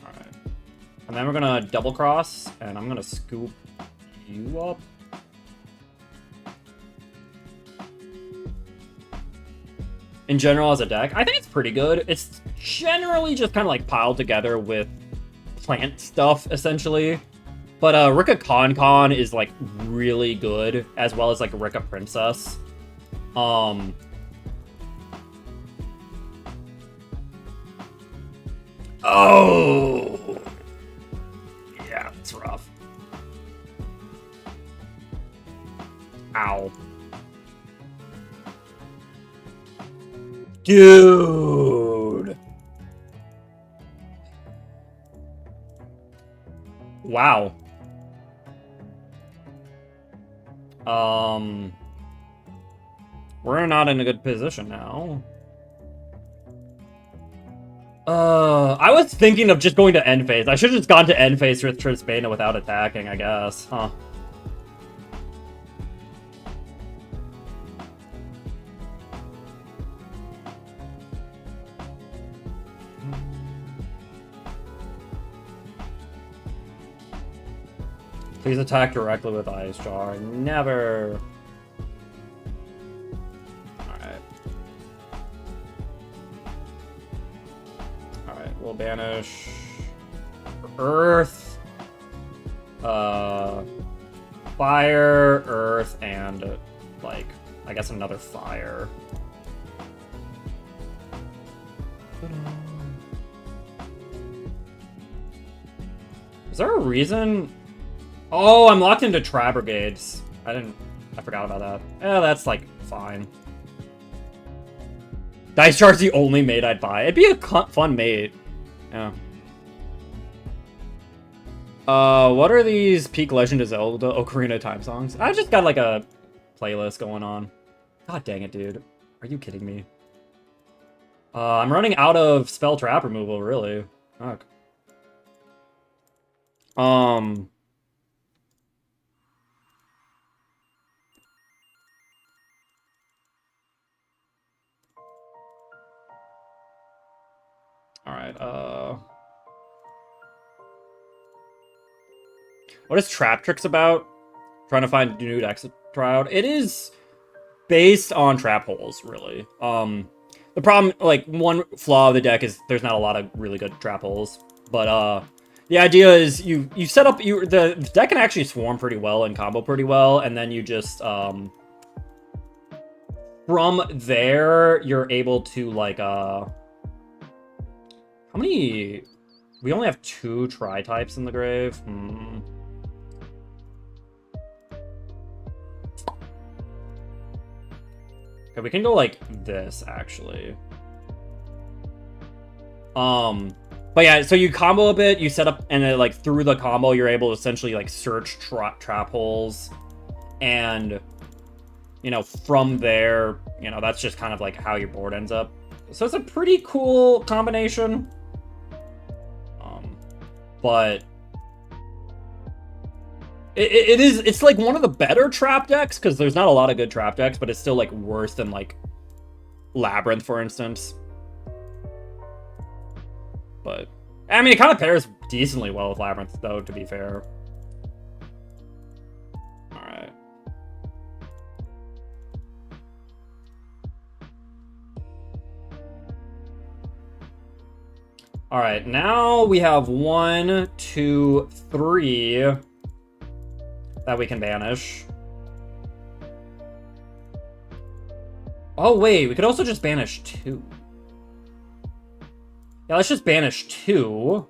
Alright. And then we're gonna double cross, and I'm gonna scoop you up. In general as a deck, I think it's pretty good. It's generally just kind of, like, piled together with plant stuff, essentially. But Rika Con is like really good, as well as like Rika Princess. Oh, yeah, it's rough. Ow. Dude. Wow. We're not in a good position now. I was thinking of just going to end phase. I should have just gone to end phase with Trispana without attacking, I guess. Huh. Please attack directly with Ice Jar. Never. Alright. Alright, we'll banish Earth, Fire, Earth, and, like, I guess another Fire. Is there a reason? Oh, I'm locked into Tri-brigades. I forgot about that. Yeah, that's, like, fine. Dice Jar's the only mate I'd buy. It'd be a fun mate. Yeah. What are these Peak Legend of Zelda Ocarina Time songs? I just got, like, a playlist going on. God dang it, dude. Are you kidding me? I'm running out of spell trap removal, really. Fuck. Alright, what is Trap Tricks about? Trying to find a new exit route. It is based on trap holes, really. The problem, like, one flaw of the deck is there's not a lot of really good trap holes. But, the idea is you set up, the deck can actually swarm pretty well and combo pretty well, and then you just, from there, you're able to, like, how many... We only have 2 tri-types in the grave. Okay, we can go like this, actually. But yeah, so you combo a bit, you set up, and then, like, through the combo, you're able to essentially, like, search trap holes. And, you know, from there, you know, that's just kind of, like, how your board ends up. So it's a pretty cool combination. But it's like one of the better trap decks, because there's not a lot of good trap decks, but it's still, like, worse than, like, Labyrinth, for instance. But, I mean, it kind of pairs decently well with Labyrinth, though, to be fair. Alright. Alright, now we have 1, 2, 3 that we can banish. Oh, wait, we could also just banish 2. Yeah, let's just banish 2.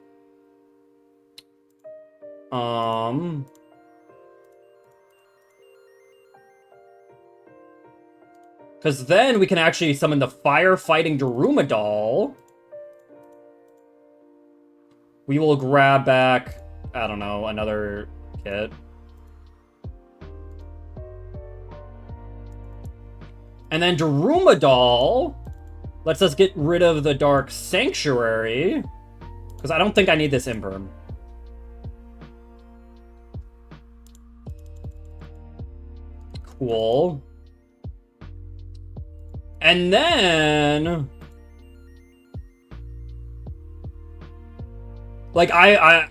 Because then we can actually summon the Firefighting Daruma Doll. We will grab back, I don't know, another kit. And then Daruma Doll lets us get rid of the Dark Sanctuary, because I don't think I need this Imperm. Cool. And then, like, I'm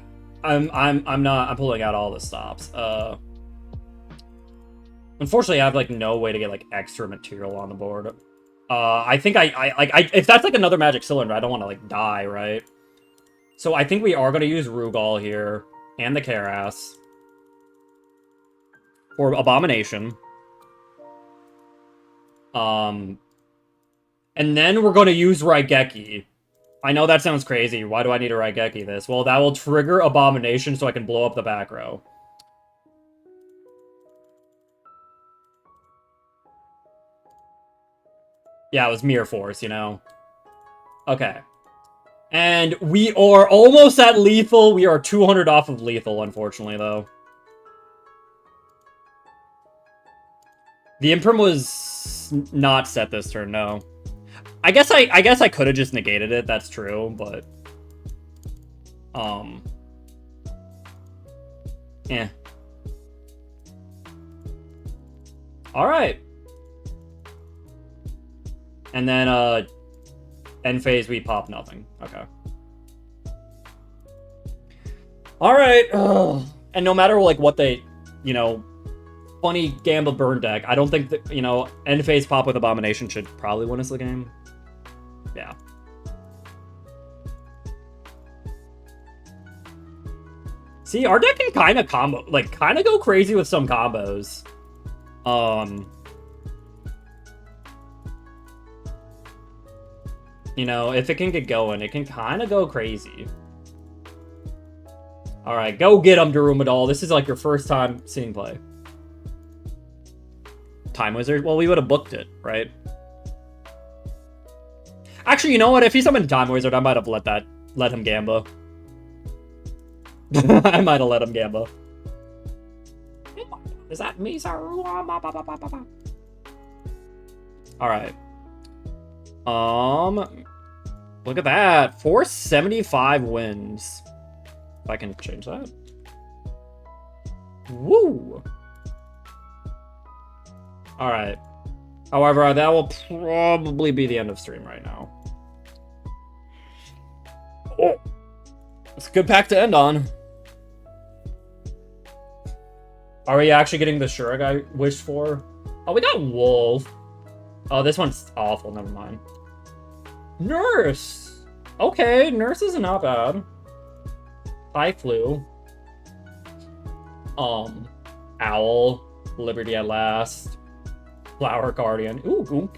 pulling out all the stops. Unfortunately, I have, like, no way to get, like, extra material on the board. I think if that's, like, another Magic Cylinder, I don't want to, like, die, right? So I think we are going to use Rugal here, and the Karas. or Abomination. And then we're going to use Raigeki. I know that sounds crazy. Why do I need to Raigeki this? Well, that will trigger Abomination so I can blow up the back row. Yeah, it was Mirror Force, you know? Okay. And we are almost at lethal. We are 200 off of lethal, unfortunately, though. The Imprim was not set this turn, no. I guess I could have just negated it, that's true, but... Eh. Alright. And then, end phase, we pop nothing. Okay. Alright. And no matter, like, what they, you know, funny gamble burn deck, I don't think that, you know, end phase pop with Abomination should probably win us the game. Yeah. See, our deck can kind of combo, like, kind of go crazy with some combos. You know, if it can get going, it can kind of go crazy. Alright, go get him, Darumadal. This is like your first time seeing play. Time Wizard? Well, we would have booked it, right? Actually, you know what? If he summoned Time Wizard, I might have let him Gamba. I might have let him Gamba. Is that me, Saru? Alright. Look at that. 475 wins. If I can change that. Woo! Alright. However, that will probably be the end of stream right now. Oh! It's a good pack to end on. Are we actually getting the Shurag I wished for? Oh, we got Wolf. Oh, this one's awful. Never mind. Nurse! Okay, Nurse is not bad. High Flu. Owl. Liberty at Last. Flower Guardian. Ooh, Goonk.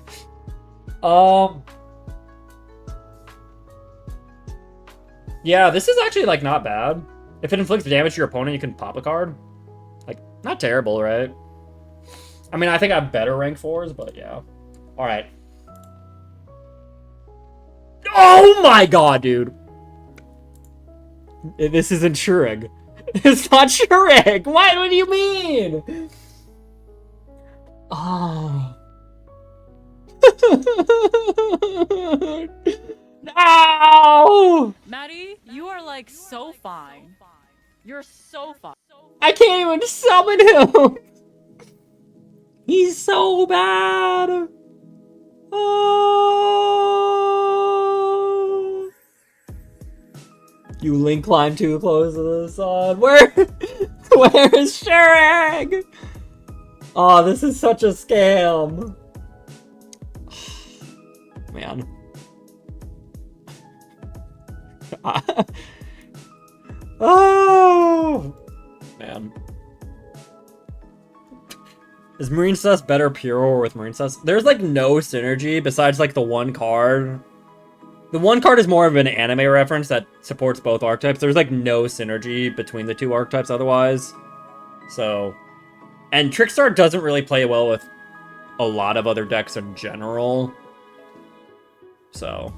Yeah, this is actually, like, not bad. If it inflicts damage to your opponent, you can pop a card. Like, not terrible, right? I mean, I think I have better rank 4s, but yeah. Alright. Oh my god, dude! This isn't Shurag. It's not Shurag! What do you mean? Oh. No! Maddie, you are like so fine. You're so fine. I can't even summon him! He's so bad! Oh. You link climb too close to the sun. Where is Shurag? Oh, this is such a scam. Man. Oh man. Is Marine Sus better pure or with Marine Sus? There's like no synergy besides like the one card. The one card is more of an anime reference that supports both archetypes. There's like no synergy between the two archetypes otherwise. So, and Trickstar doesn't really play well with a lot of other decks in general. So,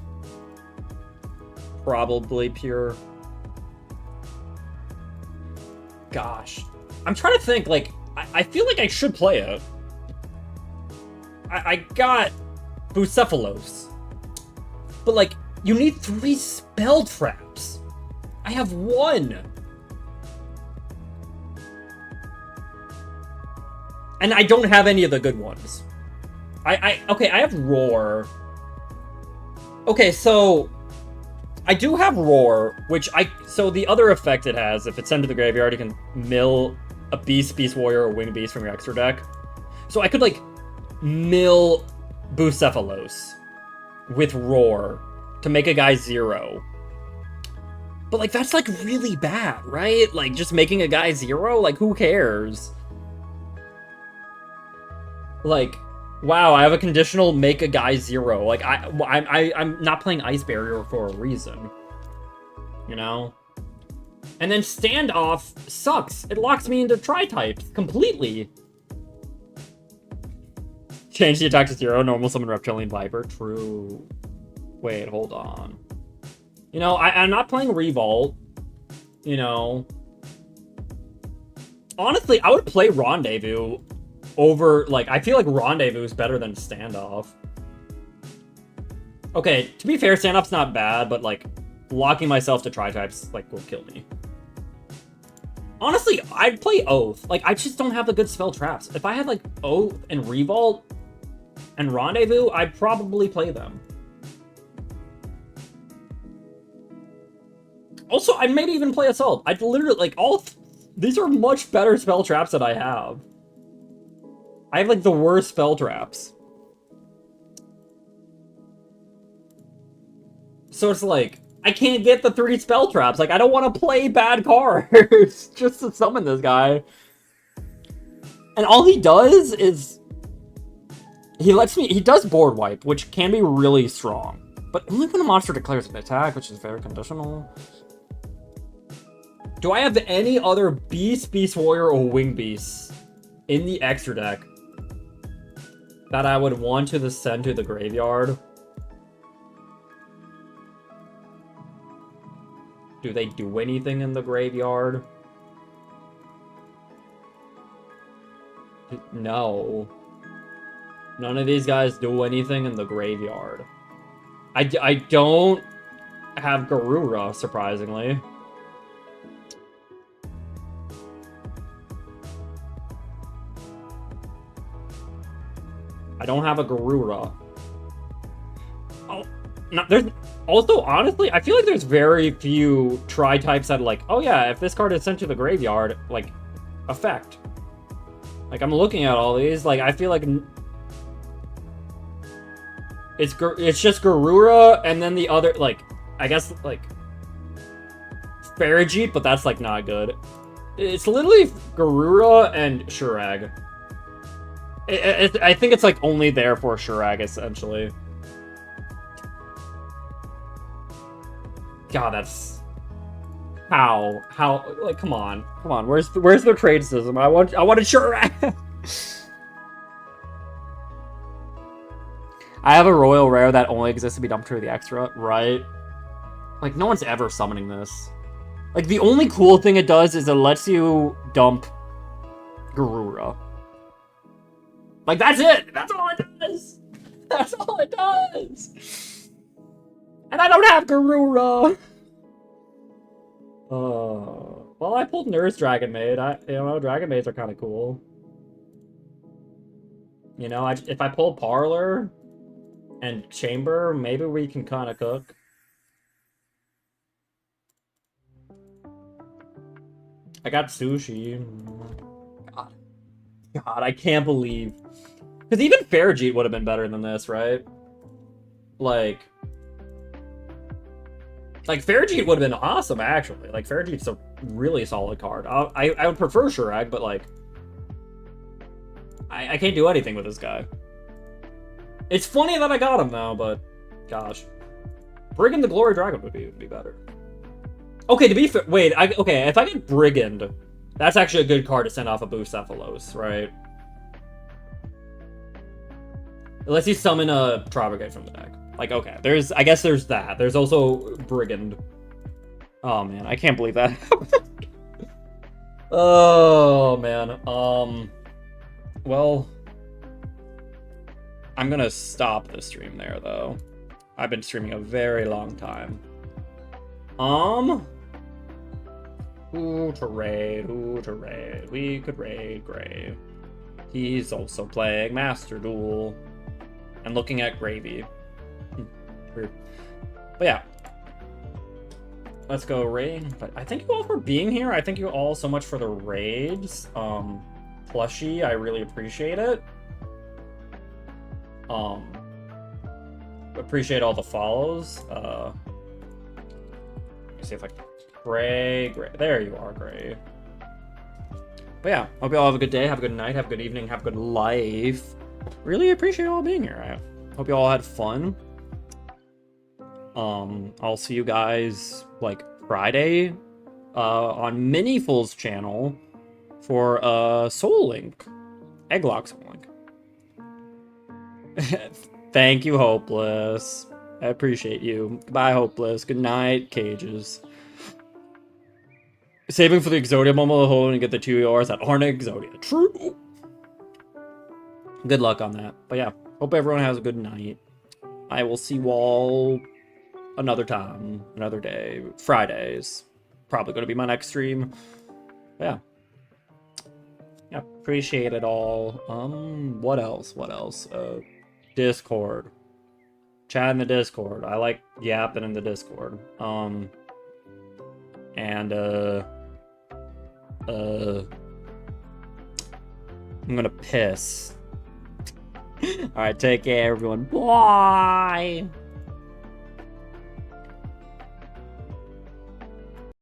probably pure. Gosh. I'm trying to think, like, I feel like I should play it. I got Bucephalos. But, like, you need 3 spell traps. I have 1. And I don't have any of the good ones. Okay, I have Roar. Okay, so I do have Roar, which so the other effect it has, if it's sent to the graveyard, you can mill a Beast Warrior, or Winged Beast from your extra deck. So I could, like, mill Bucephalos with Roar to make a guy 0. But, like, that's, like, really bad, right? Like, just making a guy 0? Like, who cares? Like, wow, I have a conditional make a guy 0. Like, I'm not playing Ice Barrier for a reason. You know? And then Standoff sucks. It locks me into Tri-types completely. Change the attack to 0, normal summon Reptilian Viper. True. Wait, hold on. You know, I'm not playing Revolt. You know. Honestly, I would play Rendezvous over, like, I feel like Rendezvous is better than Standoff. Okay, to be fair, Standoff's not bad, but, like, locking myself to Tri-types, like, will kill me. Honestly, I'd play Oath. Like, I just don't have the good spell traps. If I had, like, Oath and Revolt and Rendezvous, I'd probably play them. Also, I'd maybe even play Assault. I'd literally, like, these are much better spell traps that I have. I have, like, the worst spell traps. So it's like, I can't get the 3 spell traps. Like, I don't want to play bad cards just to summon this guy. And all he does is... He does board wipe, which can be really strong. But only when a monster declares an attack, which is very conditional. Do I have any other Beast, Beast Warrior, or Wing Beasts in the extra deck that I would want to send to the graveyard? Do they do anything in the graveyard? No. None of these guys do anything in the graveyard. I don't have Garura, surprisingly. I don't have a Garura. Oh, there's also, honestly, I feel like there's very few Tri-types that, like, oh yeah, if this card is sent to the graveyard, like, effect. Like, I'm looking at all these, like, I feel like it's just Garura, and then the other, like, I guess, like, Farigite, but that's, like, not good. It's literally Garura and Shurag. I think it's, like, only there for Shurag, essentially. God, that's... How? Like, come on. Come on, where's the trade system? I wanted Shurag! I have a Royal Rare that only exists to be dumped to the extra, right? Like, no one's ever summoning this. Like, the only cool thing it does is it lets you dump Garura. Like, that's it! That's all it does! That's all it does! And I don't have Garura! Well, I pulled Nurse Dragon Maid. You know, Dragon Maids are kind of cool. You know, if I pull Parlor and Chamber, maybe we can kind of cook. I got Sushi. God, I can't believe. Because even Farigite would have been better than this, right? Like Farigite would have been awesome, actually. Like, Farigite's a really solid card. I would prefer Shurag, but, like, I can't do anything with this guy. It's funny that I got him, though, but, gosh. Brigand the Glory Dragon would be better. Okay, to be fair, wait, okay, if I get Brigand, that's actually a good card to send off a Bucephalos, right? Unless you summon a Tri-brigading from the deck. Like, okay, I guess there's that. There's also Brigand. Oh, man, I can't believe that happened. Oh, man. Well, I'm gonna stop the stream there, though. I've been streaming a very long time. Who to raid? We could raid Gray. He's also playing Master Duel. And looking at Gravy. Weird. But yeah. Let's go raid. But I thank you all for being here. I thank you all so much for the raids. Plushie, I really appreciate it. Appreciate all the follows. Let me see if I can... Gray. There you are, Gray. But yeah, hope you all have a good day, have a good night, have a good evening, have a good life. really appreciate you all being here. I hope you all had fun. I'll see you guys like Friday on Miniful's channel for Soul Link. Egglock Soul Link. Thank you, Hopeless. I appreciate you. Goodbye, Hopeless. Good night, Cages. Saving for the Exodia moment of hole and get the 2 ERs that aren't Exodia. True. Good luck on that. But yeah, hope everyone has a good night. I will see you all another time, another day. Fridays. Probably going to be my next stream. But yeah. Yeah, appreciate it all. What else? Discord. Chat in the Discord. I like yapping in the Discord. I'm gonna piss. Alright, take care, everyone. Bye!